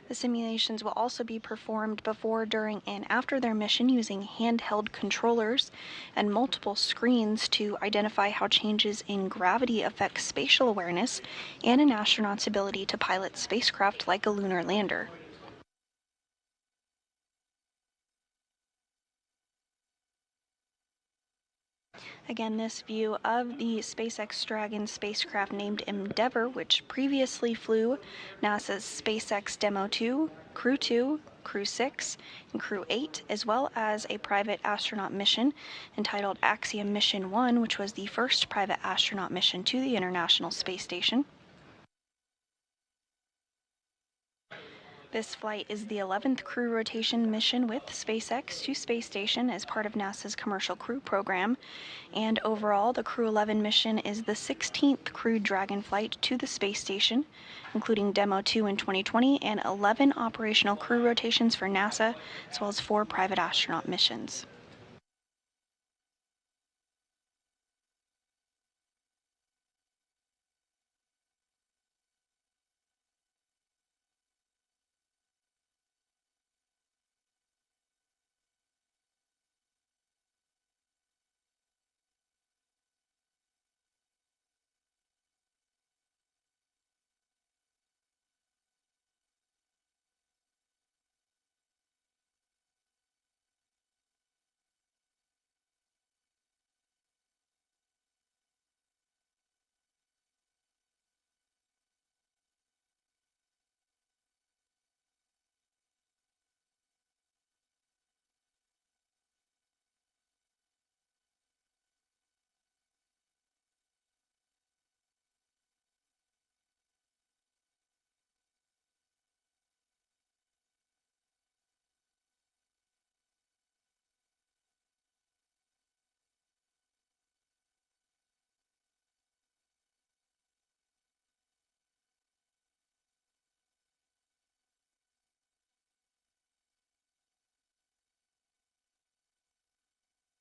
The simulations will also be performed before, during, and after their mission using handheld controllers and multiple screens to identify how changes in gravity affect spatial awareness and an astronaut's ability to pilot spacecraft like a lunar lander. Again, this view of the SpaceX Dragon spacecraft named Endeavour, which previously flew NASA's SpaceX Demo 2, Crew 6, and Crew 8, as well as a private astronaut mission entitled Axiom Mission 1, which was the first private astronaut mission to the International Space Station. This flight is the 11th crew rotation mission with SpaceX to Space Station as part of NASA's Commercial Crew Program, and overall the Crew 11 mission is the 16th crewed Dragon flight to the Space Station, including Demo 2 in 2020 and 11 operational crew rotations for NASA, as well as 4 private astronaut missions.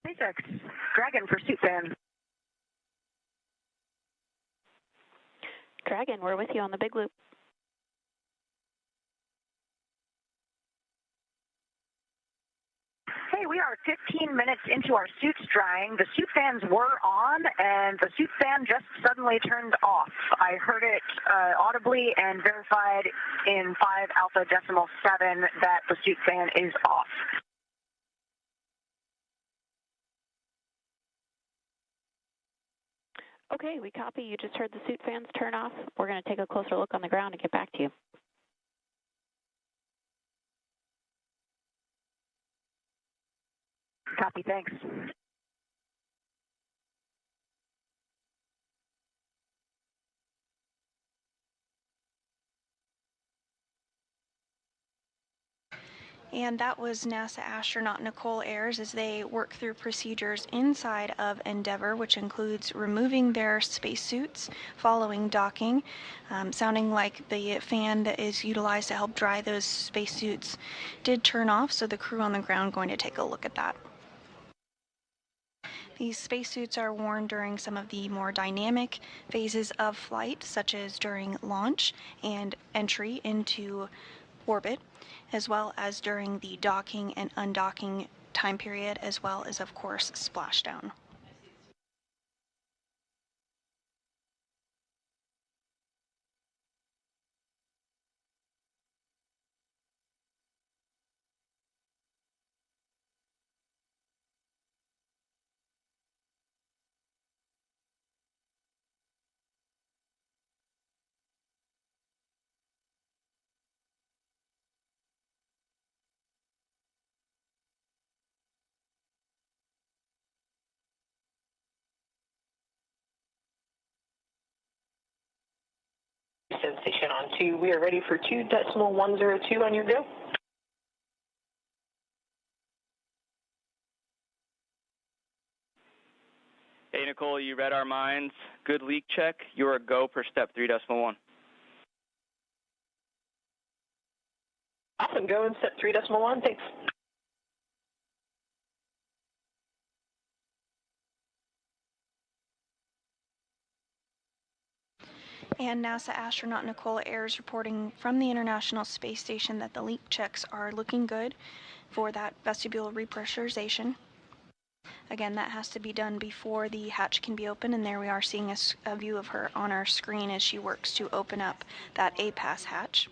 SpaceX Dragon pursuit fan.
Dragon, we're with you on the big loop.
Hey, we are 15 minutes into our suits drying. The suit fans were on, and the suit fan just suddenly turned off. I heard it audibly and verified in 5 alpha decimal 7 that the suit fan is off.
Okay, we copy. You just heard the suit fans turn off. We're going to take a closer look on the ground and get back to you.
Copy, thanks.
And that was NASA astronaut Nicole Ayers as they work through procedures inside of Endeavour, which includes removing their spacesuits following docking, sounding like the fan that is utilized to help dry those spacesuits did turn off, so the crew on the ground going to take a look at that. These spacesuits are worn during some of the more dynamic phases of flight, such as during launch and entry into orbit, as well as during the docking and undocking time period, as well as, of course, splashdown.
Houston Station on 2. We are ready for 2.102 on your go.
Hey, Nicole, you read our minds. Good leak check. You're a go per step 3.1.
Awesome. Go in step 3.1. Thanks.
And NASA astronaut Nicole Ayers reporting from the International Space Station that the leak checks are looking good for that vestibule repressurization. Again, that has to be done before the hatch can be opened, and there we are seeing a view of her on our screen as she works to open up that A-pass hatch.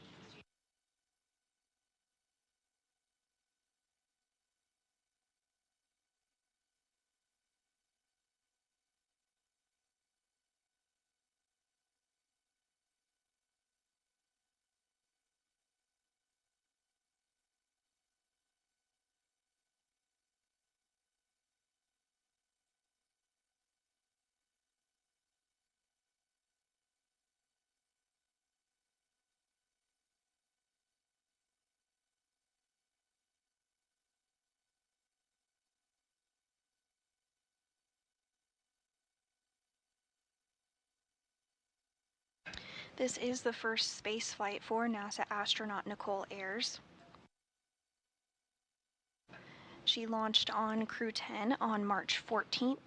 This is the first space flight for NASA astronaut Nicole Ayers. She launched on Crew 10 on March 14th.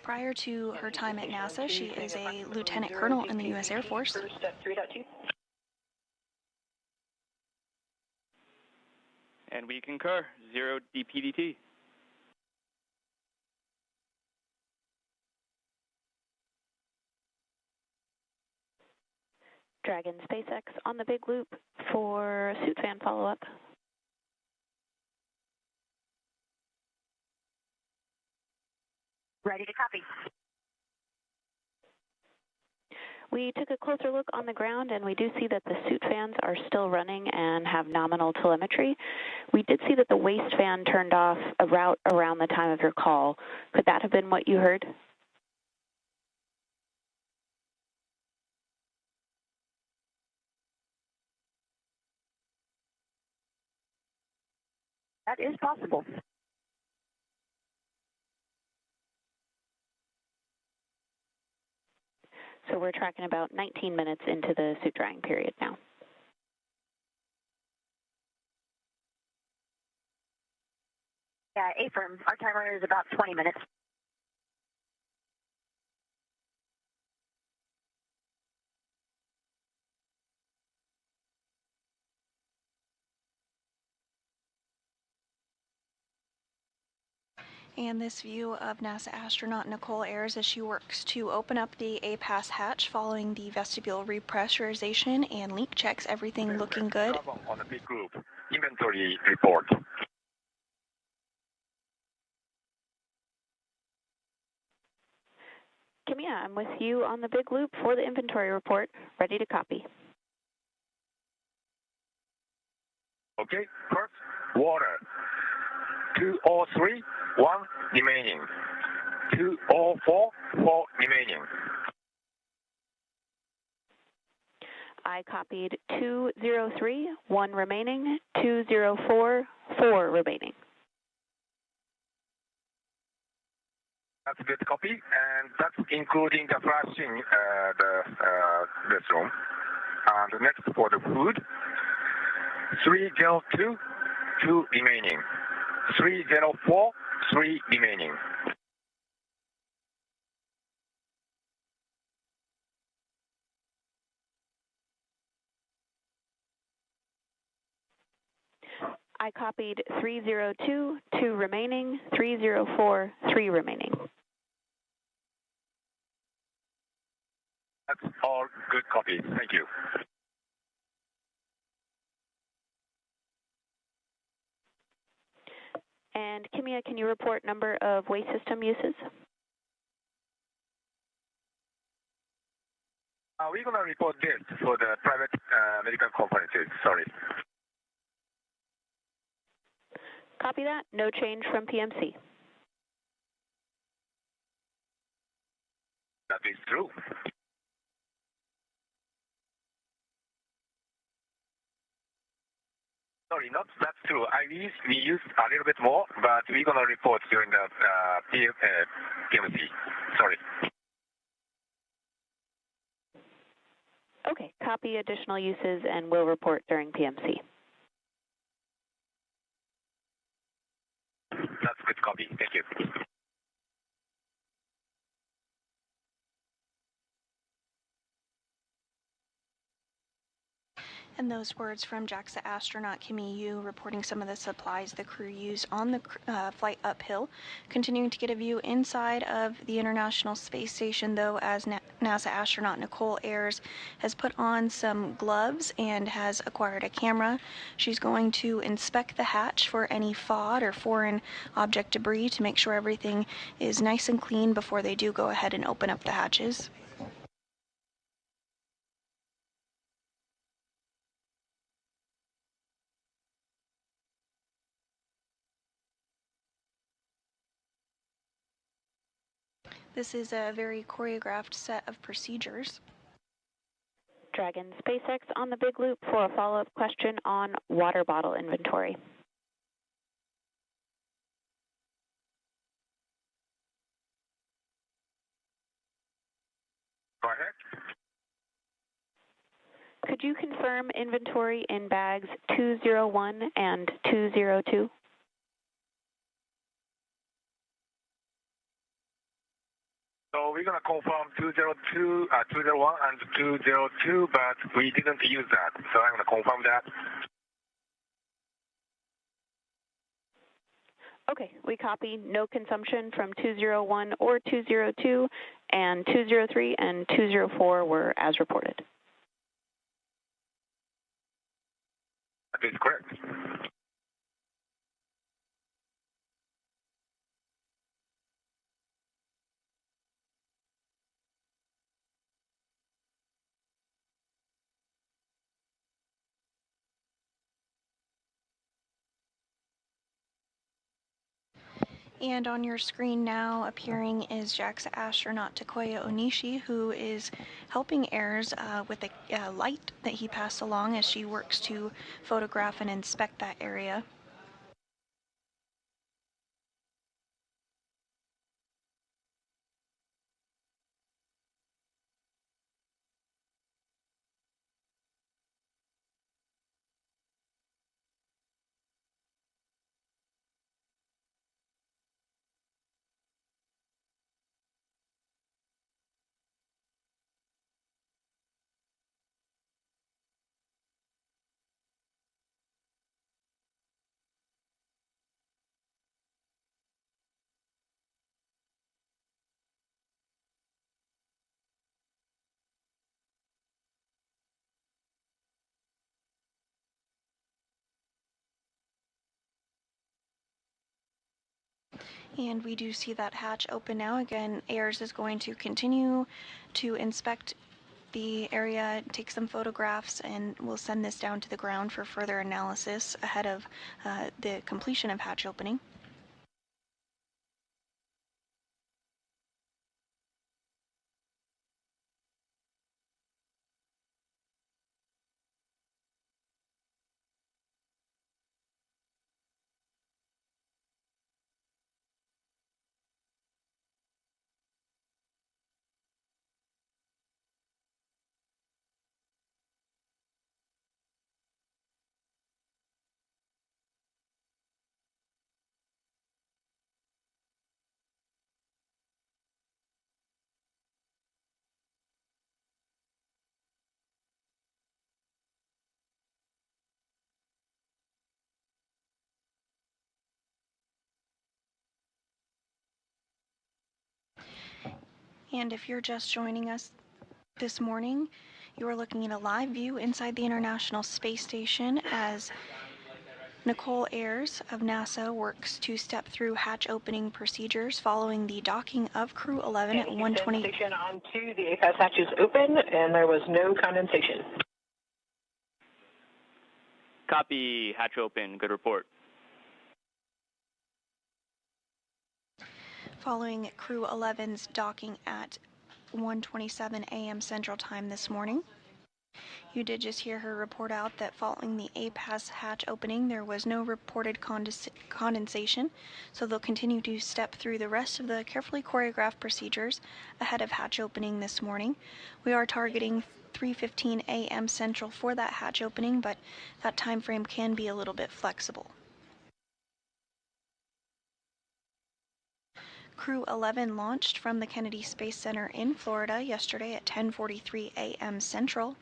Prior to her time at NASA, she is a lieutenant colonel in the U.S. Air Force.
And we concur. 0 DPDT.
Dragon SpaceX on the big loop for suit fan follow-up.
Ready to copy.
We took a closer look on the ground, and we do see that the suit fans are still running and have nominal telemetry. We did see that the waist fan turned off around the time of your call. Could that have been what you heard?
That is possible.
So we're tracking about 19 minutes into the suit drying period now.
Yeah, A-firm. Our timer is about 20 minutes.
And this view of NASA astronaut Nicole Ayers as she works to open up the A-pass hatch following the vestibule repressurization and leak checks, everything looking good.
On the big group, inventory report.
Kimia, I'm with you on the big loop for the inventory report. Ready to copy.
Okay, first, water. 203, 1 remaining. 204, 4 remaining.
I copied 203, 1 remaining, 204, 4 remaining.
That's a good copy, and that's including the flashing this room. And next for the food, 302, 2 remaining. 304, 3 remaining.
I copied 302, 2 remaining, 304, 3 remaining.
That's all good copies. Thank you.
And Kimia, can you report number of waste system uses?
We're going to report this for the private medical conferences. Sorry.
Copy that. No change from PMC.
That is true. Sorry, not that's true. We used a little bit more, but we're going to report during the PMC. Sorry.
Okay, copy additional uses and will report during PMC.
That's good copy. Thank you.
And those words from JAXA astronaut Kimi Yu reporting some of the supplies the crew used on the flight uphill. Continuing to get a view inside of the International Space Station, though, as NASA astronaut Nicole Ayers has put on some gloves and has acquired a camera. She's going to inspect the hatch for any FOD or foreign object debris to make sure everything is nice and clean before they do go ahead and open up the hatches. This is a very choreographed set of procedures.
Dragon SpaceX on the big loop for a follow-up question on water bottle inventory.
Go ahead.
Could you confirm inventory in bags 201 and 202?
So we're going to confirm 201 and 202, but we didn't use that. So I'm going to confirm that.
Okay, we copy no consumption from 201 or 202, and 203 and 204 were as reported.
That is correct.
And on your screen now appearing is JAXA astronaut Takuya Onishi, who is helping Ayers with a light that he passed along as she works to photograph and inspect that area. And we do see that hatch open now. Again, Ayers is going to continue to inspect the area, take some photographs, and we'll send this down to the ground for further analysis ahead of the completion of hatch opening. And if you're just joining us this morning, you are looking at a live view inside the International Space Station as Nicole Ayers of NASA works to step through hatch opening procedures following the docking of Crew 11 at 1:20.
Station on 2, the AFAS hatch is open, and there was no condensation.
Copy, hatch open, good report.
Following Crew 11's docking at 1:27 a.m. Central Time this morning. You did just hear her report out that following the APAS hatch opening, there was no reported condensation, so they'll continue to step through the rest of the carefully choreographed procedures ahead of hatch opening this morning. We are targeting 3:15 a.m. Central for that hatch opening, but that time frame can be a little bit flexible. Crew 11 launched from the Kennedy Space Center in Florida yesterday at 10:43 a.m. Central.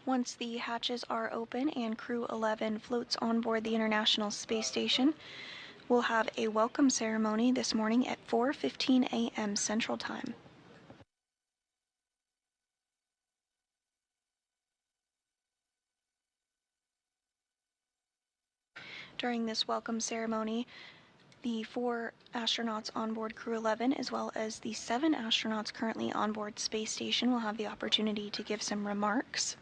Once the hatches are open and Crew 11 floats on board the International Space Station, we'll have a welcome ceremony this morning at 4:15 a.m. Central Time. During this welcome ceremony, the 4 astronauts on board Crew 11, as well as the 7 astronauts currently on board Space Station, will have the opportunity to give some remarks.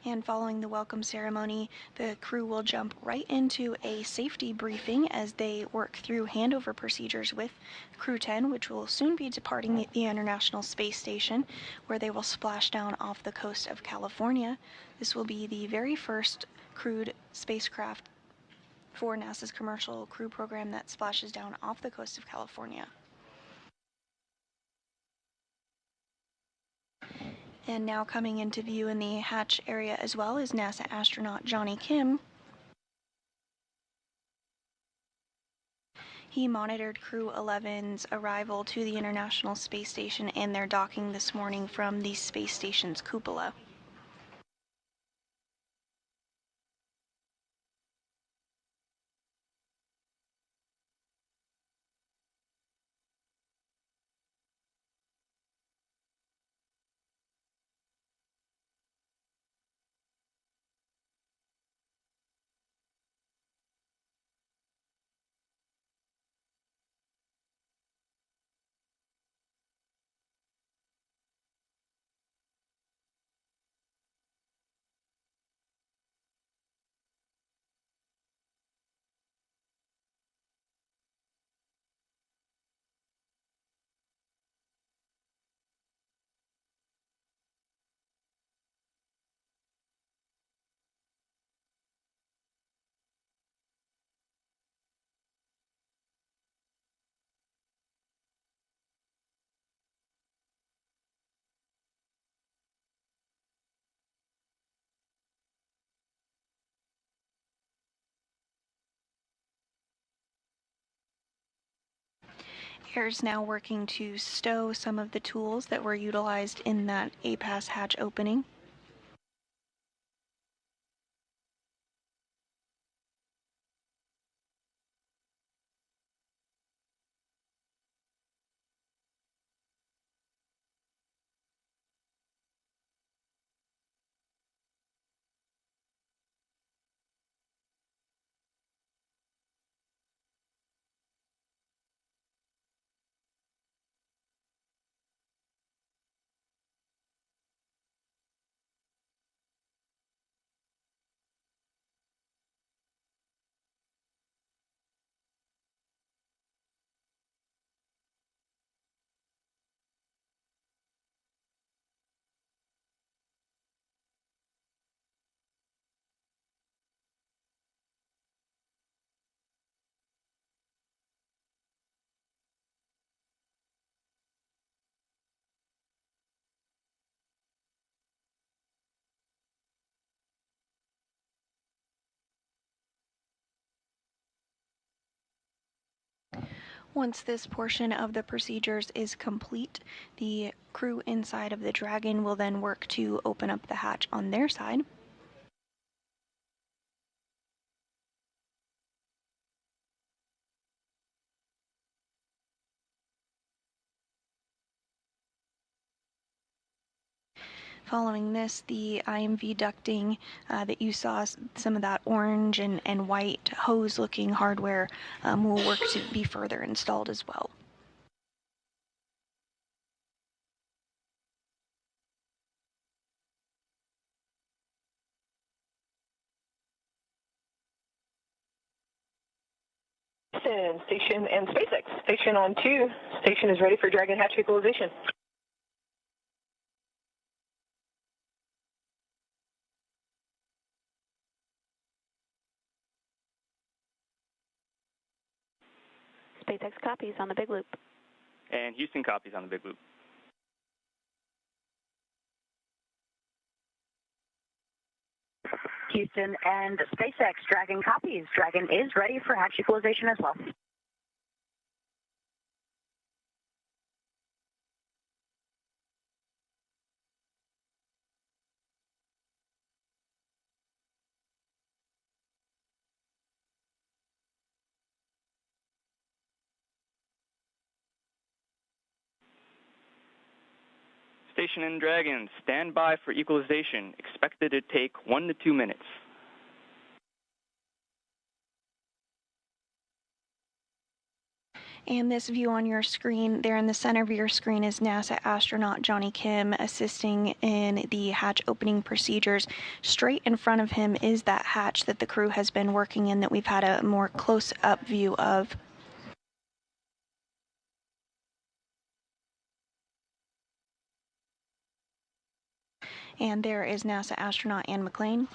And following the welcome ceremony, the crew will jump right into a safety briefing as they work through handover procedures with Crew 10, which will soon be departing the International Space Station, where they will splash down off the coast of California. This will be the very first crewed spacecraft for NASA's Commercial Crew Program that splashes down off the coast of California. And now coming into view in the hatch area as well is NASA astronaut Johnny Kim. He monitored Crew 11's arrival to the International Space Station and their docking this morning from the space station's cupola. Air is now working to stow some of the tools that were utilized in that APAS hatch opening. Once this portion of the procedures is complete, the crew inside of the Dragon will then work to open up the hatch on their side. Following this, the IMV ducting that you saw, some of that orange and white hose-looking hardware will work to be further installed as well.
Houston, station and SpaceX. Station on 2. Station is ready for Dragon hatch equalization.
SpaceX copies on the big loop.
And Houston copies on the big loop.
Houston and SpaceX, Dragon copies. Dragon is ready for hatch equalization as well.
Station and Dragon, stand by for equalization. Expected to take 1 to 2 minutes.
And this view on your screen, there in the center of your screen, is NASA astronaut Johnny Kim assisting in the hatch opening procedures. Straight in front of him is that hatch that the crew has been working in that we've had a more close-up view of. And there is NASA astronaut Ann McClain.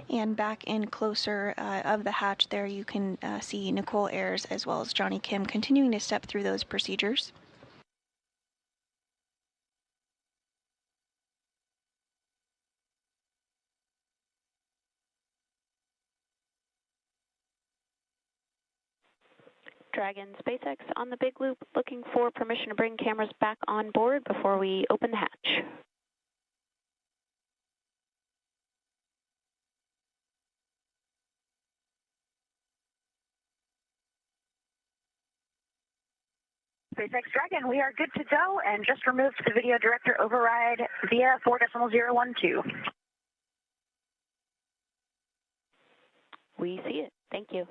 And back in closer of the hatch there, you can see Nicole Ayers as well as Johnny Kim continuing to step through those procedures.
Dragon, SpaceX on the big loop, looking for permission to bring cameras back on board before we open the hatch.
SpaceX Dragon, we are good to go and just removed the video director override via 4.012.
We see it. Thank you.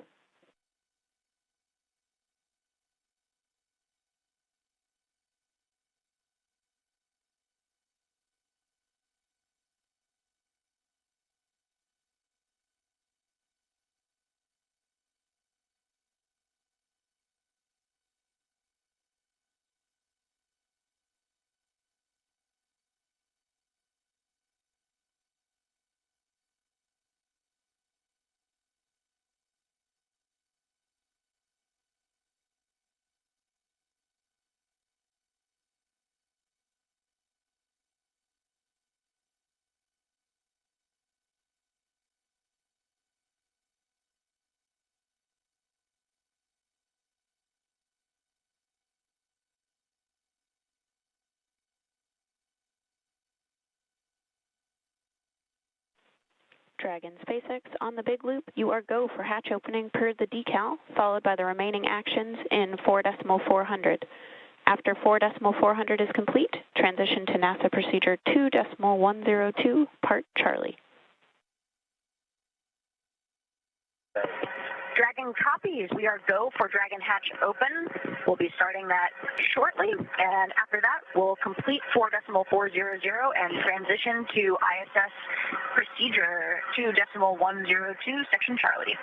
Dragon, SpaceX on the big loop, you are go for hatch opening per the decal, followed by the remaining actions in 4.400. After 4.400 is complete, transition to NASA procedure 2.102, part Charlie.
Dragon copies. We are go for Dragon hatch open. We'll be starting that shortly, and after that, we'll complete 4.400 and transition to ISS procedure 2.102, section Charlie.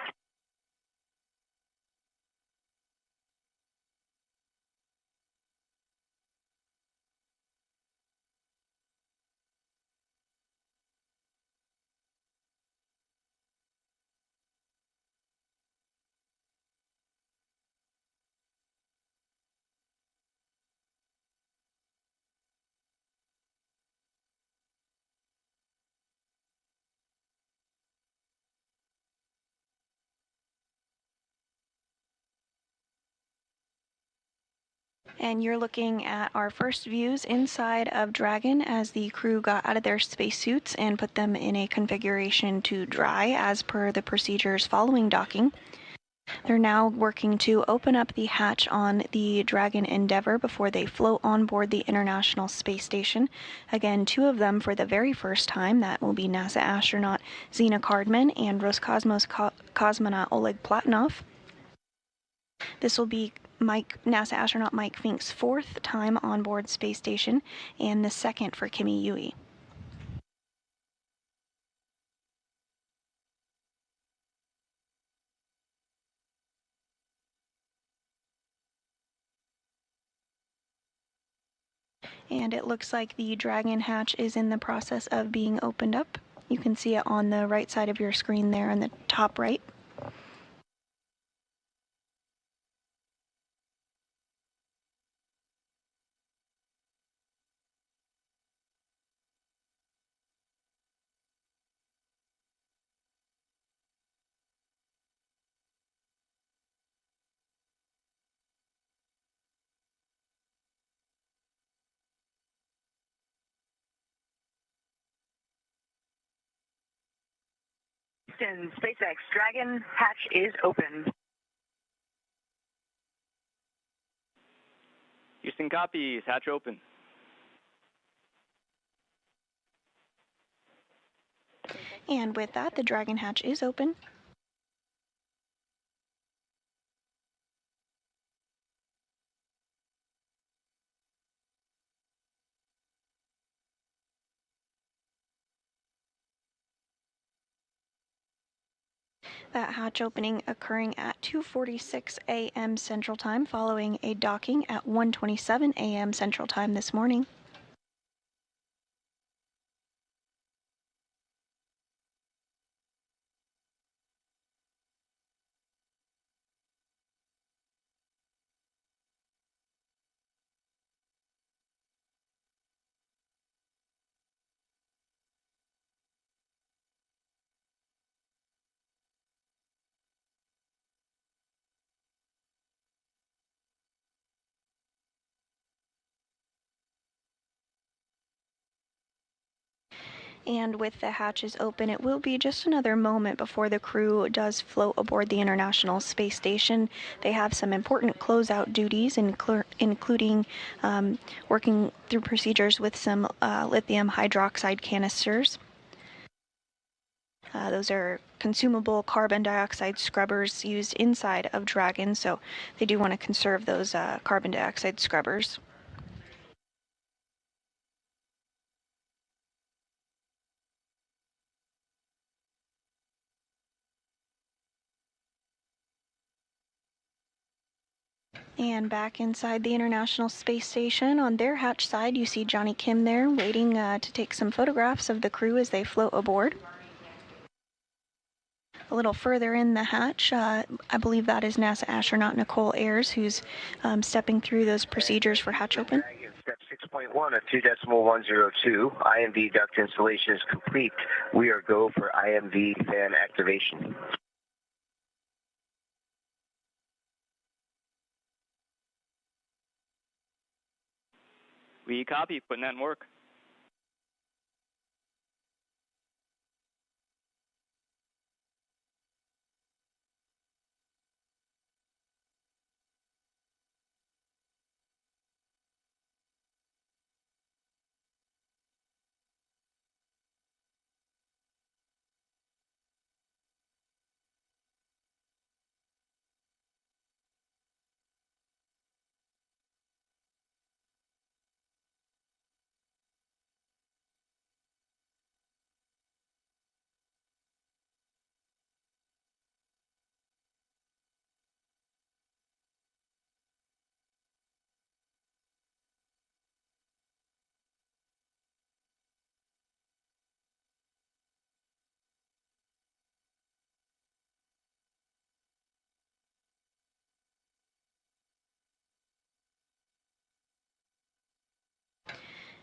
And you're looking at our first views inside of Dragon as the crew got out of their spacesuits and put them in a configuration to dry as per the procedures following docking. They're now working to open up the hatch on the Dragon Endeavour before they float on board the International Space Station. Again, 2 of them for the very first time. That will be NASA astronaut Zena Cardman and Roscosmos cosmonaut Oleg Platonov. This will be NASA astronaut Mike Fink's 4th time on board space station and the 2nd for Kimi Yui. And it looks like the Dragon hatch is in the process of being opened up. You can see it on the right side of your screen there in the top right.
Houston, SpaceX Dragon hatch is open.
Houston copies, hatch open.
And with that, the Dragon hatch is open. That hatch opening occurring at 2:46 a.m. Central Time, following a docking at 1:27 a.m. Central Time this morning. And with the hatches open, it will be just another moment before the crew does float aboard the International Space Station. They have some important closeout duties, including working through procedures with some lithium hydroxide canisters. Those are consumable carbon dioxide scrubbers used inside of Dragon, so they do want to conserve those carbon dioxide scrubbers. And back inside the International Space Station, on their hatch side, you see Johnny Kim there waiting to take some photographs of the crew as they float aboard. A little further in the hatch, I believe that is NASA astronaut Nicole Ayers, who's stepping through those procedures for hatch open.
Step 6.1 of 2.102, IMV duct installation is complete. We are go for IMV fan activation.
We copy, putting that in work.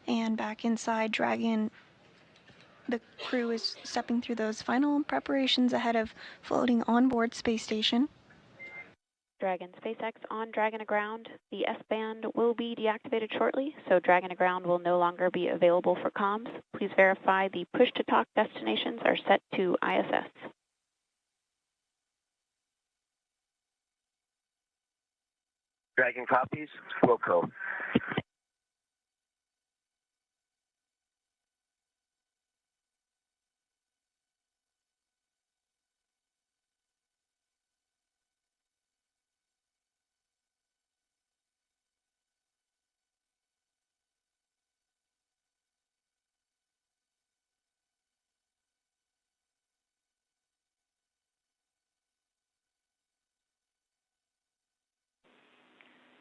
And back inside Dragon, the crew is stepping through those final preparations ahead of floating on board Space Station.
Dragon SpaceX on Dragon aground. The S-band will be deactivated shortly, so Dragon aground will no longer be available for comms. Please verify the push-to-talk destinations are set to ISS.
Dragon copies, Wilco.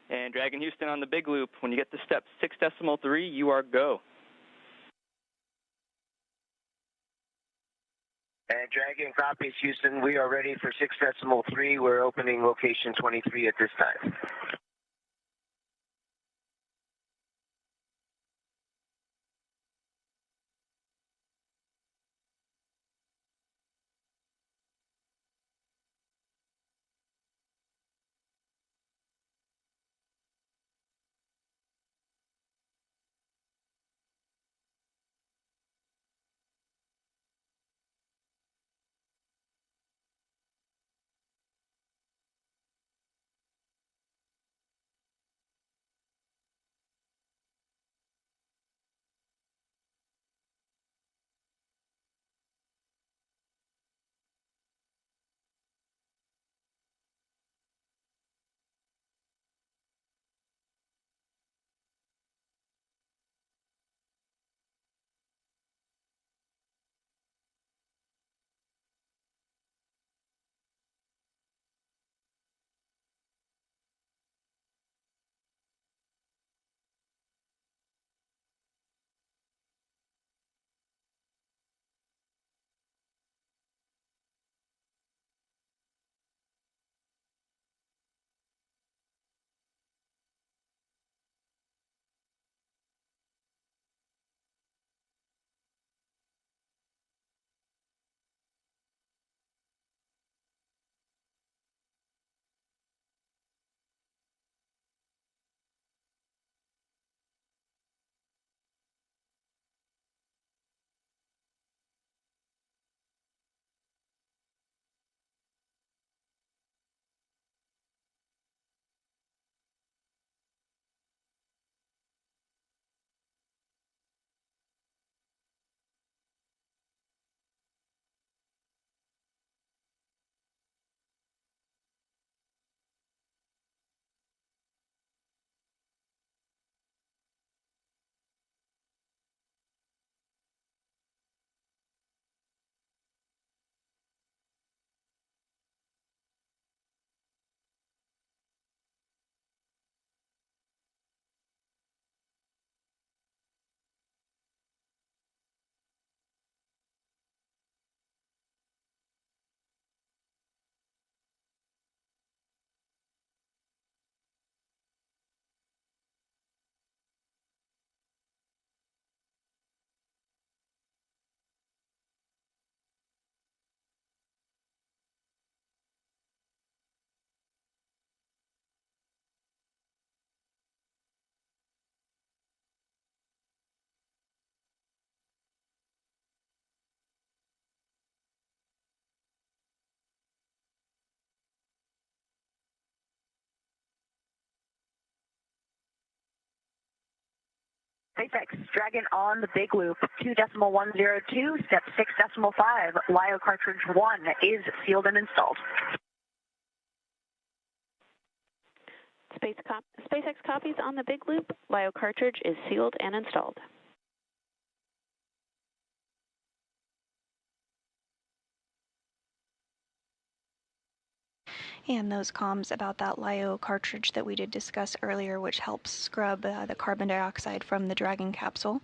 And Dragon Houston on the big loop, when you get to step 6.3, you are go.
And Dragon copies Houston. We are ready for 6.3. We're opening location 23 at this time.
SpaceX Dragon on the big loop, 2.102, step 6.5. LIO cartridge 1 is sealed and installed.
SpaceX copies on the big loop. LIO cartridge is sealed and installed.
And those comms about that LIO cartridge that we did discuss earlier, which helps scrub the carbon dioxide from the Dragon capsule.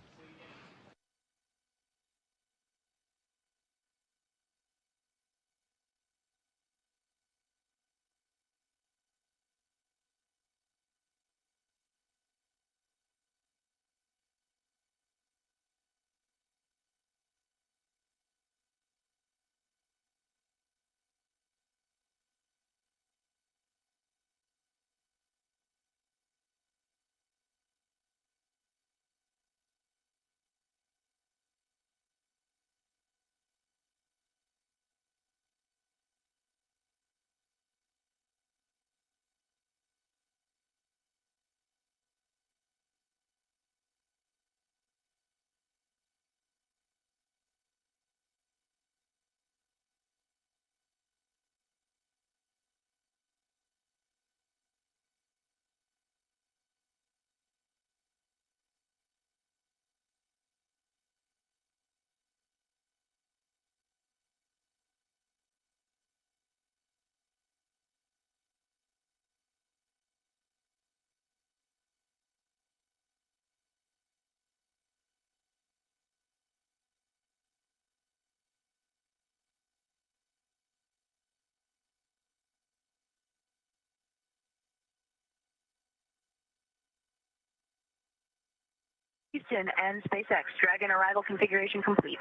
Houston and SpaceX. Dragon arrival configuration complete.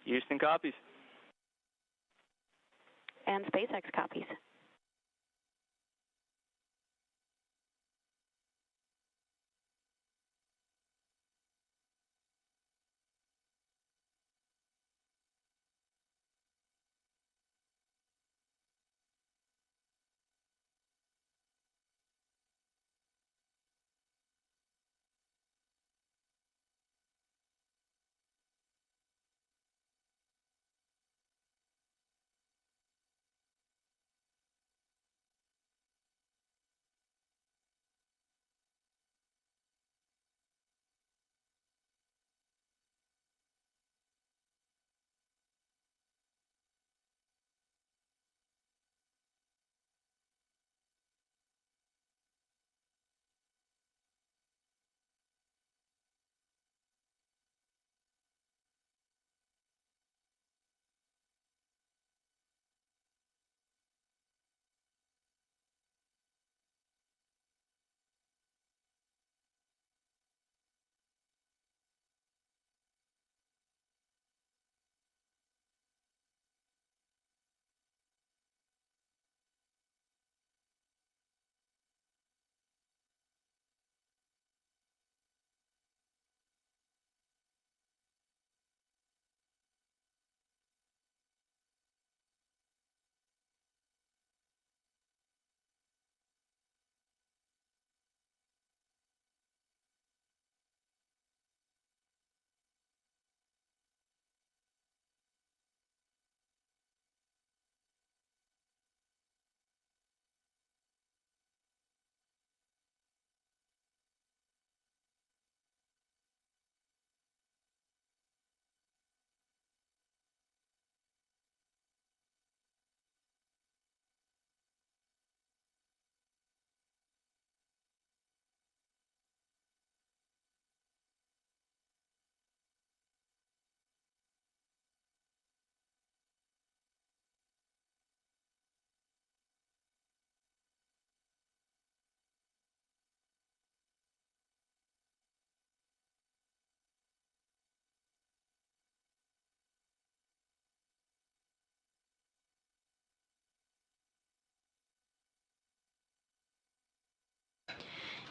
Houston copies.
And SpaceX copies.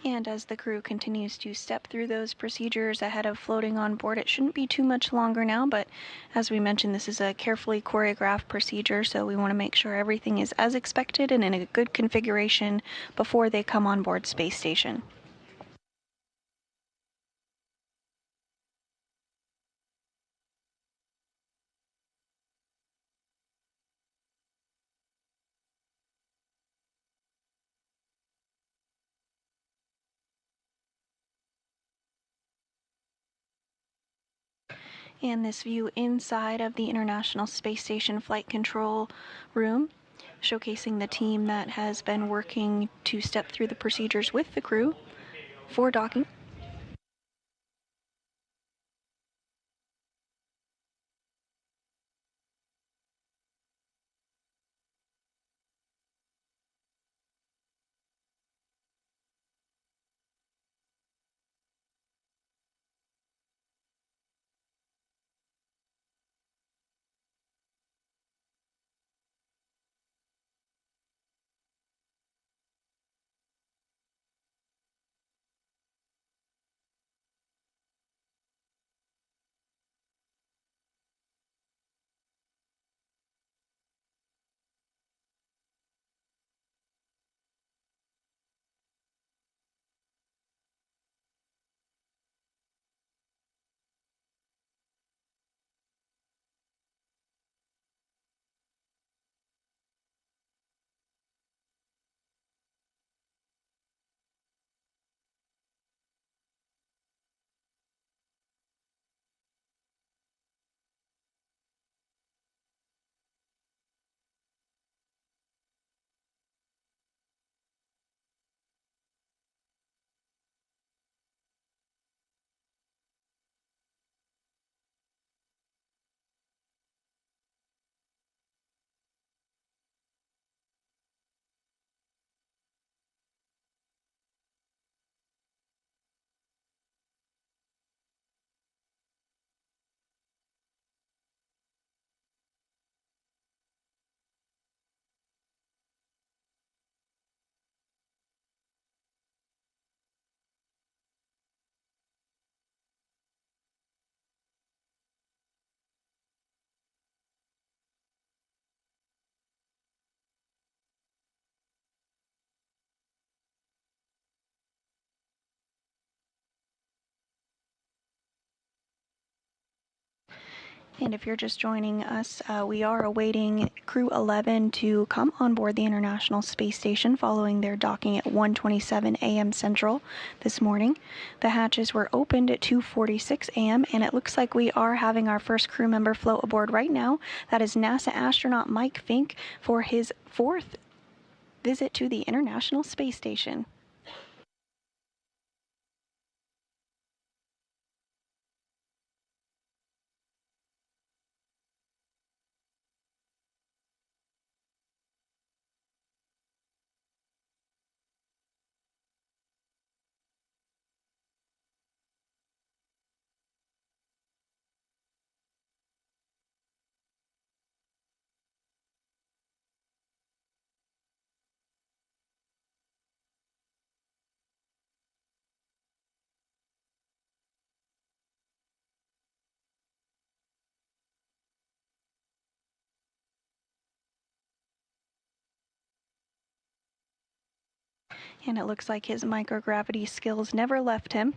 And as the crew continues to step through those procedures ahead of floating on board, it shouldn't be too much longer now, but as we mentioned, this is a carefully choreographed procedure, so we want to make sure everything is as expected and in a good configuration before they come on board Space Station. And this view inside of the International Space Station Flight Control Room, showcasing the team that has been working to step through the procedures with the crew for docking. And if you're just joining us, we are awaiting Crew 11 to come on board the International Space Station following their docking at 1:27 a.m. Central this morning. The hatches were opened at 2:46 a.m. and it looks like we are having our first crew member float aboard right now. That is NASA astronaut Mike Fink for his 4th visit to the International Space Station. And it looks like his microgravity skills never left him.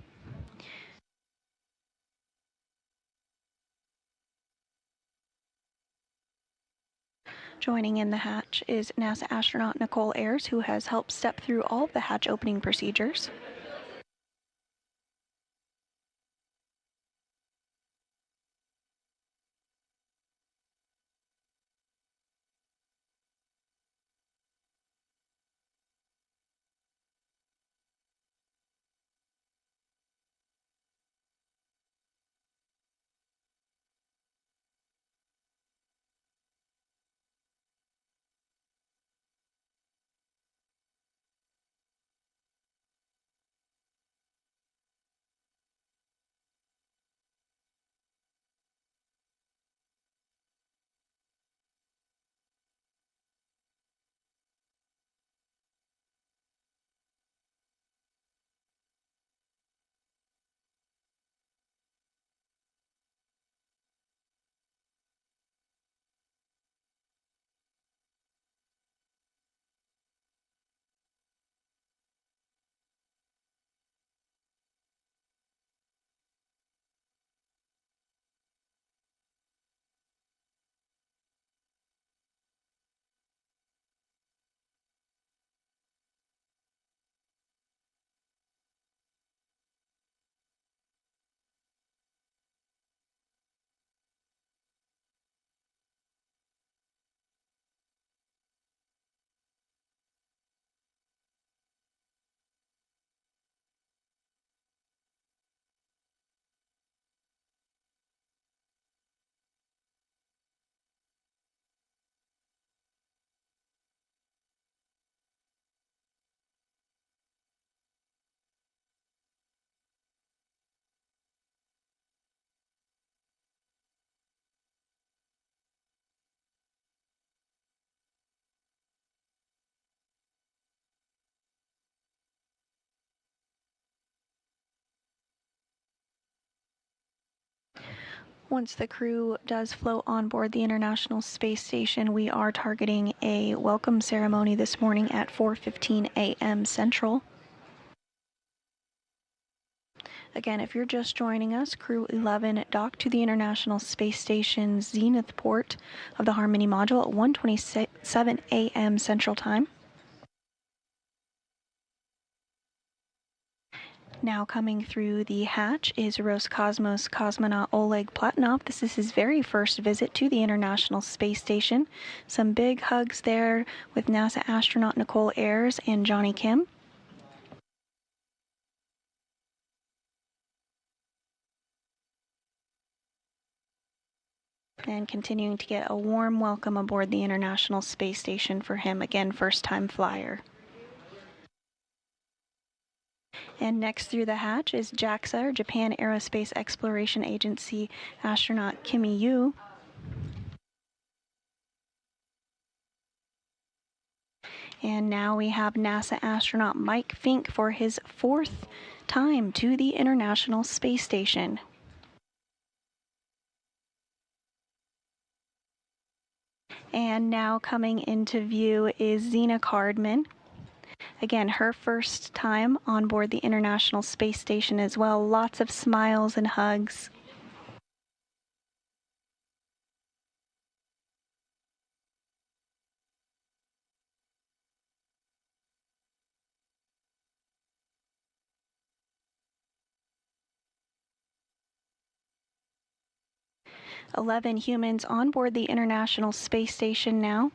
Joining in the hatch is NASA astronaut Nicole Ayers, who has helped step through all of the hatch opening procedures. Once the crew does float on board the International Space Station, we are targeting a welcome ceremony this morning at 4:15 a.m. Central. Again, if you're just joining us, Crew 11 docked to the International Space Station's Zenith port of the Harmony module at 1:27 a.m. Central Time. Now coming through the hatch is Roscosmos cosmonaut Oleg Platonov. This is his very first visit to the International Space Station. Some big hugs there with NASA astronaut Nicole Ayers and Johnny Kim. And continuing to get a warm welcome aboard the International Space Station for him, again, first-time flyer. And next through the hatch is JAXA, or Japan Aerospace Exploration Agency astronaut Kimi Yu. And now we have NASA astronaut Mike Fink for his 4th time to the International Space Station. And now coming into view is Zena Cardman. Again, her first time on board the International Space Station as well. Lots of smiles and hugs. 11 humans on board the International Space Station now.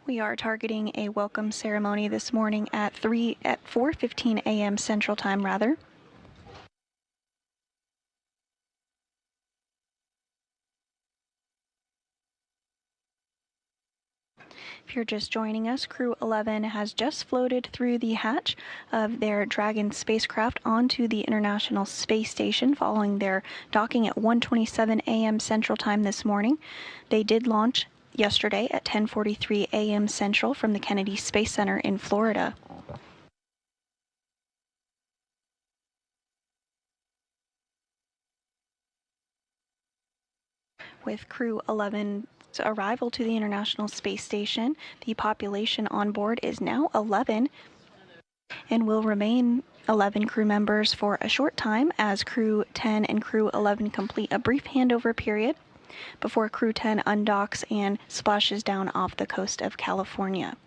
We are targeting a welcome ceremony this morning at 4:15 a.m. Central Time, rather. If you're just joining us, Crew 11 has just floated through the hatch of their Dragon spacecraft onto the International Space Station following their docking at 1:27 a.m. Central Time this morning. They did launch yesterday at 10:43 a.m. Central from the Kennedy Space Center in Florida. With Crew 11's arrival to the International Space Station, the population on board is now 11 and will remain 11 crew members for a short time as Crew 10 and Crew 11 complete a brief handover period before Crew 10 undocks and splashes down off the coast of California.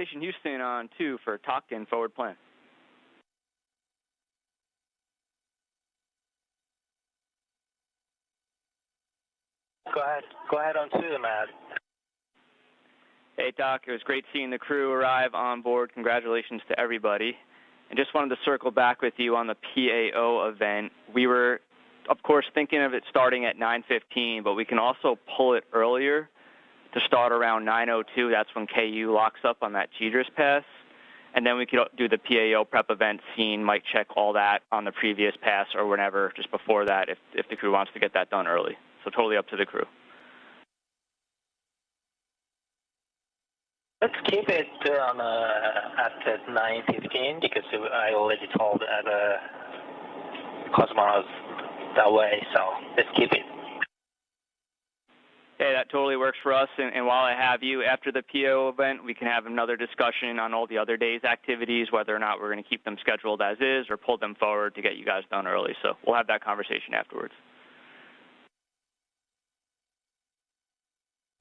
Station Houston on 2 for talk and forward plan.
Go ahead on 2, Matt.
Hey, Doc. It was great seeing the crew arrive on board. Congratulations to everybody. And just wanted to circle back with you on the PAO event. We were, of course, thinking of it starting at 9:15, but we can also pull it earlier to start around 9:02. That's when KU locks up on that Cheaters pass. And then we could do the PAO prep event scene, might check all that on the previous pass or whenever, just before that, if the crew wants to get that done early. So totally up to the crew.
Let's keep it on at 9:15 because I already told the cosmonauts that way. So let's keep it.
Hey, that totally works for us. And while I have you, after the PO event, we can have another discussion on all the other days' activities, whether or not we're going to keep them scheduled as is or pull them forward to get you guys done early. So we'll have that conversation afterwards.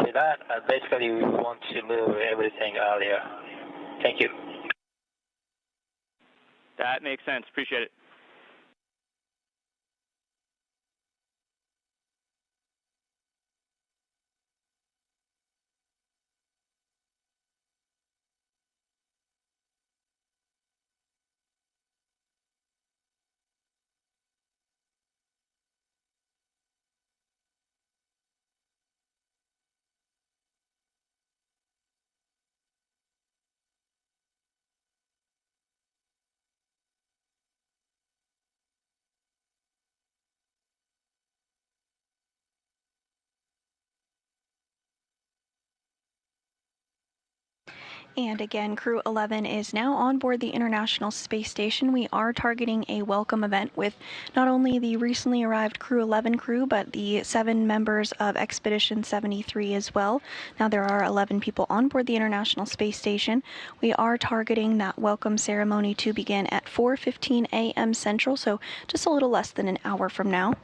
With that, basically we want to move everything earlier. Thank you.
That makes sense. Appreciate it.
And again, Crew 11 is now on board the International Space Station. We are targeting a welcome event with not only the recently arrived Crew 11 crew, but the 7 members of Expedition 73 as well. Now there are 11 people on board the International Space Station. We are targeting that welcome ceremony to begin at 4:15 a.m. Central, so just a little less than an hour from now.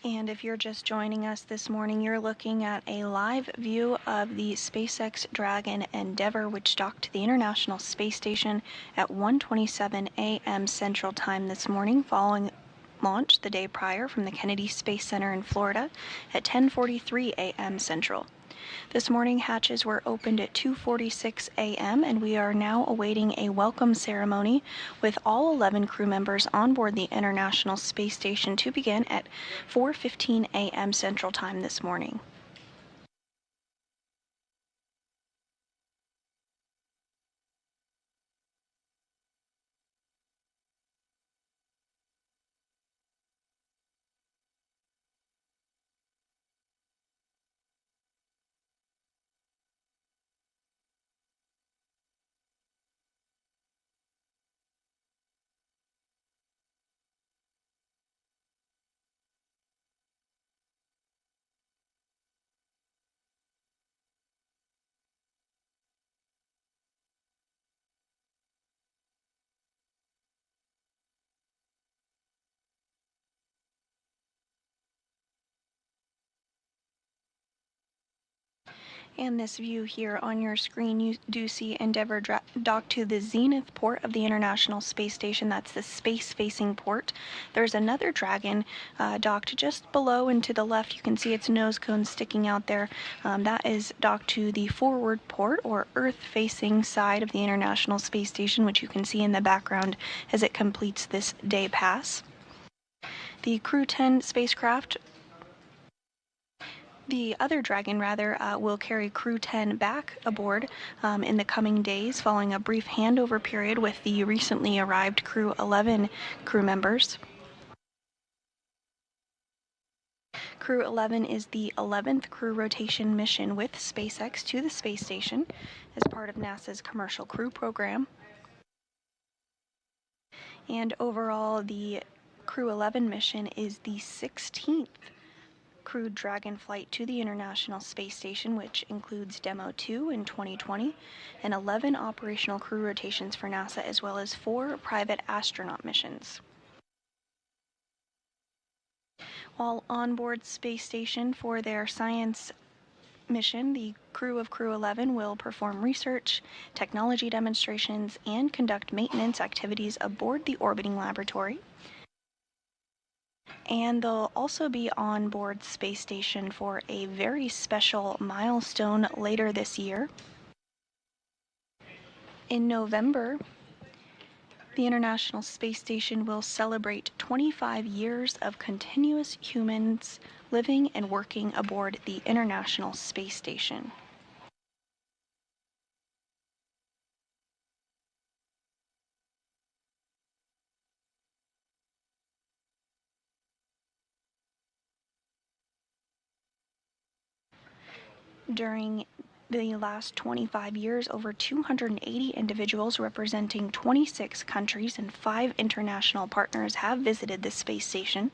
And if you're just joining us this morning, you're looking at a live view of the SpaceX Dragon Endeavour, which docked to the International Space Station at 1:27 a.m. Central Time this morning, following launch the day prior from the Kennedy Space Center in Florida at 10:43 a.m. Central. This morning, hatches were opened at 2:46 a.m., and we are now awaiting a welcome ceremony with all 11 crew members on board the International Space Station to begin at 4:15 a.m. Central Time this morning. And this view here on your screen, you do see Endeavour docked to the zenith port of the International Space Station. That's the space-facing port. There's another Dragon docked just below and to the left. You can see its nose cone sticking out there. That is docked to the forward port, or Earth-facing side of the International Space Station, which you can see in the background as it completes this day pass. The Crew 10 spacecraft, the other Dragon, will carry Crew 10 back aboard in the coming days, following a brief handover period with the recently arrived Crew 11 crew members. Crew 11 is the 11th crew rotation mission with SpaceX to the space station as part of NASA's Commercial Crew Program. And overall, the Crew 11 mission is the 16th crewed Dragon flight to the International Space Station, which includes Demo 2 in 2020 and 11 operational crew rotations for NASA, as well as 4 private astronaut missions. While on board Space Station for their science mission, the crew of Crew 11 will perform research, technology demonstrations, and conduct maintenance activities aboard the orbiting laboratory. And they'll also be on board Space Station for a very special milestone later this year. In November, the International Space Station will celebrate 25 years of continuous humans living and working aboard the International Space Station. During the last 25 years, over 280 individuals representing 26 countries and 5 international partners have visited the space station.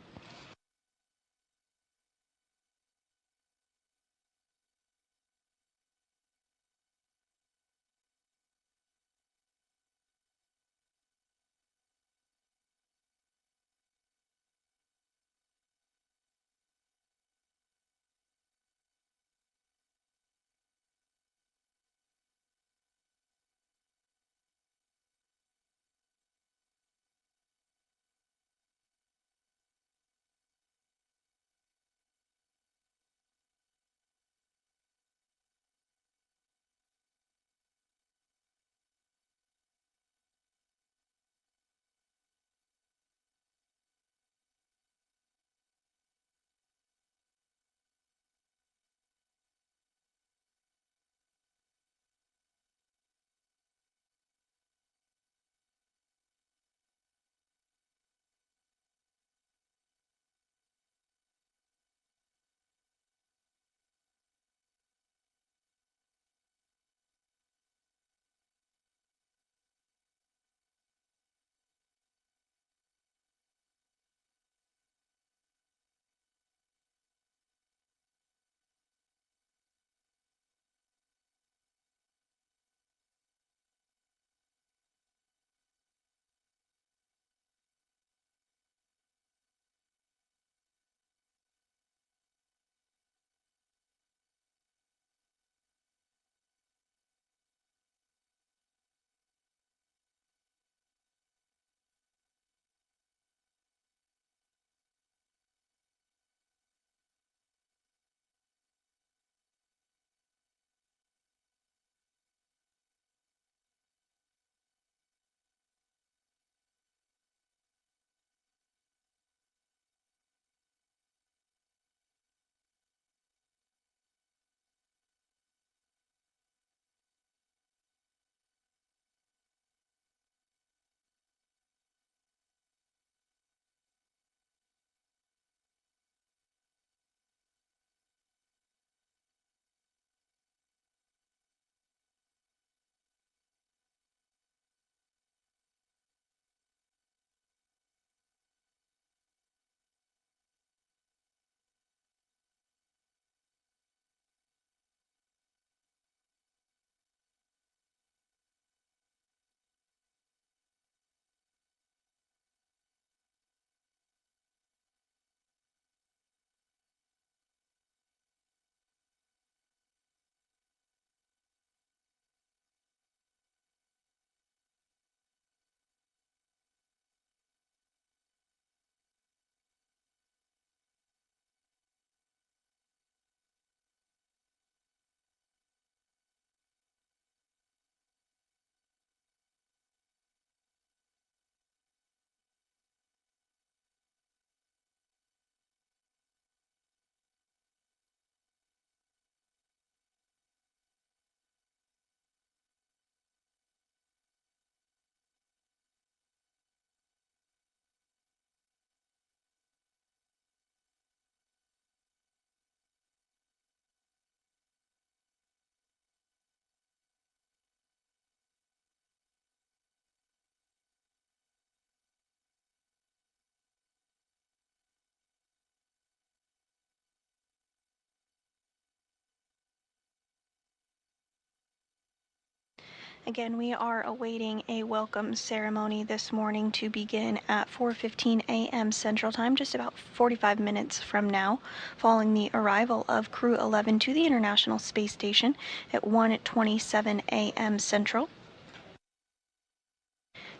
Again, we are awaiting a welcome ceremony this morning to begin at 4:15 a.m. Central Time, just about 45 minutes from now, following the arrival of Crew 11 to the International Space Station at 1:27 a.m. Central.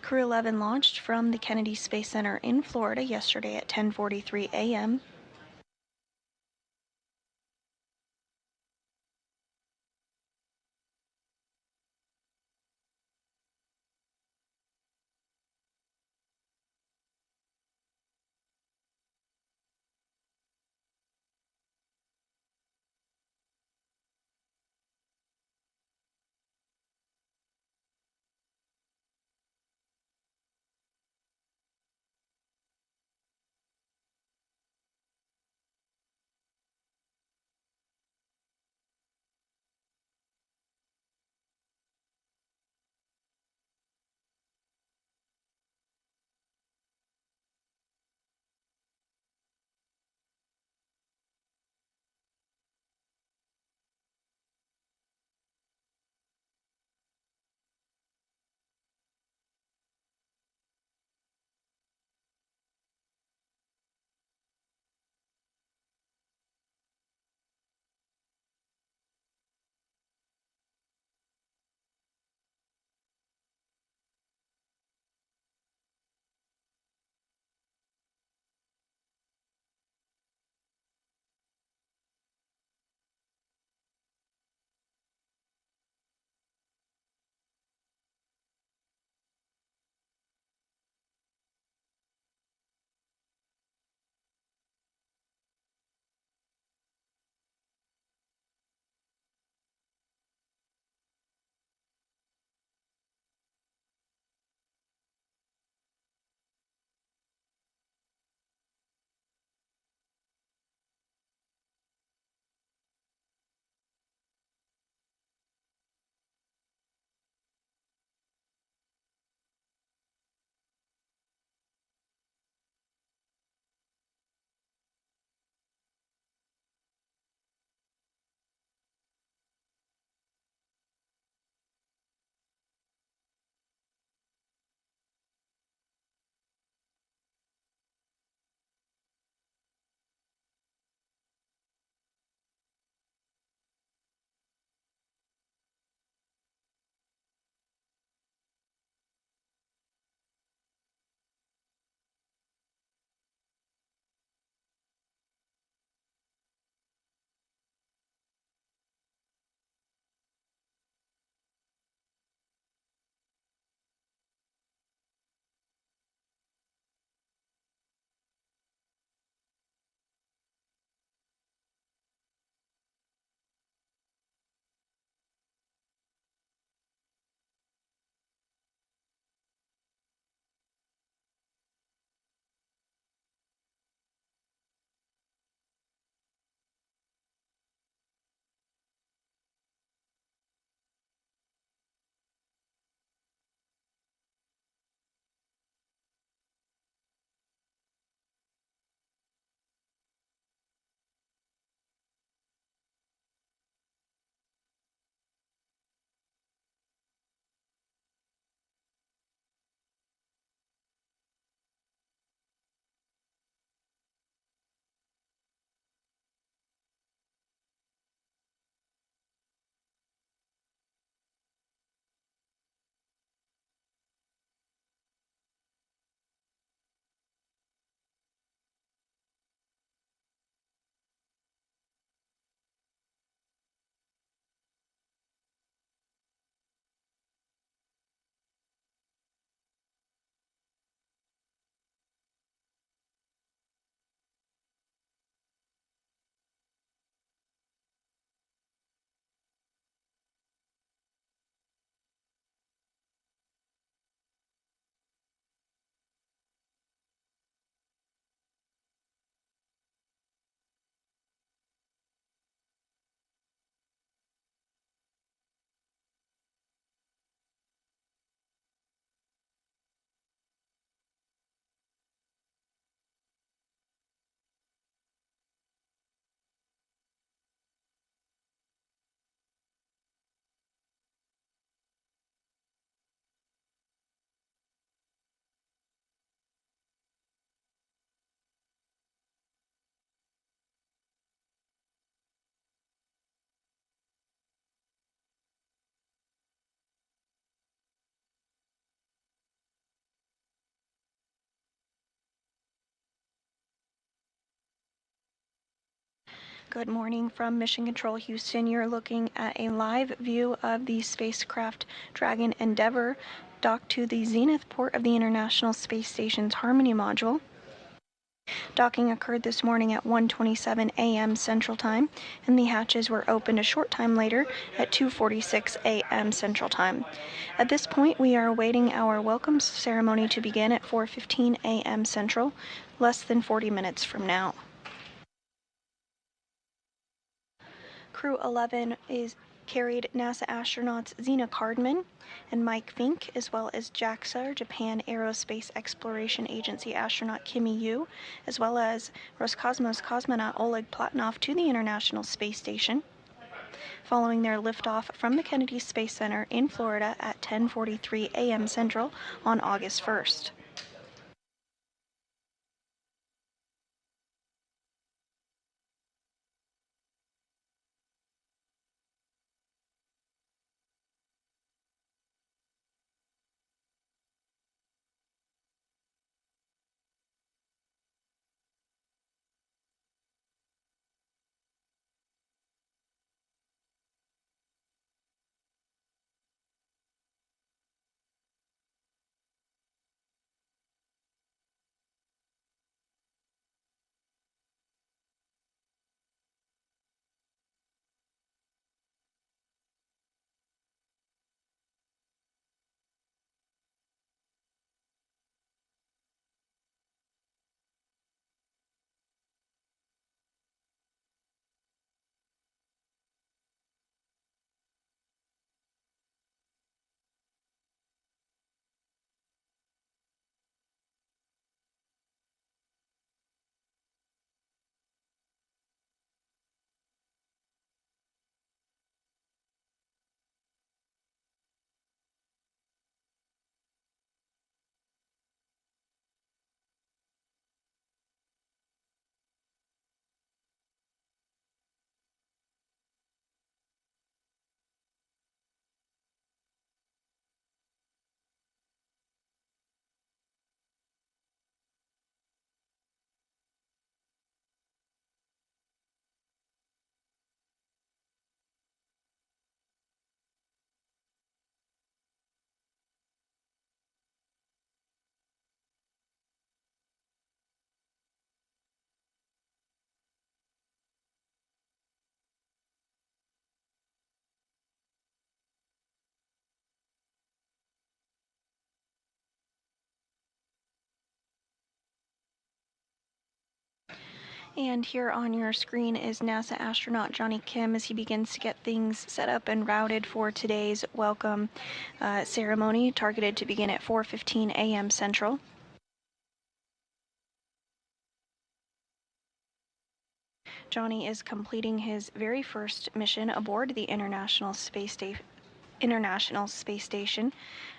Crew 11 launched from the Kennedy Space Center in Florida yesterday at 10:43 a.m. Good morning from Mission Control Houston. You're looking at a live view of the spacecraft Dragon Endeavour docked to the zenith port of the International Space Station's Harmony module. Docking occurred this morning at 1:27 a.m. Central Time, and the hatches were opened a short time later at 2:46 a.m. Central Time. At this point, we are awaiting our welcome ceremony to begin at 4:15 a.m. Central, less than 40 minutes from now. Crew 11 carried NASA astronauts Zena Cardman and Mike Fink, as well as JAXA, Japan Aerospace Exploration Agency astronaut Kimi Yu, as well as Roscosmos cosmonaut Oleg Platonov to the International Space Station, following their liftoff from the Kennedy Space Center in Florida at 10:43 a.m. Central on August 1st. And here on your screen is NASA astronaut Johnny Kim as he begins to get things set up and routed for today's welcome ceremony, targeted to begin at 4:15 a.m. Central. Johnny is completing his very first mission aboard the International Space Station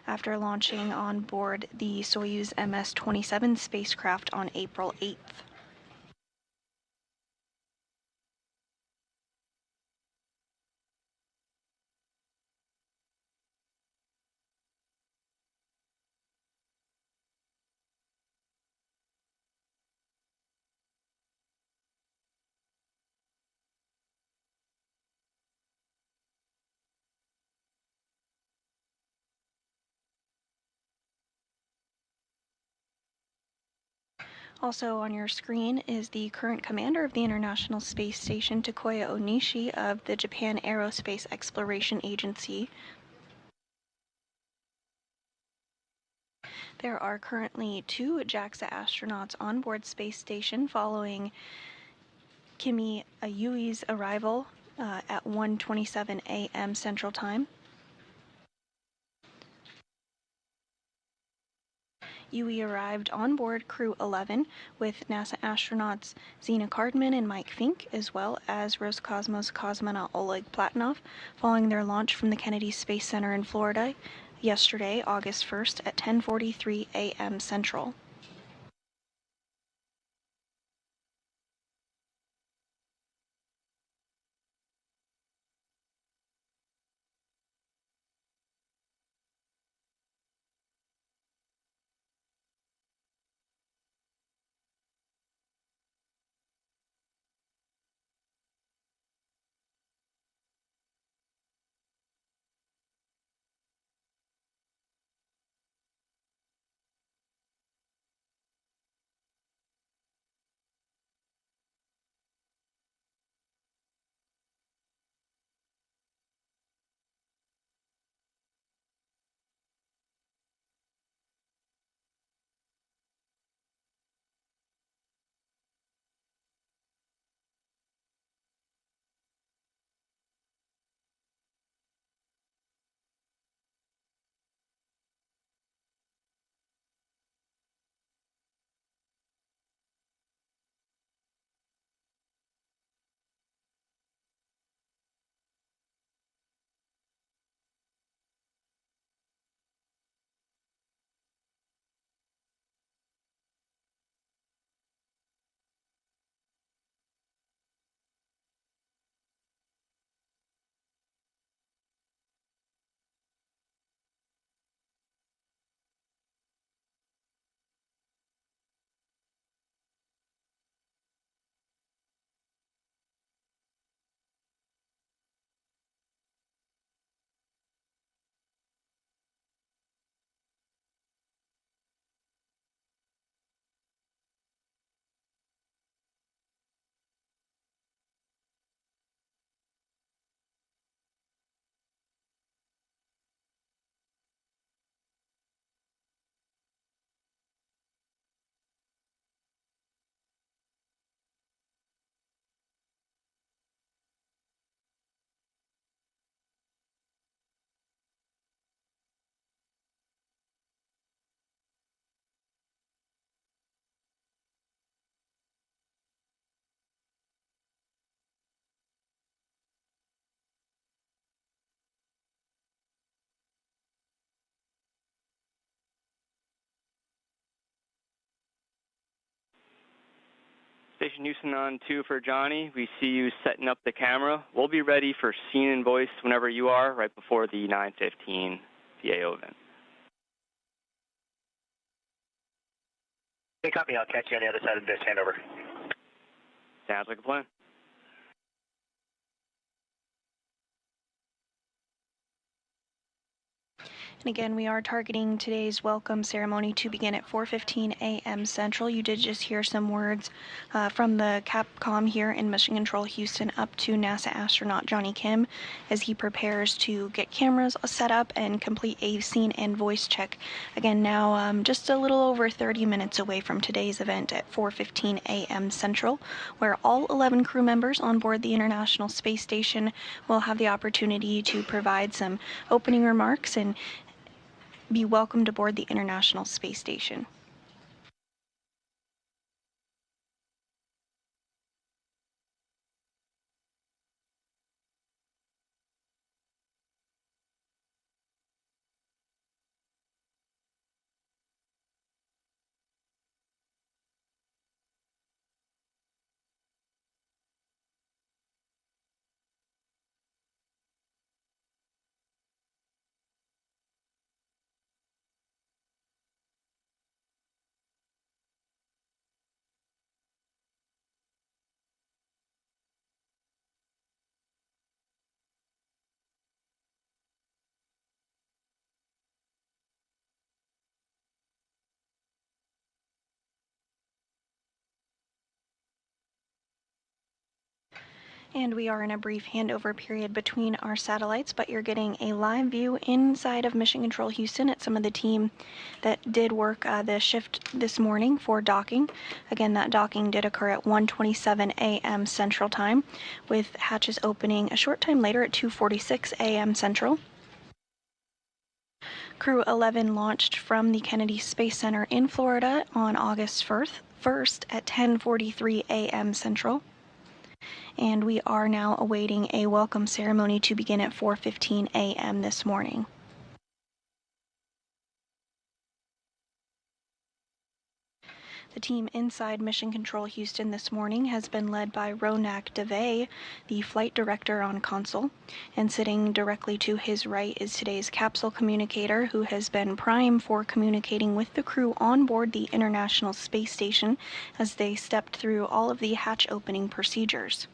after launching on board the Soyuz MS-27 spacecraft on April 8th. Also on your screen is the current commander of the International Space Station, Takuya Onishi of the Japan Aerospace Exploration Agency. There are currently 2 JAXA astronauts on board Space Station following Kimi Yui's arrival at 1:27 a.m. Central Time. Yui arrived on board Crew 11 with NASA astronauts Zena Cardman and Mike Fink, as well as Roscosmos cosmonaut Oleg Platonov, following their launch from the Kennedy Space Center in Florida yesterday, August 1st at 10:43 a.m. Central.
Station Houston on 2 for Johnny. We see you setting up the camera. We'll be ready for scene and voice whenever you are, right before the 9:15 PAO event.
Hey, copy. I'll catch you on the other side of this handover.
Sounds like a plan.
And again, we are targeting today's welcome ceremony to begin at 4:15 a.m. Central. You did just hear some words from the Capcom here in Mission Control Houston up to NASA astronaut Johnny Kim as he prepares to get cameras set up and complete a scene and voice check. Again, now just a little over 30 minutes away from today's event at 4:15 a.m. Central, where all 11 crew members on board the International Space Station will have the opportunity to provide some opening remarks and be welcomed aboard the International Space Station. And we are in a brief handover period between our satellites, but you're getting a live view inside of Mission Control Houston at some of the team that did work the shift this morning for docking. Again, that docking did occur at 1:27 a.m. Central Time, with hatches opening a short time later at 2:46 a.m. Central. Crew 11 launched from the Kennedy Space Center in Florida on August 1st at 10:43 a.m. Central. And we are now awaiting a welcome ceremony to begin at 4:15 a.m. this morning. The team inside Mission Control Houston this morning has been led by Ronak Dave, the flight director on console, and sitting directly to his right is today's capsule communicator, who has been prime for communicating with the crew on board the International Space Station as they stepped through all of the hatch opening procedures.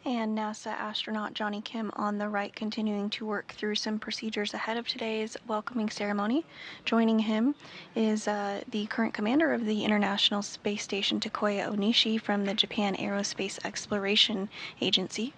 And NASA astronaut Johnny Kim on the right, continuing to work through some procedures ahead of today's welcoming ceremony. Joining him is the current commander of the International Space Station, Takuya Onishi, from the Japan Aerospace Exploration Agency.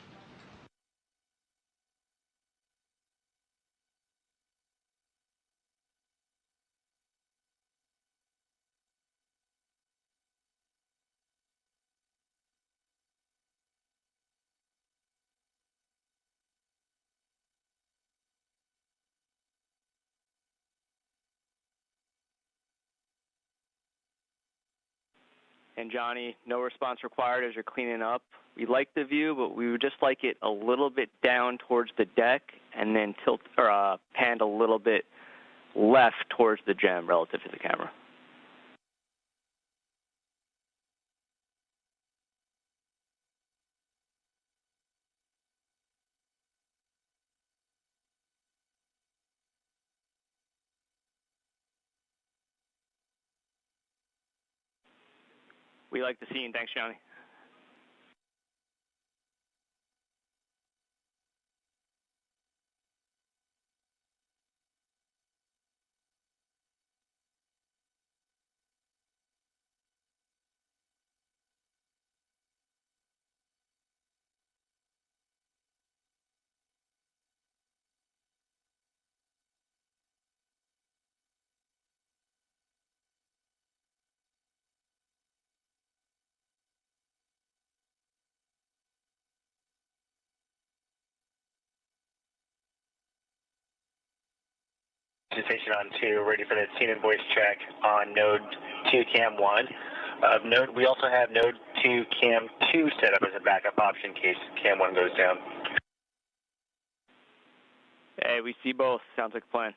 And Johnny, no response required as you're cleaning up. We like the view, but we would just like it a little bit down towards the deck and then panned a little bit left towards the gem relative to the camera. We like the scene. Thanks, Johnny.
Station on 2, ready for the scene and voice check on node 2 cam 1. We also have node 2 cam 2 set up as a backup option in case cam 1 goes down.
Hey, we see both. Sounds like a plan.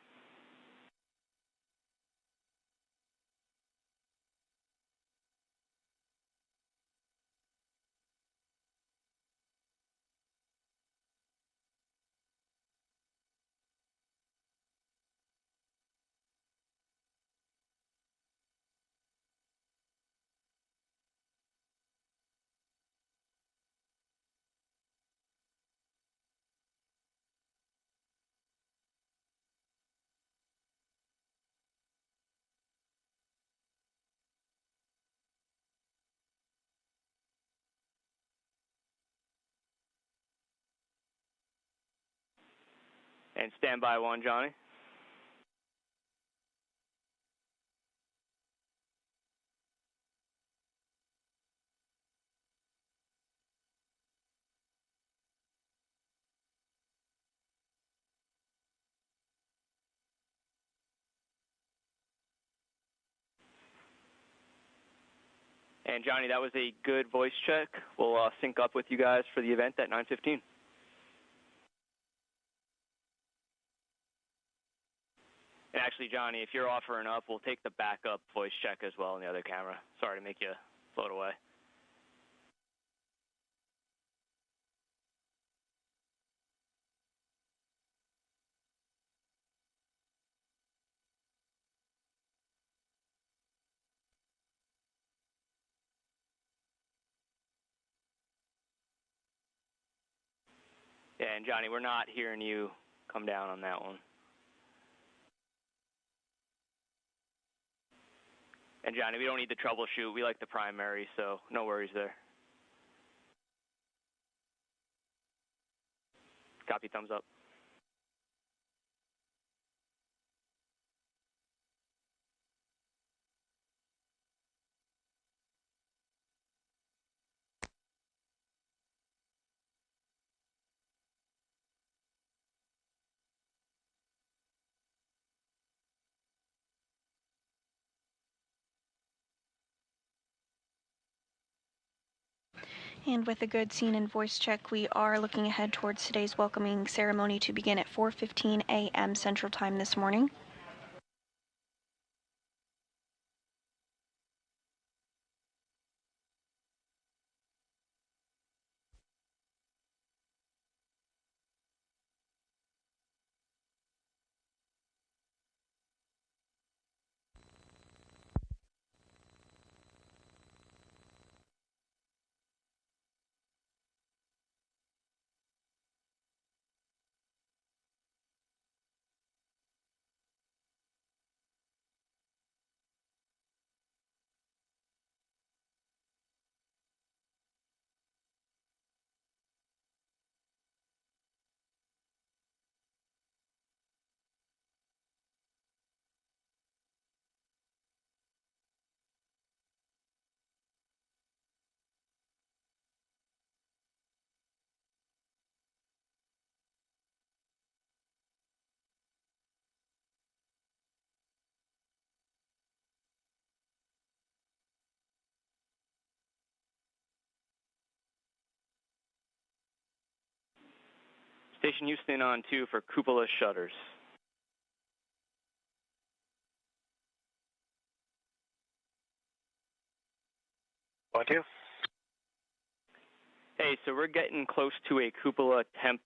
And stand by 1, Johnny. And Johnny, that was a good voice check. We'll sync up with you guys for the event at 9:15. And actually, Johnny, if you're offering up, we'll take the backup voice check as well on the other camera. Sorry to make you float away. Yeah, and Johnny, we're not hearing you come down on that one. And Johnny, we don't need to troubleshoot. We like the primary, so no worries there. Copy, thumbs up.
And with a good scene and voice check, we are looking ahead towards today's welcoming ceremony to begin at 4:15 a.m. Central Time this morning.
Station Houston on 2 for cupola shutters.
On 2.
Hey, so we're getting close to a cupola temp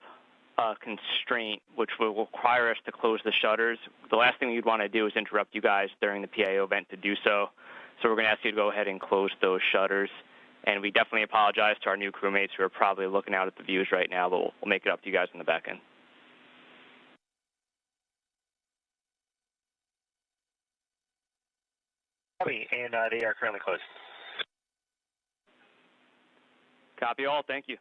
constraint, which will require us to close the shutters. The last thing you'd want to do is interrupt you guys during the PAO event to do so. So we're going to ask you to go ahead and close those shutters. And we definitely apologize to our new crewmates who are probably looking out at the views right now, but we'll make it up to you guys in the back end.
Copy, and they are currently closed.
Copy all. Thank you.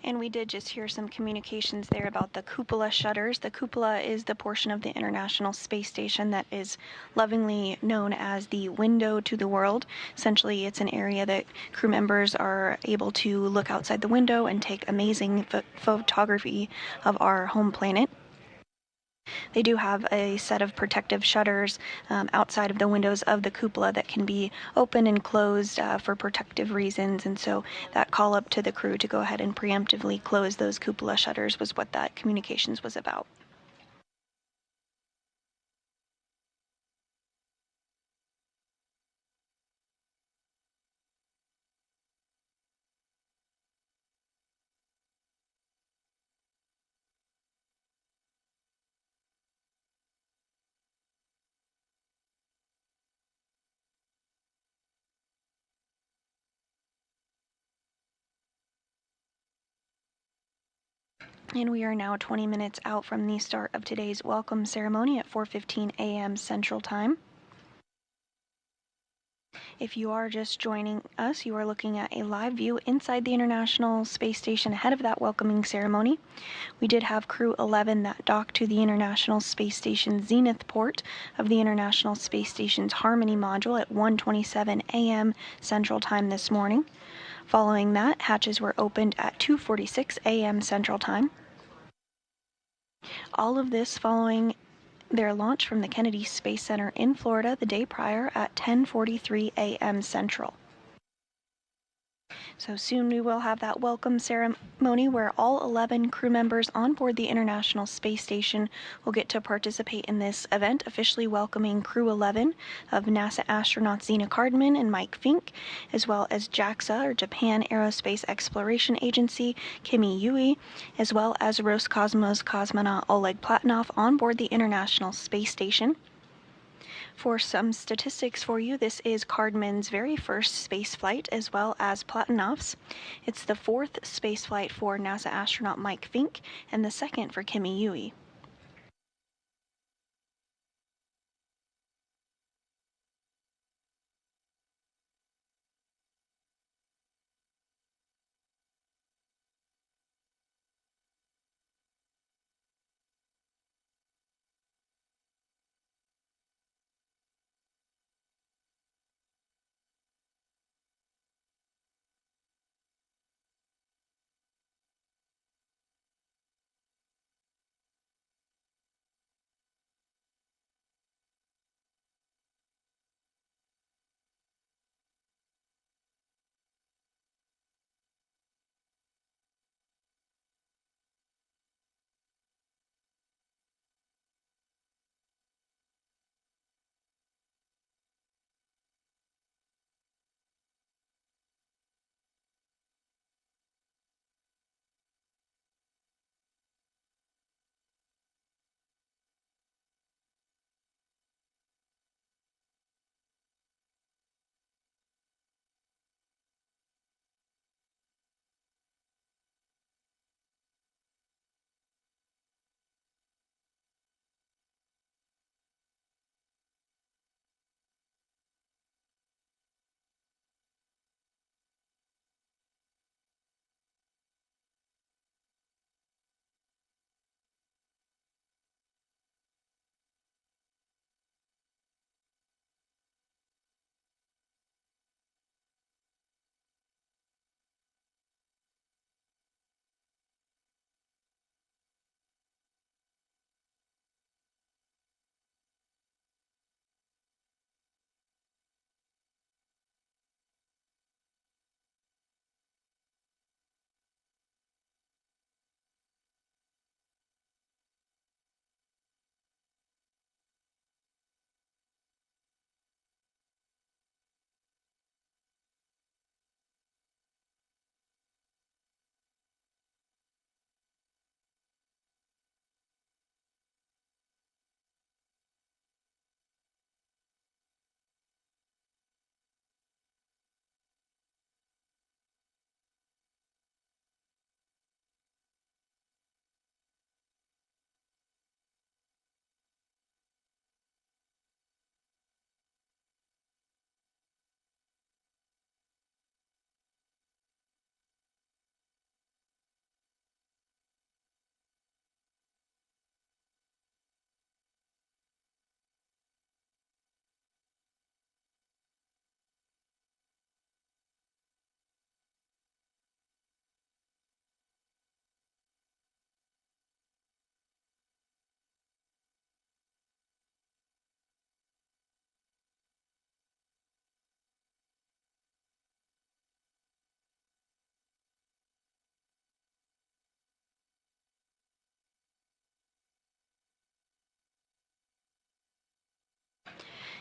And we did just hear some communications there about the cupola shutters. The cupola is the portion of the International Space Station that is lovingly known as the window to the world. Essentially, it's an area that crew members are able to look outside the window and take amazing photography of our home planet. They do have a set of protective shutters outside of the windows of the cupola that can be open and closed for protective reasons, and so that call up to the crew to go ahead and preemptively close those cupola shutters was what that communications was about. And we are now 20 minutes out from the start of today's welcome ceremony at 4:15 a.m. Central Time. If you are just joining us, you are looking at a live view inside the International Space Station ahead of that welcoming ceremony. We did have Crew 11 that docked to the International Space Station Zenith port of the International Space Station's Harmony module at 1:27 a.m. Central Time this morning. Following that, hatches were opened at 2:46 a.m. Central Time. All of this following their launch from the Kennedy Space Center in Florida the day prior at 10:43 a.m. Central. So soon we will have that welcome ceremony where all 11 crew members on board the International Space Station will get to participate in this event, officially welcoming Crew 11 of NASA astronauts Zena Cardman and Mike Fink, as well as JAXA, or Japan Aerospace Exploration Agency, Kimi Yui, as well as Roscosmos cosmonaut Oleg Platonov on board the International Space Station. For some statistics for you, this is Cardman's very first space flight, as well as Platonov's. It's the 4th space flight for NASA astronaut Mike Fink, and the 2nd for Kimi Yui.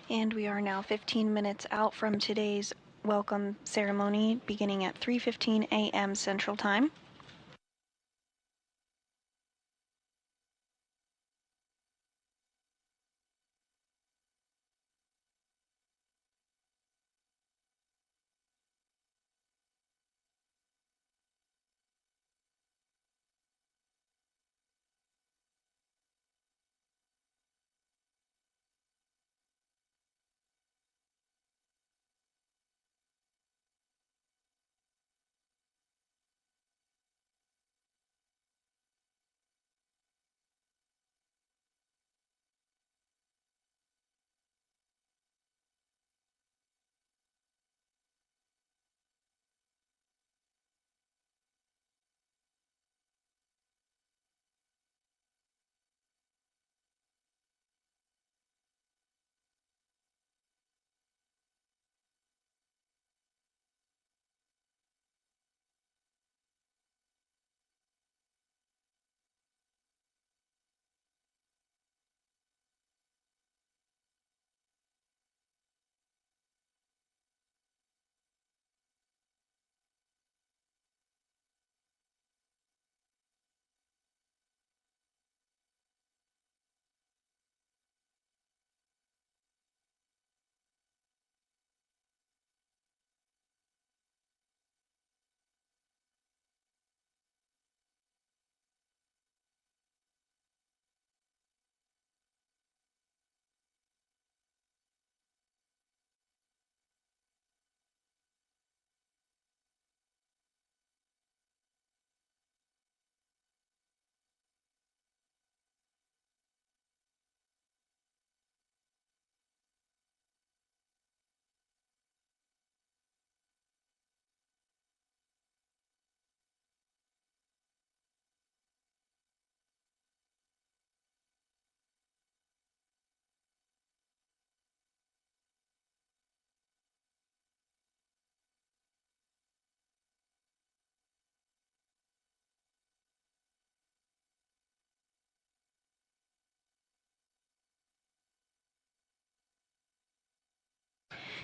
And we are now 15 minutes out from today's welcome ceremony, beginning at 3:15 a.m. Central Time.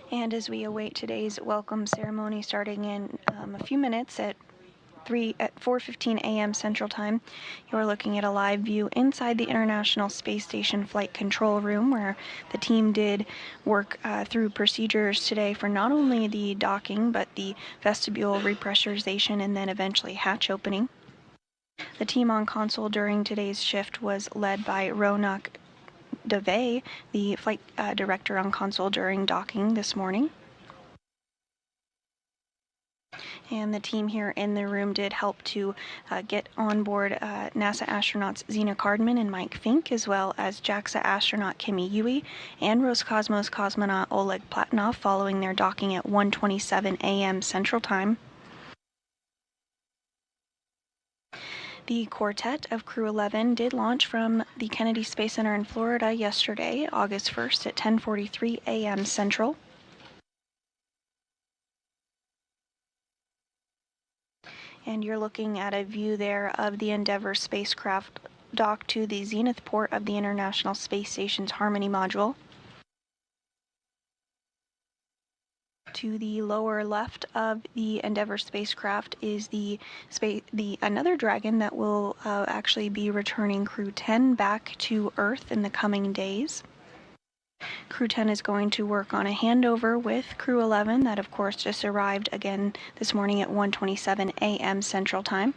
And as we await today's welcome ceremony starting in a few minutes at 4:15 a.m. Central Time, you're looking at a live view inside the International Space Station Flight Control Room, where the team did work through procedures today for not only the docking, but the vestibule repressurization and then eventually hatch opening. The team on console during today's shift was led by Ronak Dave, the flight director on console during docking this morning. And the team here in the room did help to get on board NASA astronauts Zena Cardman and Mike Fink, as well as JAXA astronaut Kimi Yui and Roscosmos cosmonaut Oleg Platonov following their docking at 1:27 a.m. Central Time. The quartet of Crew 11 did launch from the Kennedy Space Center in Florida yesterday, August 1st at 10:43 a.m. Central. And you're looking at a view there of the Endeavour spacecraft docked to the zenith port of the International Space Station's Harmony module. To the lower left of the Endeavour spacecraft is another Dragon that will actually be returning Crew 10 back to Earth in the coming days. Crew 10 is going to work on a handover with Crew 11 that of course just arrived again this morning at 1:27 a.m. Central Time.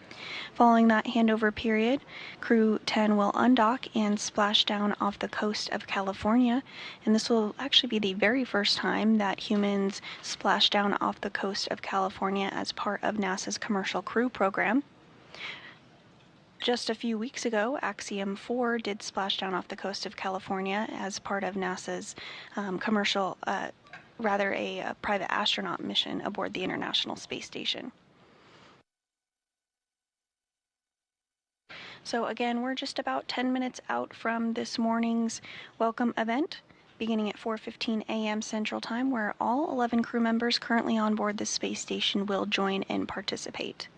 Following that handover period, Crew 10 will undock and splash down off the coast of California, and this will actually be the very first time that humans splash down off the coast of California as part of NASA's Commercial Crew program. Just a few weeks ago, Axiom 4 did splash down off the coast of California as part of NASA's a private astronaut mission aboard the International Space Station. So again, we're just about 10 minutes out from this morning's welcome event, beginning at 4:15 a.m. Central Time, where all 11 crew members currently on board the space station will join and participate.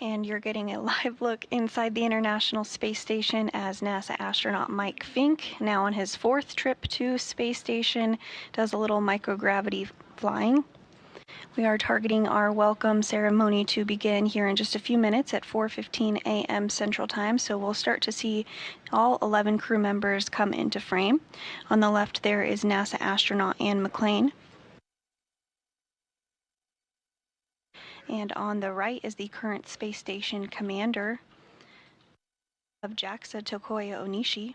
And you're getting a live look inside the International Space Station as NASA astronaut Mike Fink, now on his 4th trip to Space Station, does a little microgravity flying. We are targeting our welcome ceremony to begin here in just a few minutes at 4:15 a.m. Central Time, so we'll start to see all 11 crew members come into frame. On the left there is NASA astronaut Ann McClain. And on the right is the current space station commander of JAXA, Tokoya Onishi.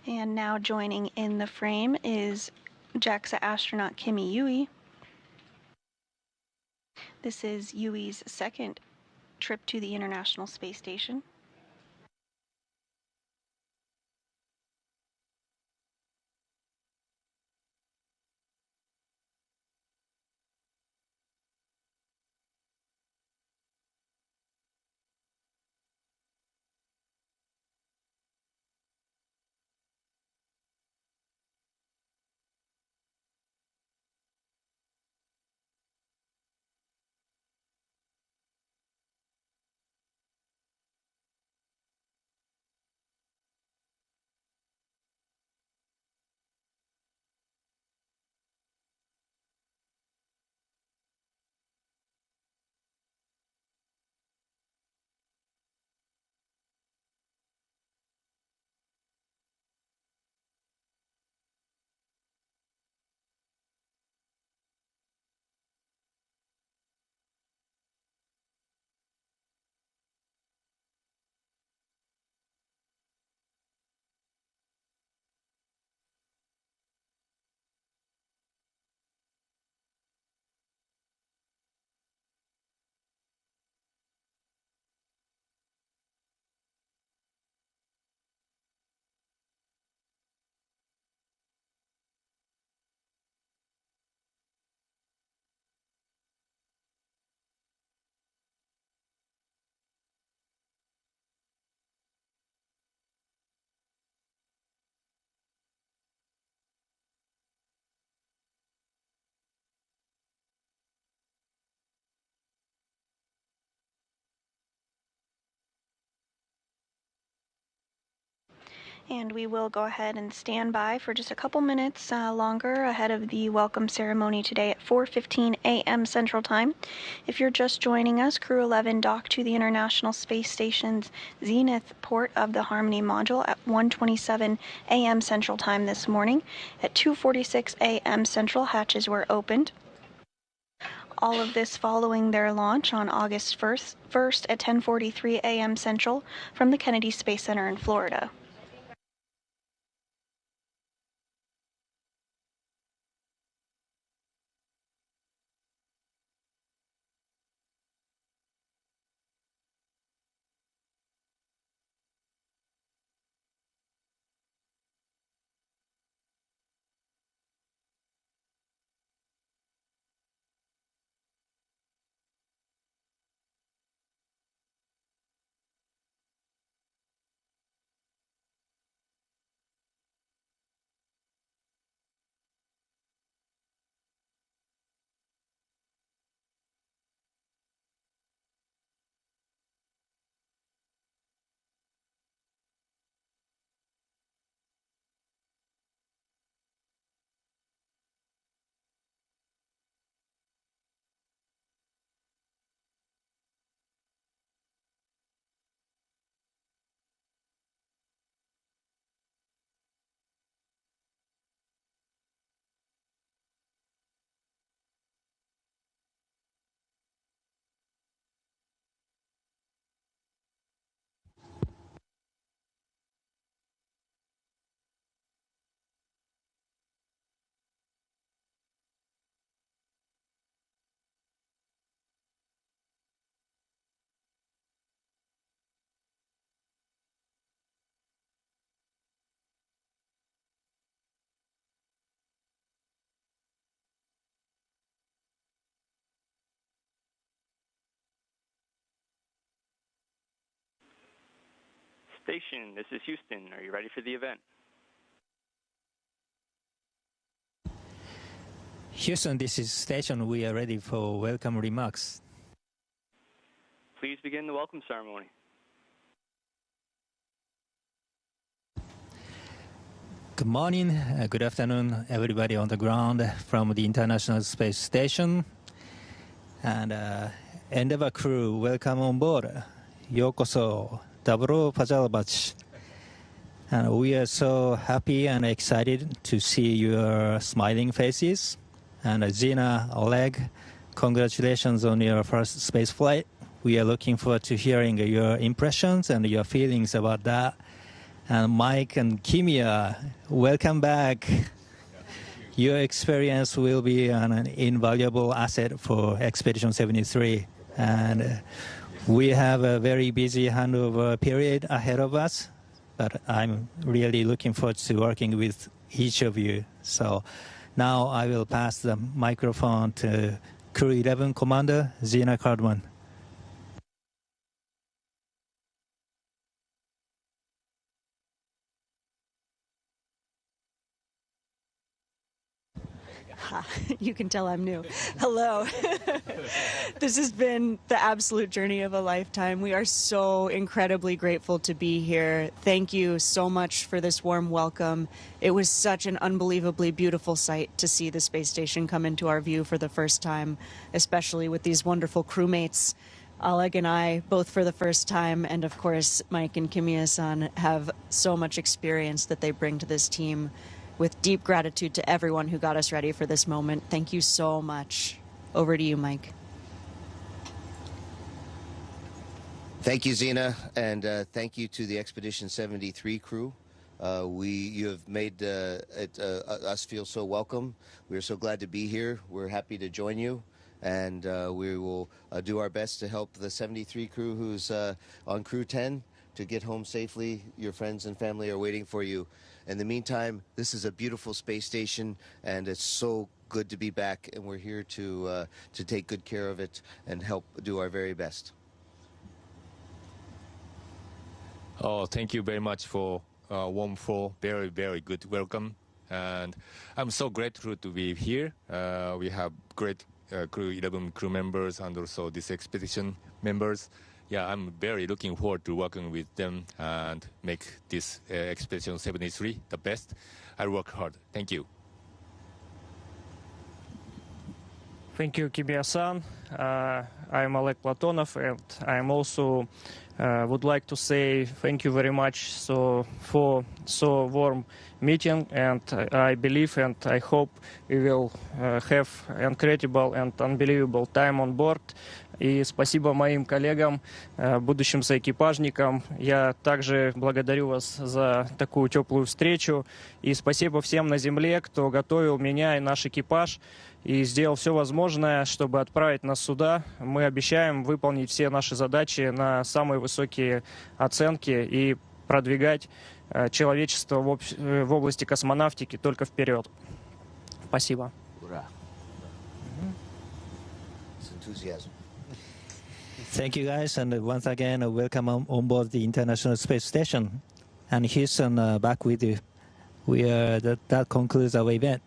And now joining in the frame is JAXA astronaut Kimi Yui. This is Yui's 2nd trip to the International Space Station. And we will go ahead and stand by for just a couple minutes longer ahead of the welcome ceremony today at 4:15 a.m. Central Time. If you're just joining us, Crew 11 docked to the International Space Station's Zenith port of the Harmony module at 1:27 a.m. Central Time this morning. At 2:46 a.m. Central, hatches were opened. All of this following their launch on August 1st at 10:43 a.m. Central from the Kennedy Space Center in Florida.
Station, this is Houston. Are you ready for the event?
Houston, this is Station. We are ready for welcome remarks.
Please begin the welcome ceremony.
Good morning, good afternoon, everybody on the ground from the International Space Station. And Endeavour crew, welcome on board. Yokoso, Daburo Pajalbach. And we are so happy and excited to see your smiling faces. And Gina, Oleg, congratulations on your first space flight. We are looking forward to hearing your impressions and your feelings about that. And Mike and Kimia, welcome back. Your experience will be an invaluable asset for Expedition 73. And we have a very busy handover period ahead of us, but I'm really looking forward to working with each of you. So now I will pass the microphone to Crew 11 Commander Gina Cardman.
You can tell I'm new. Hello. This has been the absolute journey of a lifetime. We are so incredibly grateful to be here. Thank you so much for this warm welcome. It was such an unbelievably beautiful sight to see the space station come into our view for the first time, especially with these wonderful crewmates. Oleg and I, both for the first time, and of course Mike and Kimia-san have so much experience that they bring to this team. With deep gratitude to everyone who got us ready for this moment. Thank you so much. Over to you, Mike.
Thank you, Zena, and thank you to the Expedition 73 crew. You have made us feel so welcome. We're so glad to be here. We're happy to join you, and we will do our best to help the 73 crew who's on Crew 10 to get home safely. Your friends and family are waiting for you. In the meantime, this is a beautiful space station, and it's so good to be back, and we're here to take good care of it and help do our very best.
Oh, thank you very much for warm, very, very good welcome. And I'm so grateful to be here. We have great Crew 11 crew members and also this expedition members. Yeah, I'm very looking forward to working with them and make this Expedition 73 the best. I'll work hard. Thank you.
Thank you, Kimia-san. I'm Oleg Platonov, and I'm also would like to say thank you very much for so warm meeting, and I believe and I hope we will have incredible and unbelievable time on board. И спасибо моим коллегам, будущим соэкипажникам. Я также благодарю вас за такую теплую встречу. И спасибо всем на Земле, кто готовил меня и наш экипаж и сделал все возможное, чтобы отправить нас сюда. Мы обещаем выполнить все наши задачи на самые высокие оценки и продвигать человечество в области космонавтики только вперед. Спасибо.
Ура. It's enthusiasm.
Thank you, guys, and once again, welcome on board the International Space Station. And Houston, back with you. That concludes our event.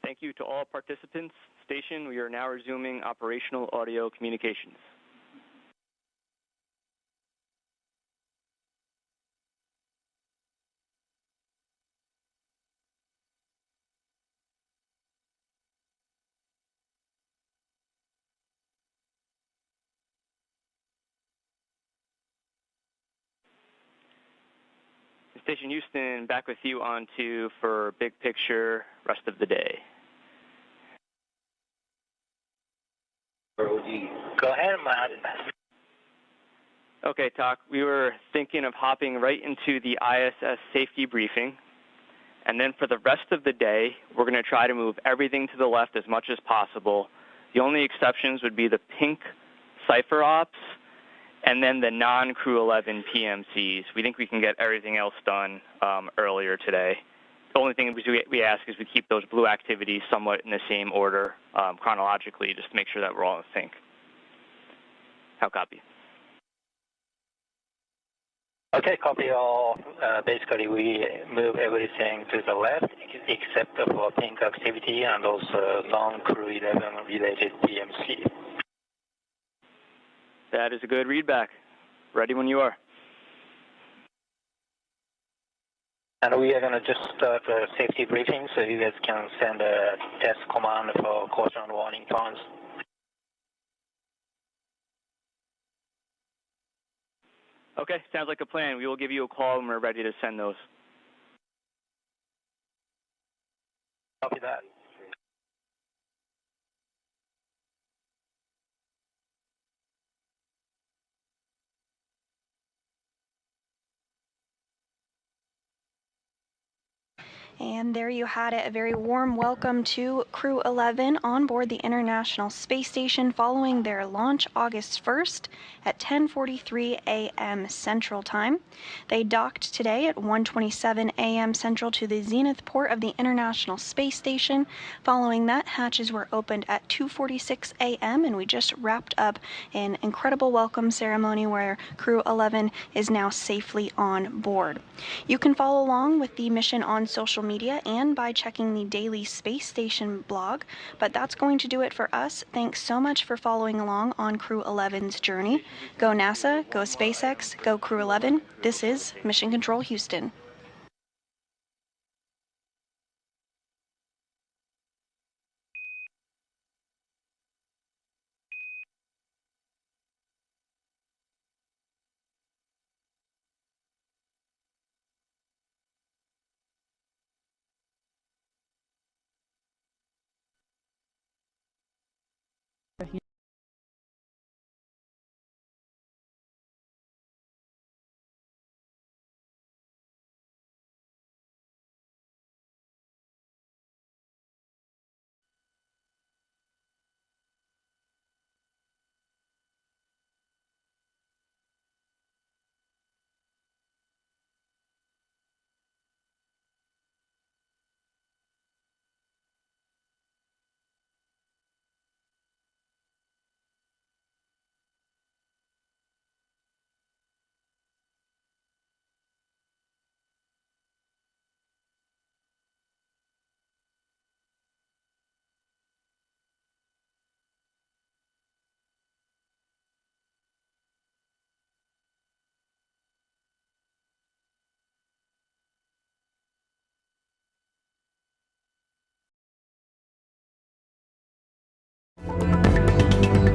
Thank you to all participants. Station, we are now resuming operational audio communications. Station Houston, back with you on to for big picture rest of the day.
Go ahead, Matt.
Okay, Talk. We were thinking of hopping right into the ISS safety briefing. And then for the rest of the day, we're going to try to move everything to the left as much as possible. The only exceptions would be the pink cipher ops and then the non-Crew 11 PMCs. We think we can get everything else done earlier today. The only thing we ask is we keep those blue activities somewhat in the same order chronologically, just to make sure that we're all in sync. How copy?
Okay, copy all. Basically, we move everything to the left except for pink activity and also non-Crew 11 related PMC.
That is a good readback. Ready when you are.
And we are going to just start a safety briefing so you guys can send a test command for caution warning tones.
Okay, sounds like a plan. We will give you a call when we're ready to send those.
Copy that.
And there you had it, a very warm welcome to Crew 11 on board the International Space Station following their launch August 1st at 10:43 a.m. Central Time. They docked today at 1:27 a.m. Central to the zenith port of the International Space Station. Following that, hatches were opened at 2:46 a.m. and we just wrapped up an incredible welcome ceremony where Crew 11 is now safely on board. You can follow along with the mission on social media and by checking the daily Space Station blog, but that's going to do it for us. Thanks so much for following along on Crew 11's journey. Go NASA, go SpaceX, go Crew 11. This is Mission Control Houston.